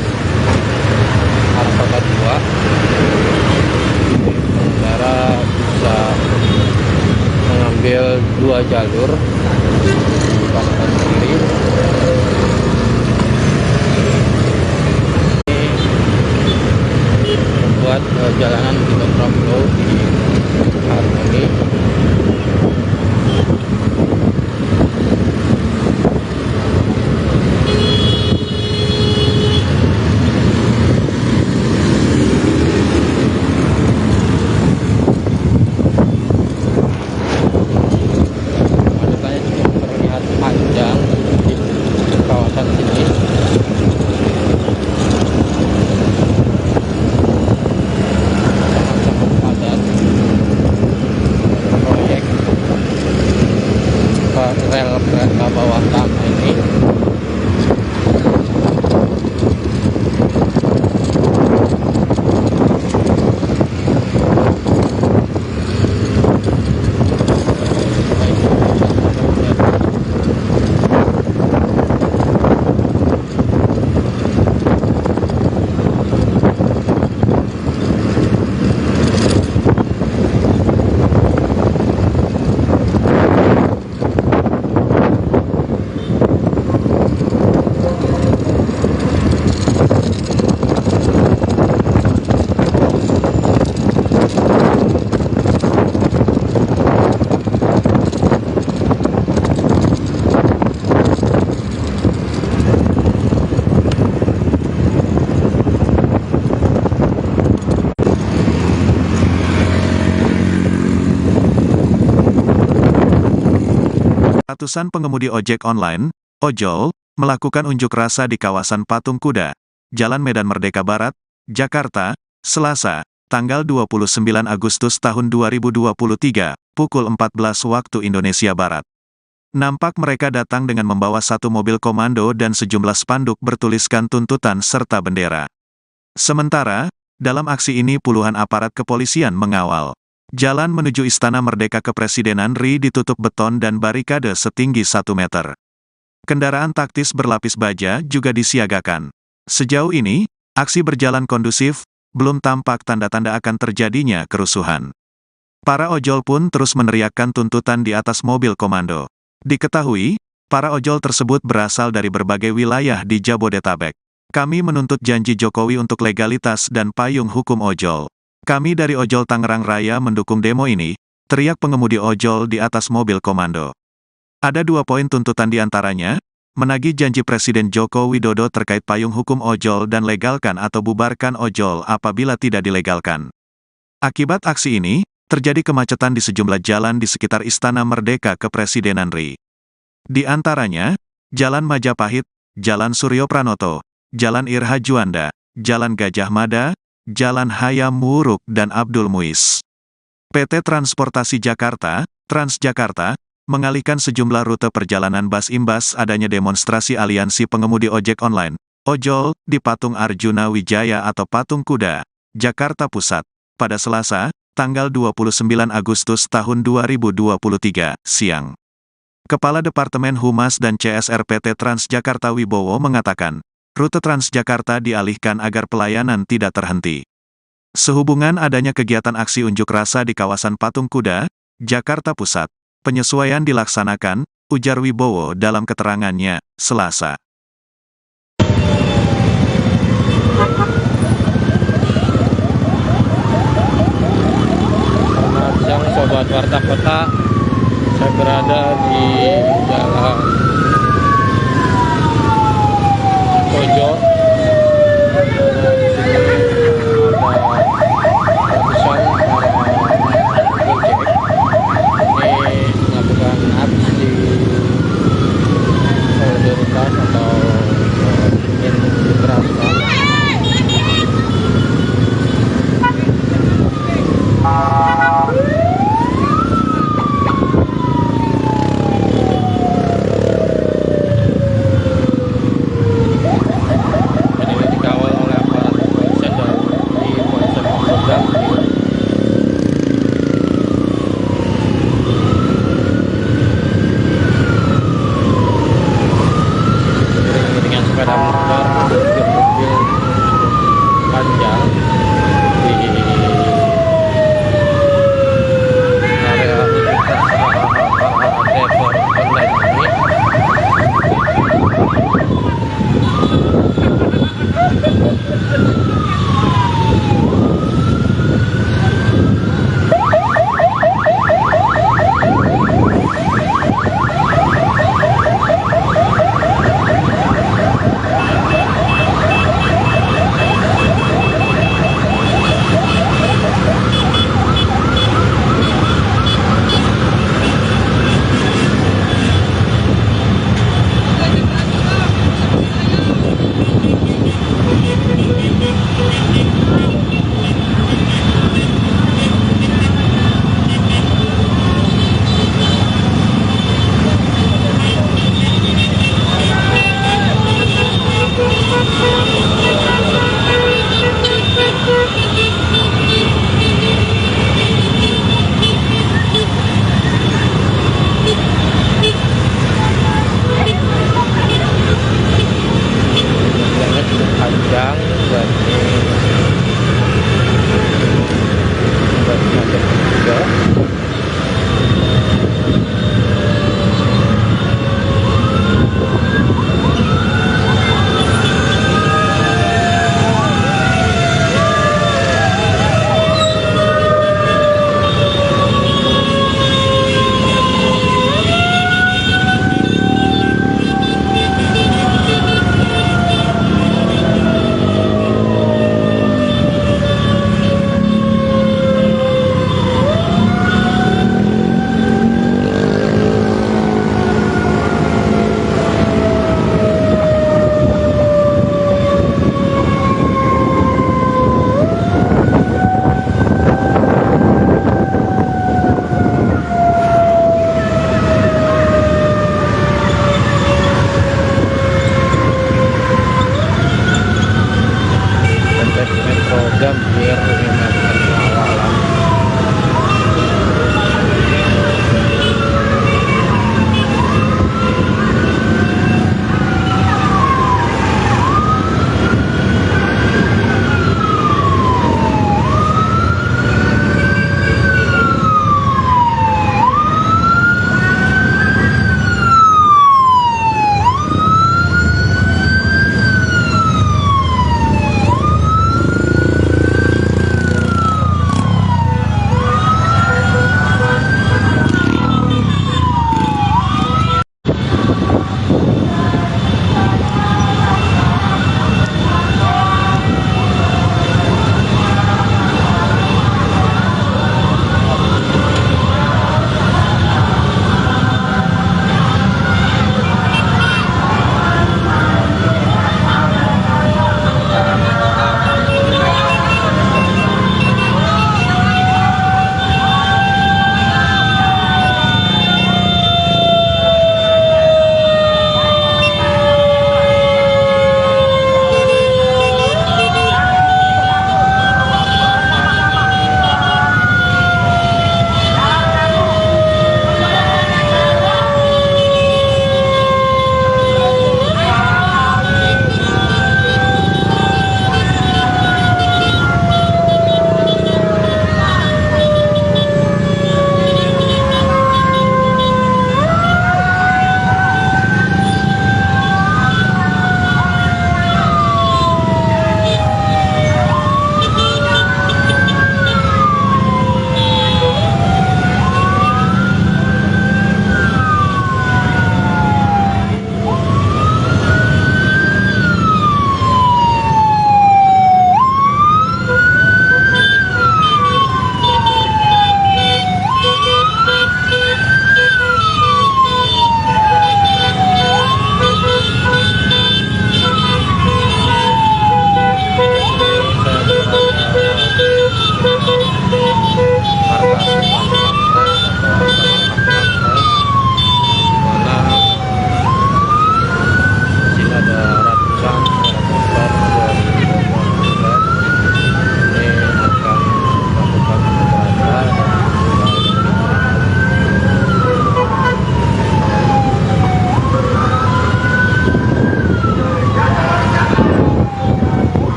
arah Kota Tua. kita bisa mengambil 2 jalur di kanan dan kiri. Ini membuat jalanan di kontraflow di Harmoni. Rel kereta bawah tanah ini Ratusan pengemudi ojek online, ojol, melakukan unjuk rasa di kawasan Patung Kuda, Jalan Medan Merdeka Barat, Jakarta, Selasa, tanggal 29 Agustus tahun 2023, pukul 14 waktu Indonesia Barat. Nampak mereka datang dengan membawa 1 mobil komando dan sejumlah spanduk bertuliskan tuntutan serta bendera. Sementara, dalam aksi ini puluhan aparat kepolisian mengawal. Jalan menuju Istana Merdeka Kepresidenan RI ditutup beton dan barikade setinggi 1 meter. Kendaraan taktis berlapis baja juga disiagakan. Sejauh ini, aksi berjalan kondusif, belum tampak tanda-tanda akan terjadinya kerusuhan. Para ojol pun terus meneriakkan tuntutan di atas mobil komando. Diketahui, para ojol tersebut berasal dari berbagai wilayah di Jabodetabek. Kami menuntut janji Jokowi untuk legalitas dan payung hukum ojol. Kami dari Ojol Tangerang Raya mendukung demo ini, teriak pengemudi ojol di atas mobil komando. Ada 2 poin tuntutan diantaranya, menagih janji Presiden Joko Widodo terkait payung hukum ojol dan legalkan atau bubarkan ojol apabila tidak dilegalkan. Akibat aksi ini, terjadi kemacetan di sejumlah jalan di sekitar Istana Merdeka Kepresidenan RI. Di antaranya, Jalan Majapahit, Jalan Suryo Pranoto, Jalan Irha Juanda, Jalan Gajah Mada, Jalan Hayam Wuruk dan Abdul Muiz. PT Transportasi Jakarta, Transjakarta, mengalihkan sejumlah rute perjalanan bus imbas adanya demonstrasi aliansi pengemudi ojek online, ojol, di Patung Arjuna Wijaya atau Patung Kuda, Jakarta Pusat, pada Selasa, tanggal 29 Agustus tahun 2023, siang. Kepala Departemen Humas dan CSR PT Transjakarta Wibowo mengatakan, rute Transjakarta dialihkan agar pelayanan tidak terhenti. Sehubungan adanya kegiatan aksi unjuk rasa di kawasan Patung Kuda, Jakarta Pusat, penyesuaian dilaksanakan, ujar Wibowo dalam keterangannya, Selasa. Selamat siang Sobat Warta Kota. Saya berada di Jalan Kojo.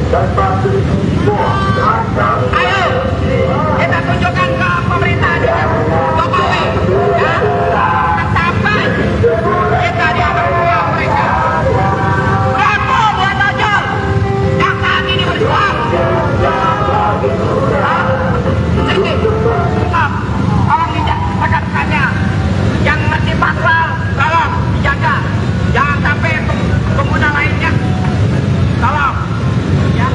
Ayo, kita tunjukkan ke pemerintah Jokowi, ya, sampai kita dianggap mereka. Bravo buat ojol yang saat ini berjuang. Sini, tolong rekan-rekannya yang ngerti pasal, tolong dijaga, jangan sampai pengguna lainnya, tolong, ya.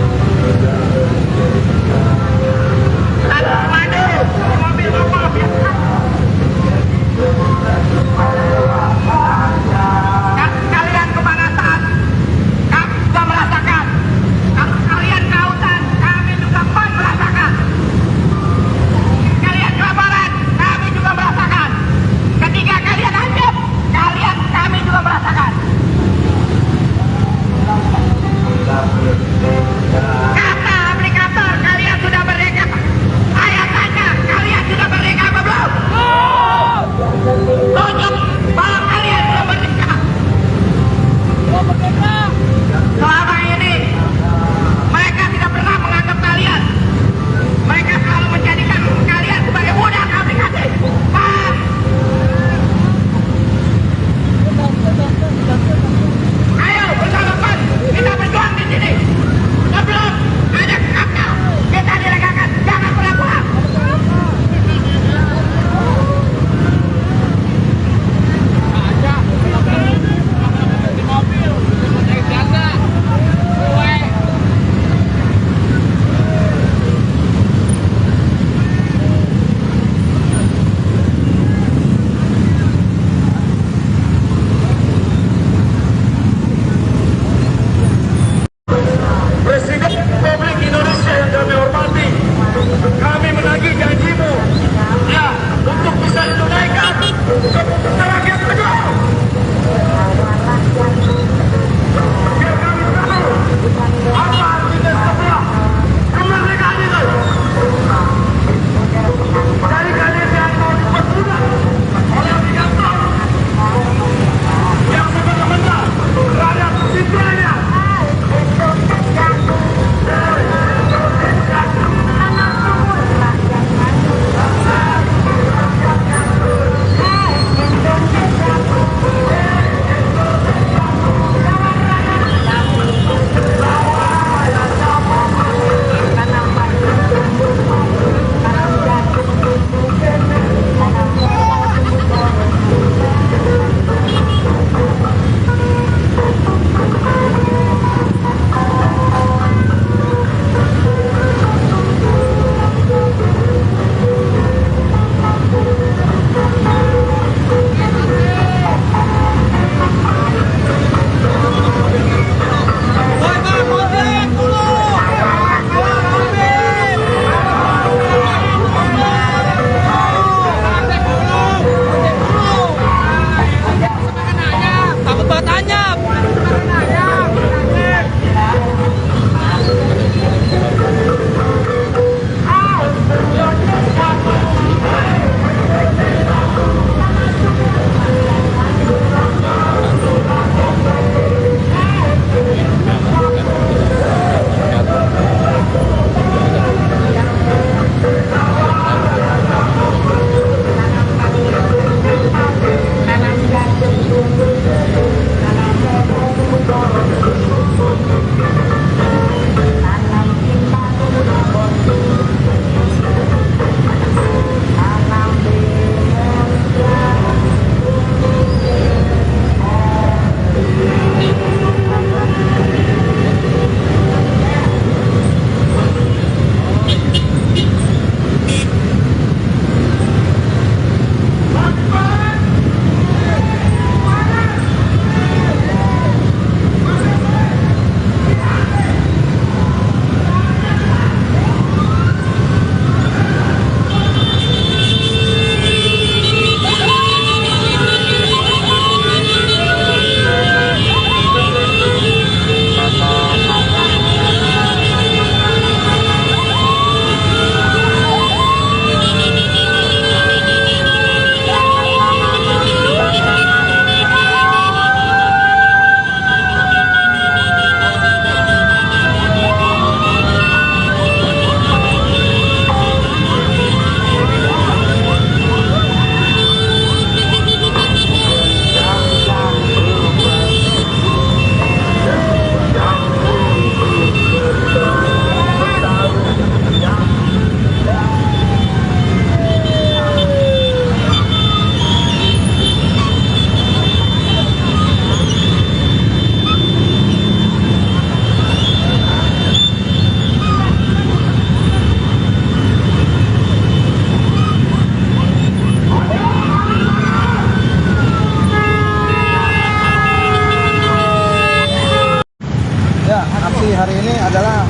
aksi hari ini adalah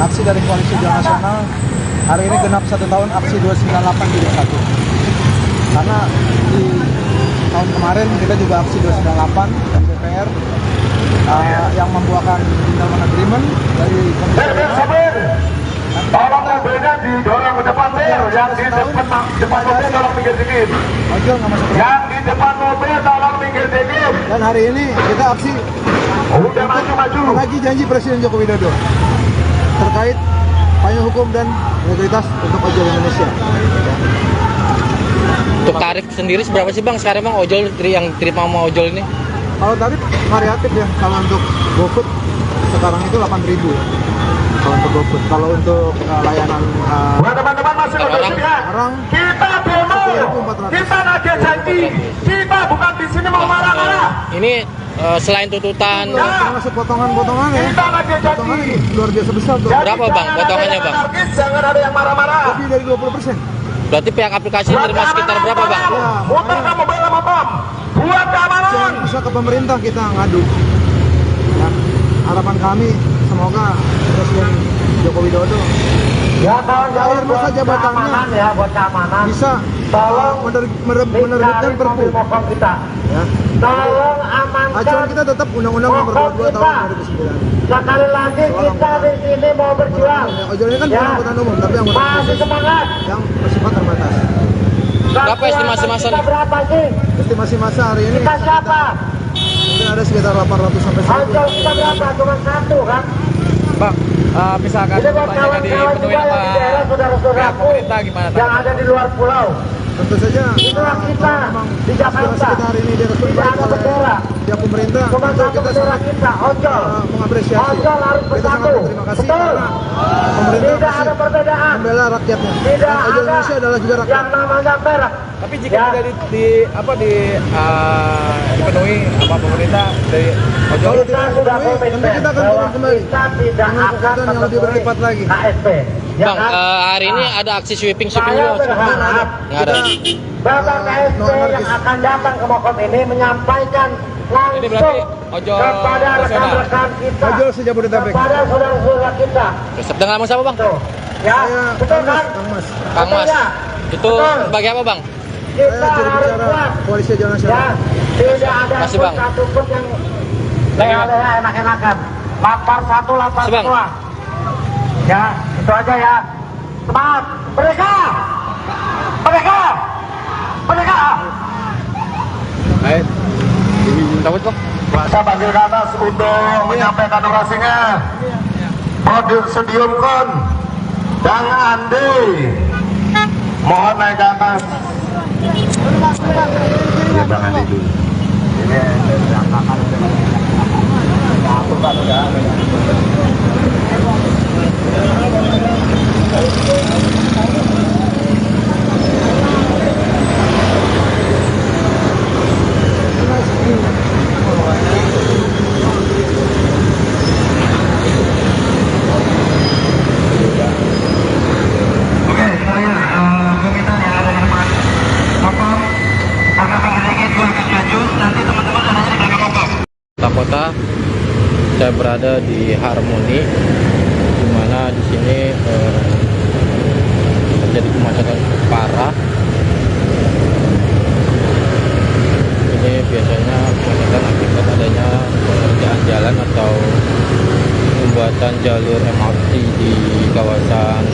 aksi dari Koalisi Jalan Nasional. Hari ini genap 1 tahun aksi 298 jilid 1. Karena di tahun kemarin kita juga aksi 298 dan DPR yang membuahkan gentleman agreement dari tolong mobilnya didorong ke depan mobil, yang di depan mobil tolong minggir dikit. ojol nggak masuk. Yang di depan mobil tolong minggir dikit. Dan hari ini kita aksi Udah maju. menagih janji Presiden Joko Widodo terkait payung hukum dan legalitas untuk ojol Indonesia. Untuk tarif sendiri seberapa sih bang sekarang bang ojol yang terima sama ojol ini? Kalau tarif variatif ya. Kalau untuk GoFood sekarang itu 8.000 ya. Kalau untuk GoFood. Kalau untuk layanan Buat teman-teman masih bersedia. orang Kita demo. 1.400. Kita nagih janji. Kita bukan di sini mau marah-marah. Ini selain tuntutan termasuk potongan-potongan ya. Kita nagih janji. Potongan luar biasa besar tuh. Jadi Berapa, Bang, jangan potongannya, ada yang Bang? anarkis, jangan ada yang marah-marah. Lebih dari 20%. berarti pihak aplikasi terima sekitar berapa bang? Ya, Muter kamu bela motor. Buat keamanan. bisa ke pemerintah kita ngadu. Ya, harapan kami semoga Presiden Joko Widodo Ya kawan-kawan, akhir masa jabatannya ya, buat keamanan. bisa Tolong menerbitkan Perpu. mobil kita. Ya. Tolong amankan. Acuan kita tetap Undang-Undang Nomor 22 tahun 2009. Sekali lagi kita di sini mau berjuang. Ya, ojol ini kan bukan angkutan umum, tapi angkutan Masih khusus semangat. yang bersifat terbatas. Berapa estimasi masa Kita nih? berapa sih? Estimasi masa hari ini Kita siapa? mungkin ada sekitar 800 sampai 1000. Ojol kita berapa? Cuma satu kan? Bang, misalkan Ini buat pertanyaan kawan-kawan dipenuhi juga yang di daerah sama saudara-saudaraku pihak pemerintah gimana? yang ada di luar pulau. Tentu saja Itulah kita memang di Jakarta. aspirasi kita hari ini Tidak ada bendera. pihak pemerintah, Cuma tentu satu kita bendera sangat kita, ojol. mengapresiasi. Ojol harus Kita sangat bersatu. berterima kasih Betul. karena pemerintah Tidak ada masih perbedaan. membela rakyatnya. Tidak Dan ojol ada Indonesia adalah juga rakyat. yang namanya merah. Tapi jika Ya. tidak dipenuhi apa pemerintah dari ojol, Kalau Kita tidak sudah dipenuhi, tentu komitmen kita akan bahwa turun kembali kita tidak dengan akan kekuatan yang lebih memenuhi berlipat lagi. KSP. Ya Bang, kan? hari ini ada aksi sweeping Saya juga. berharap Nggak ada. Bapak KSP no yang anarkis. akan datang ke Mokom ini menyampaikan Ini berarti langsung ojol kepada nasional. rekan-rekan kita, Ojol sejabodetabek. kepada saudara-saudara kita. Terus dengan nama siapa bang? Tuh, ya, Saya betul Kang Mas, kan? Kang Mas. Kang Mas. Betul ya? Itu Betul. sebagai apa bang? Kita Saya juru harus bicara kuat. Koalisi Jalan Ya, Nasional. tidak ada Makasih, pun Bang. satu pun yang leha-leha enak-enakan. Lapar satu, lapar Makasih, Bang. dua. Ya, itu aja ya. Semangat, mereka, mereka, mereka. baik. Cabut bang. Saya panggil ke atas untuk menyampaikan orasinya. Podium Sediumkon dan Andi. Mohon naik ke atas. Ya, Bang Andi dulu. Ini berantakan. Ya, aku kan udah. Oke, saya meminta yang ada di depan Mokom agak sedikit lebih maju. Nanti teman-teman adanya di belakang Mokom. Kota saya berada di Harmoni, di mana di sini terjadi kemacetan parah. Ini biasanya kemacetan akibat adanya pengerjaan jalan atau pembuatan jalur MRT di kawasan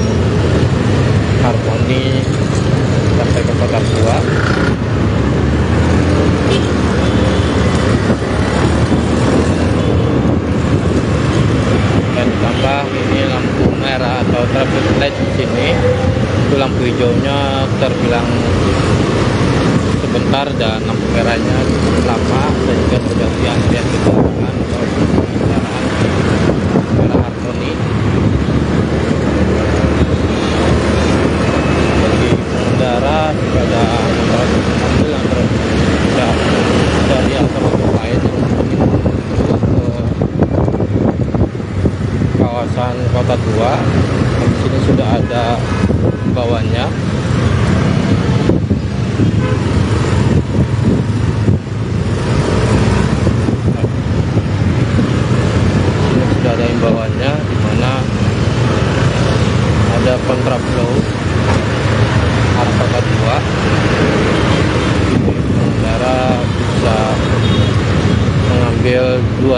Harmoni sampai ke Kota Tua. Dan ditambah ini lampu merah atau traffic light di sini, itu lampu hijaunya terbilang sebentar dan lampu merahnya lama, sehingga terjadi antrian kendaraan atau kendaraan merah Harmoni. Bagi pengendara juga ada mobil yang terjadi dari alternatif lain yang kawasan Kota Tua. Di sini sudah ada bawahnya. Ini sudah ada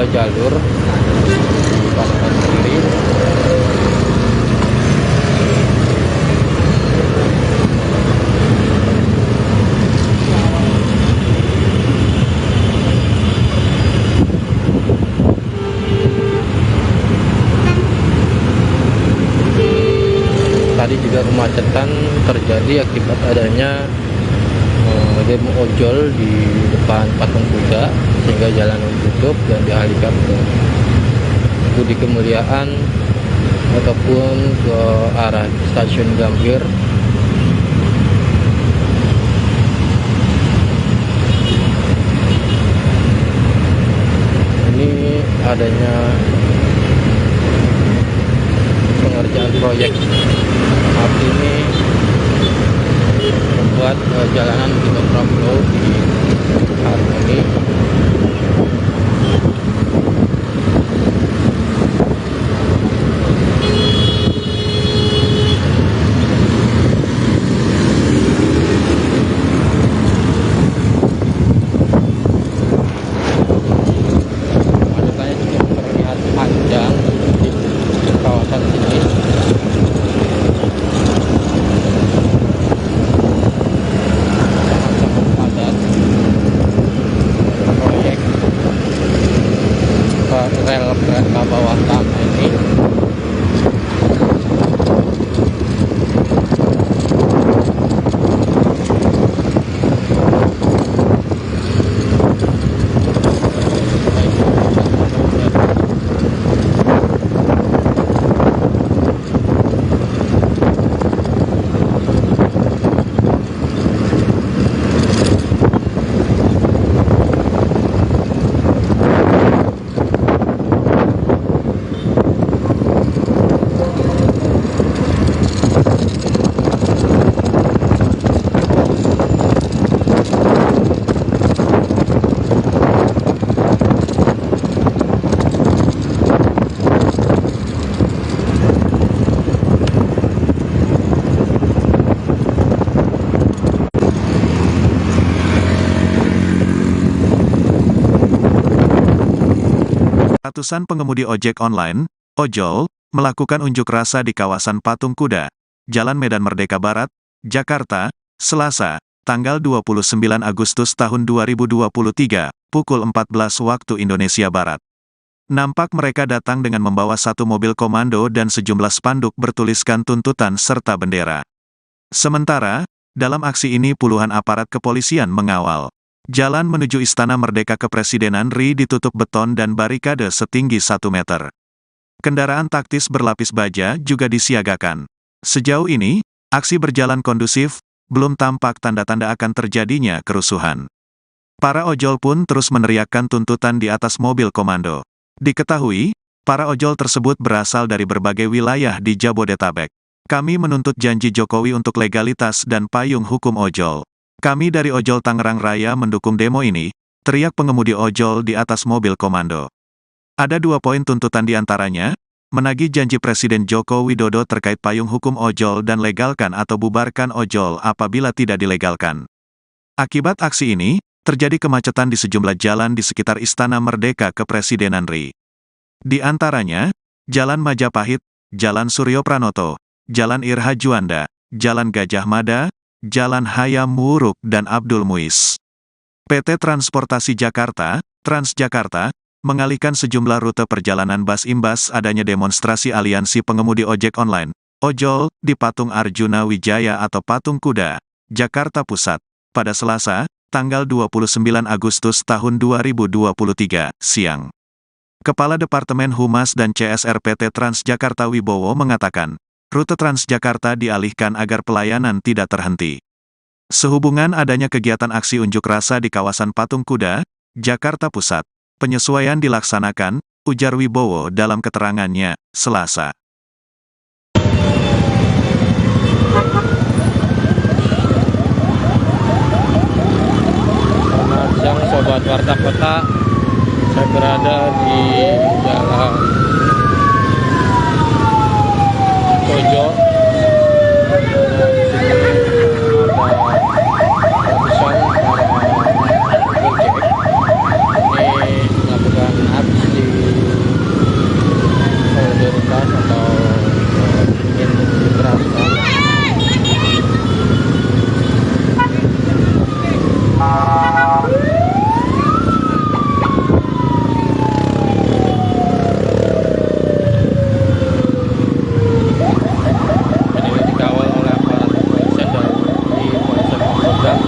dua jalur di kanan kiri. Tadi juga kemacetan terjadi akibat adanya demo ojol di depan patung kuda, sehingga jalan ditutup dan dialihkan ke Budi Kemuliaan ataupun ke arah stasiun Gambir. Ini adanya pengerjaan proyek MRT ini membuat jalanan di kontraflow di Harmoni. Kemacetannya cukup terlihat panjang di kawasan sini. Rel kereta bawah tanah ini Ratusan pengemudi ojek online, ojol, melakukan unjuk rasa di kawasan Patung Kuda, Jalan Medan Merdeka Barat, Jakarta, Selasa, tanggal 29 Agustus tahun 2023, pukul 14 waktu Indonesia Barat. Nampak mereka datang dengan membawa satu mobil komando dan sejumlah spanduk bertuliskan tuntutan serta bendera. Sementara, dalam aksi ini puluhan aparat kepolisian mengawal. Jalan menuju Istana Merdeka Kepresidenan RI ditutup beton dan barikade setinggi 1 meter. Kendaraan taktis berlapis baja juga disiagakan. Sejauh ini, aksi berjalan kondusif, belum tampak tanda-tanda akan terjadinya kerusuhan. Para ojol pun terus meneriakkan tuntutan di atas mobil komando. Diketahui, para ojol tersebut berasal dari berbagai wilayah di Jabodetabek. Kami menuntut janji Jokowi untuk legalitas dan payung hukum ojol. Kami dari Ojol Tangerang Raya mendukung demo ini, teriak pengemudi ojol di atas mobil komando. Ada 2 poin tuntutan diantaranya, menagih janji Presiden Joko Widodo terkait payung hukum ojol dan legalkan atau bubarkan ojol apabila tidak dilegalkan. Akibat aksi ini, terjadi kemacetan di sejumlah jalan di sekitar Istana Merdeka Kepresidenan RI. Di antaranya, Jalan Majapahit, Jalan Suryo Pranoto, Jalan Irha Juanda, Jalan Gajah Mada, Jalan Hayam Wuruk dan Abdul Muiz. PT Transportasi Jakarta, Transjakarta, mengalihkan sejumlah rute perjalanan bus imbas adanya demonstrasi aliansi pengemudi ojek online, ojol, di Patung Arjuna Wijaya atau Patung Kuda, Jakarta Pusat, pada Selasa, tanggal 29 Agustus tahun 2023, siang. Kepala Departemen Humas dan CSR PT Transjakarta Wibowo mengatakan, rute Transjakarta dialihkan agar pelayanan tidak terhenti. Sehubungan adanya kegiatan aksi unjuk rasa di kawasan Patung Kuda, Jakarta Pusat, penyesuaian dilaksanakan, ujar Wibowo dalam keterangannya, Selasa. Selamat siang Sobat Warta Kota. Saya berada di Jalan Kojo. Ada ratusan para gojek ini melakukan aksi mayoritas atau ingin unjuk rasa. Dan ini dikawal oleh aparat kepolisian dari Polsek Pamprogram.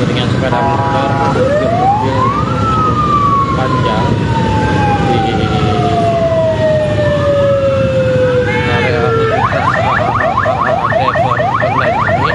Dengan sepeda motor dan mobil panjang di area universitas driver online ini.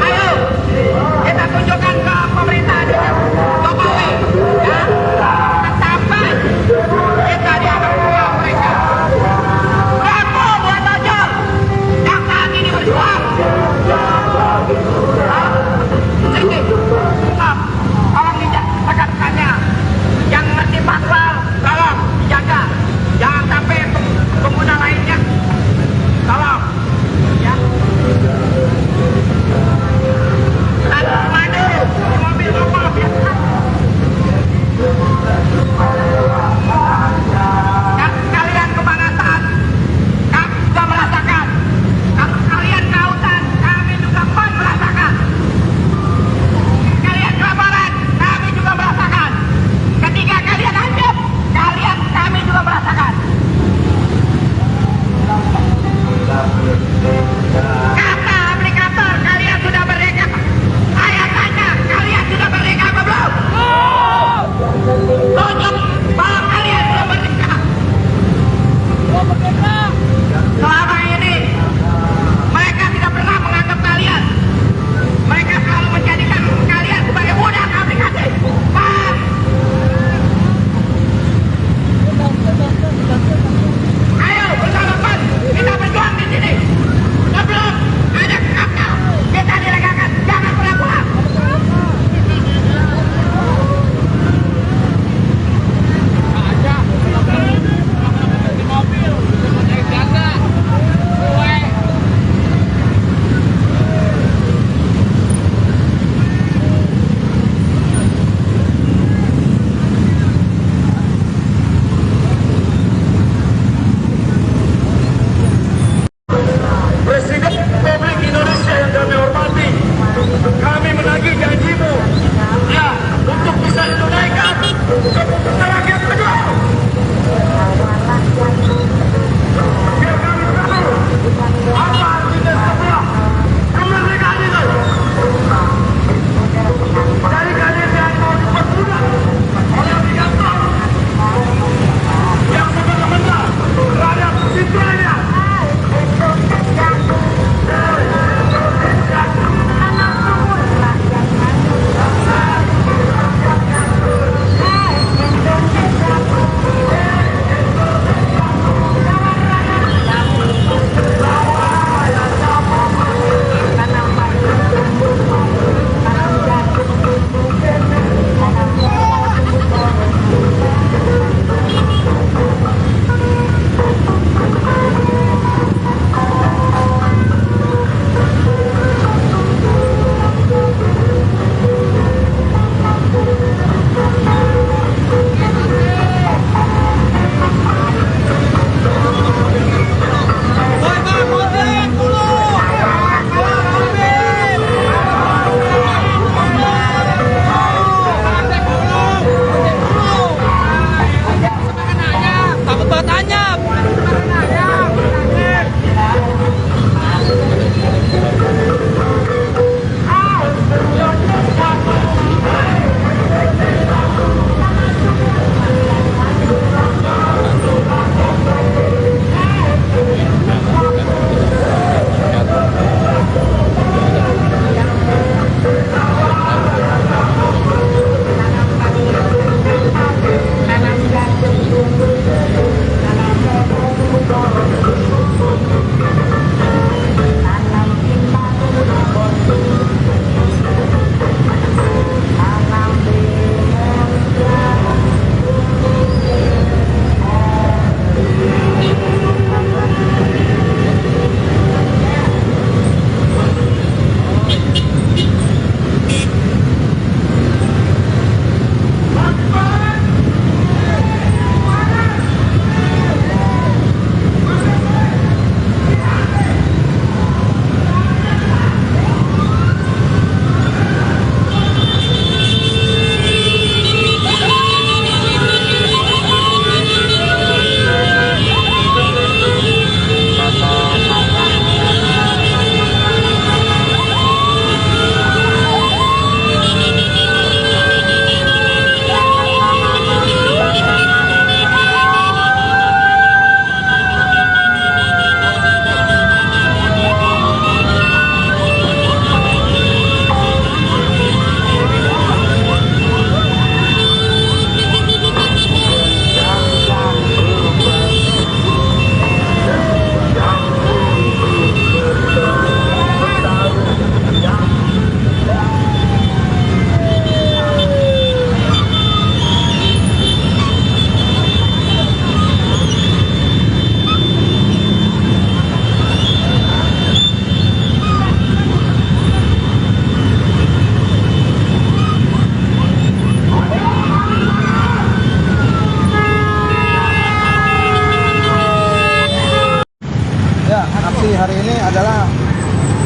Ayo, kita tunjukkan ke pemerintah Jokowi, ya, sampai kita dianggap buah mereka. Bravo buat ojol yang saat ini berjuang. Sini, stop. Tolong rekan-rekannya yang ngerti pasal, tolong dijaga. Jangan sampai pengguna lainnya. Tolong, ya.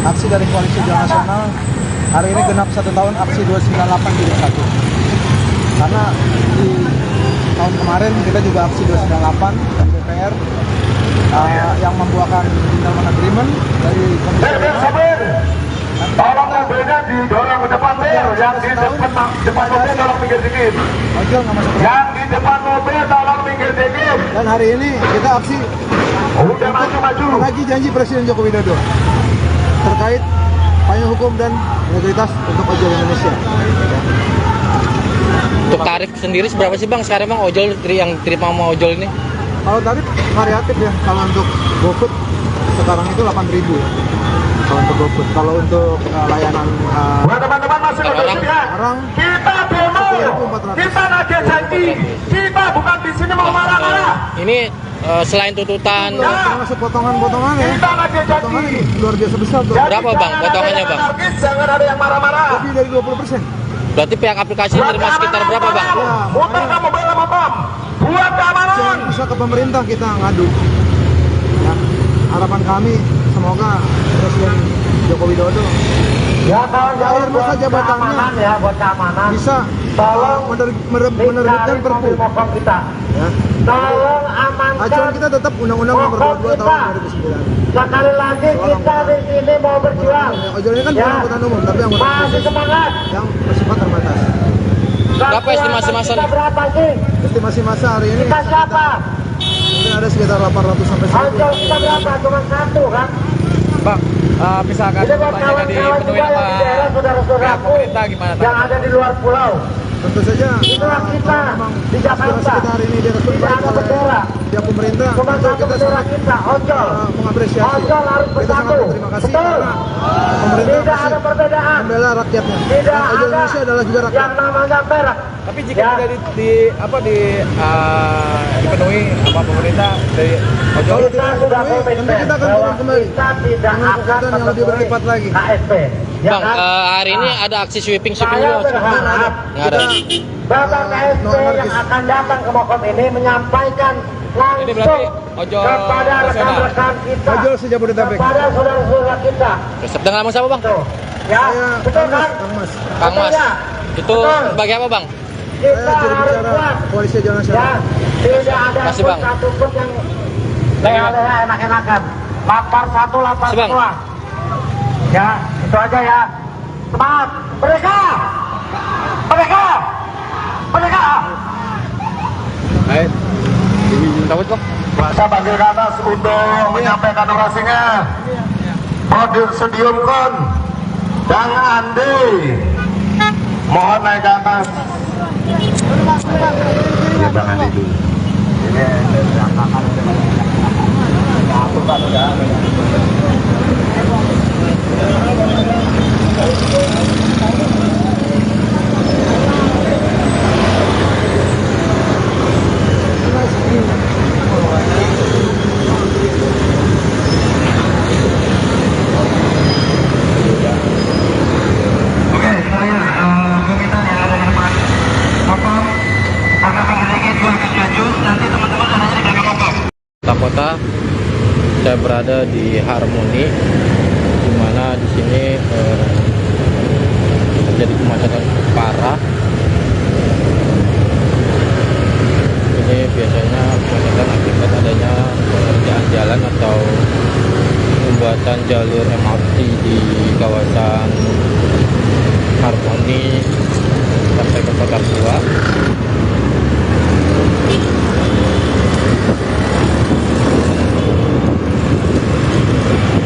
aksi dari Koalisi Ojol Nasional hari ini genap 1 tahun aksi 298 jilid 1. Karena di tahun kemarin kita juga aksi 298 dan DPR yang membuahkan gentleman agreement dari Komisi. Tolong mobilnya didorong ke depan mobil, yang di depan mobil tolong minggir dikit. Ojol nggak masuk. Yang di depan mobil tolong minggir dikit. Dan hari ini kita aksi Udah maju-maju. menagih janji Presiden Joko Widodo terkait payung hukum dan integritas untuk ojol Indonesia. Untuk tarif sendiri seberapa sih Bang sekarang Bang ojol yang terima sama ojol ini? Kalau tarif variatif ya, kalau untuk GoFood sekarang itu 8.000 kalau untuk GoFood. Kalau untuk layanan Buat teman-teman masih Orang. ya. orang Kita demo, 1.400. kita nagih janji. Kita bukan di sini mau marah-marah. Ini selain tuntutan termasuk potongan-potongan ya. Kita nagih janji. Potongan luar biasa besar tuh. Jadi Berapa, Bang, jangan potongannya, ada yang Bang? anarkis, jangan ada yang marah-marah. Lebih dari 20%. berarti pihak aplikasi menerima sekitar berapa Bang? Muter kamu bela motor. Buat keamanan. Yang bisa ke pemerintah kita ngadu. Ya, harapan kami semoga Presiden Joko Widodo Ya kawan-kawan akhir masa buat jabatannya keamanan ya, buat keamanan. bisa Tolong menerbitkan Perpu. mobil kita. Ya. Tolong amankan. Acuan kita tetap Undang-Undang Nomor 22 tahun 2009. Sekali lagi kita di sini mau berjuang. Ojol ini kan bukan angkutan umum, tapi angkutan Masih khusus semangat. yang bersifat terbatas. Berapa estimasi masa? Kita berapa sih? Estimasi masa hari ini Kita siapa? mungkin ada sekitar 800 sampai 1000. Ojol kita berapa? Cuma satu kan? Bang, misalkan Jadi buat pertanyaan kawan-kawan dipenuhi juga yang di daerah sama saudara-saudaraku pihak pemerintah gimana yang ada di luar pulau. Tentu saja Itulah kita memang di Jakarta. aspirasi kita hari ini direktur Tidak baik ada oleh bendera. pihak pemerintah. Cuma Tentu satu kita bendera sangat kita, ojol. mengapresiasi. Ojol harus Kita sangat bersatu. berterima kasih Betul. karena pemerintah Tidak ada masih perbedaan. membela rakyatnya. Tidak Dan ojol ada Indonesia adalah juga rakyat. yang namanya perak. Tapi jika Ya. tidak dipenuhi apa pemerintah dari ojol Kalau tidak Kita sudah dipenuhi, tentu komitmen kita akan bahwa turun kembali kita tidak dengan akan kekuatan yang lebih memenuhi berlipat lagi. KSP. Ya Bang, kan? hari ini ada aksi sweeping Saya juga. berharap Nggak ada. Bapak KSP no yang anarkis. akan datang ke Mokom ini menyampaikan Ini berarti langsung ojol kepada nasional. rekan-rekan kita, Ojol se-Jabodetabek. kepada saudara-saudara kita. Resep dengan nama siapa Bang? Tuh, ya, Saya betul Kang Mas, kan? Kang Mas. Kang Mas. Betul ya? Itu Betul. sebagai apa Bang? Kita Saya juru harus bicara kuat. Koalisi Ojol Ya, Nasional. tidak ada Kasih, pun Bang. satu pun yang leha-leha enak-enakan. Lapar satu, lapar Kasih, Bang. semua. Ya, itu aja ya. Semangat, mereka, mereka, mereka. Baik. Cabut Bang. Saya panggil ke atas untuk menyampaikan orasinya. Podium Sediumkon dan Andi. Mohon naik ke atas. Ya Bang Andi dulu. Oke, saya meminta yang ada di depan Mokom agak pinggir dikit buat jus, nanti teman-teman adanya di belakang Mokom. Kota saya berada di Harmoni, di mana di sini terjadi kemacetan parah. Ini biasanya kemacetan akibat adanya pengerjaan jalan atau pembuatan jalur MRT di kawasan Harmoni sampai ke Kota Tua.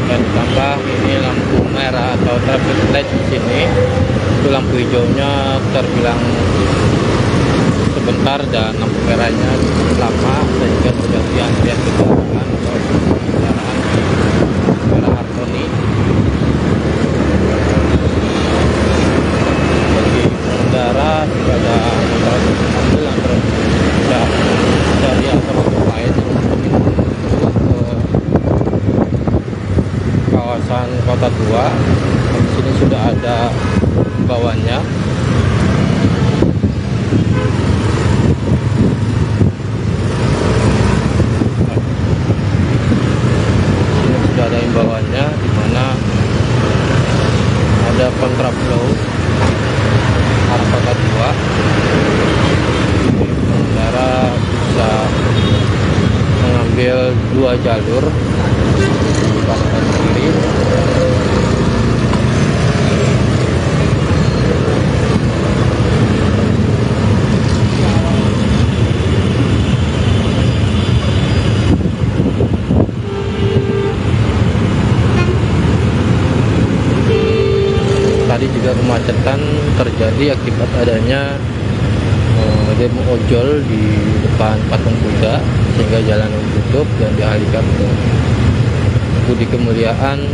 Dan ditambah ini lampu merah atau traffic light di sini, itu lampu hijaunya terbilang sebentar dan lampu merahnya lama, sehingga terjadi antrian kendaraan atau kendaraan di daerah Harmoni. Bagi pengendara juga ada motor mobil yang berada dari atau lain kawasan Kota Tua. Di sini sudah ada bawahnya. Di sini sudah ada imbauannya, di mana ada kontraflow arah kota 2. Pengendara bisa mengambil 2 jalur di kanan kiri. Tadi juga kemacetan terjadi akibat adanya demo ojol di depan patung kuda, sehingga jalan ditutup dan dialihkan ke Budi Kemuliaan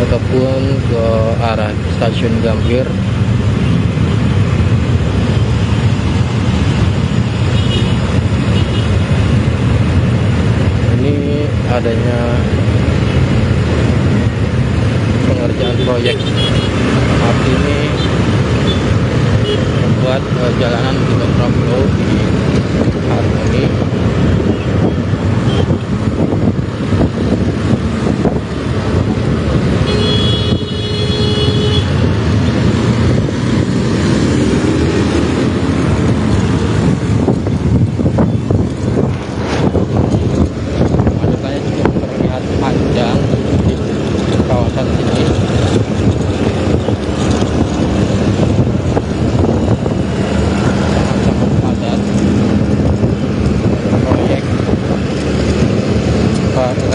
ataupun ke arah stasiun Gambir. Ini adanya pengerjaan proyek MRT ini membuat jalanan di kontraflow di Harmoni. Kemacetannya juga terlihat panjang di kawasan sini.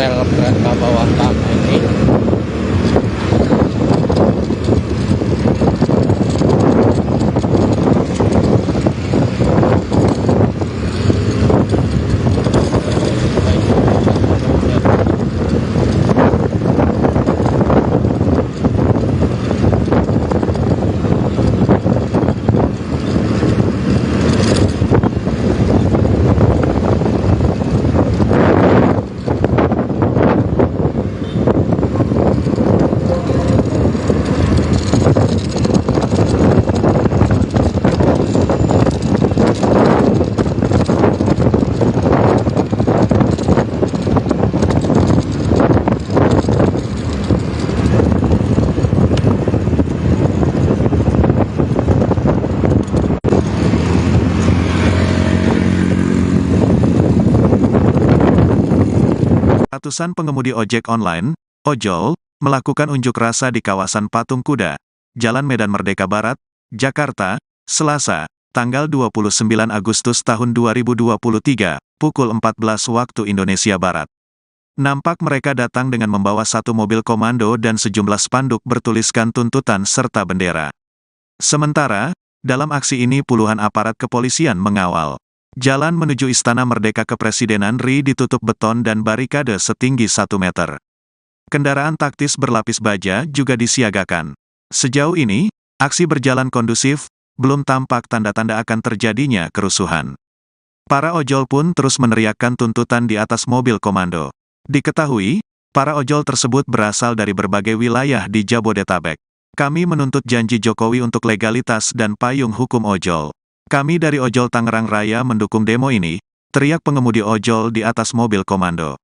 Rel kereta bawah tanah ini Ratusan pengemudi ojek online, ojol, melakukan unjuk rasa di kawasan Patung Kuda, Jalan Medan Merdeka Barat, Jakarta, Selasa, tanggal 29 Agustus tahun 2023, pukul 14 waktu Indonesia Barat. Nampak mereka datang dengan membawa 1 mobil komando dan sejumlah spanduk bertuliskan tuntutan serta bendera. Sementara, dalam aksi ini puluhan aparat kepolisian mengawal. Jalan menuju Istana Merdeka Kepresidenan RI ditutup beton dan barikade setinggi 1 meter. Kendaraan taktis berlapis baja juga disiagakan. Sejauh ini, aksi berjalan kondusif, belum tampak tanda-tanda akan terjadinya kerusuhan. Para ojol pun terus meneriakkan tuntutan di atas mobil komando. Diketahui, para ojol tersebut berasal dari berbagai wilayah di Jabodetabek. Kami menuntut janji Jokowi untuk legalitas dan payung hukum ojol. Kami dari Ojol Tangerang Raya mendukung demo ini, teriak pengemudi ojol di atas mobil komando.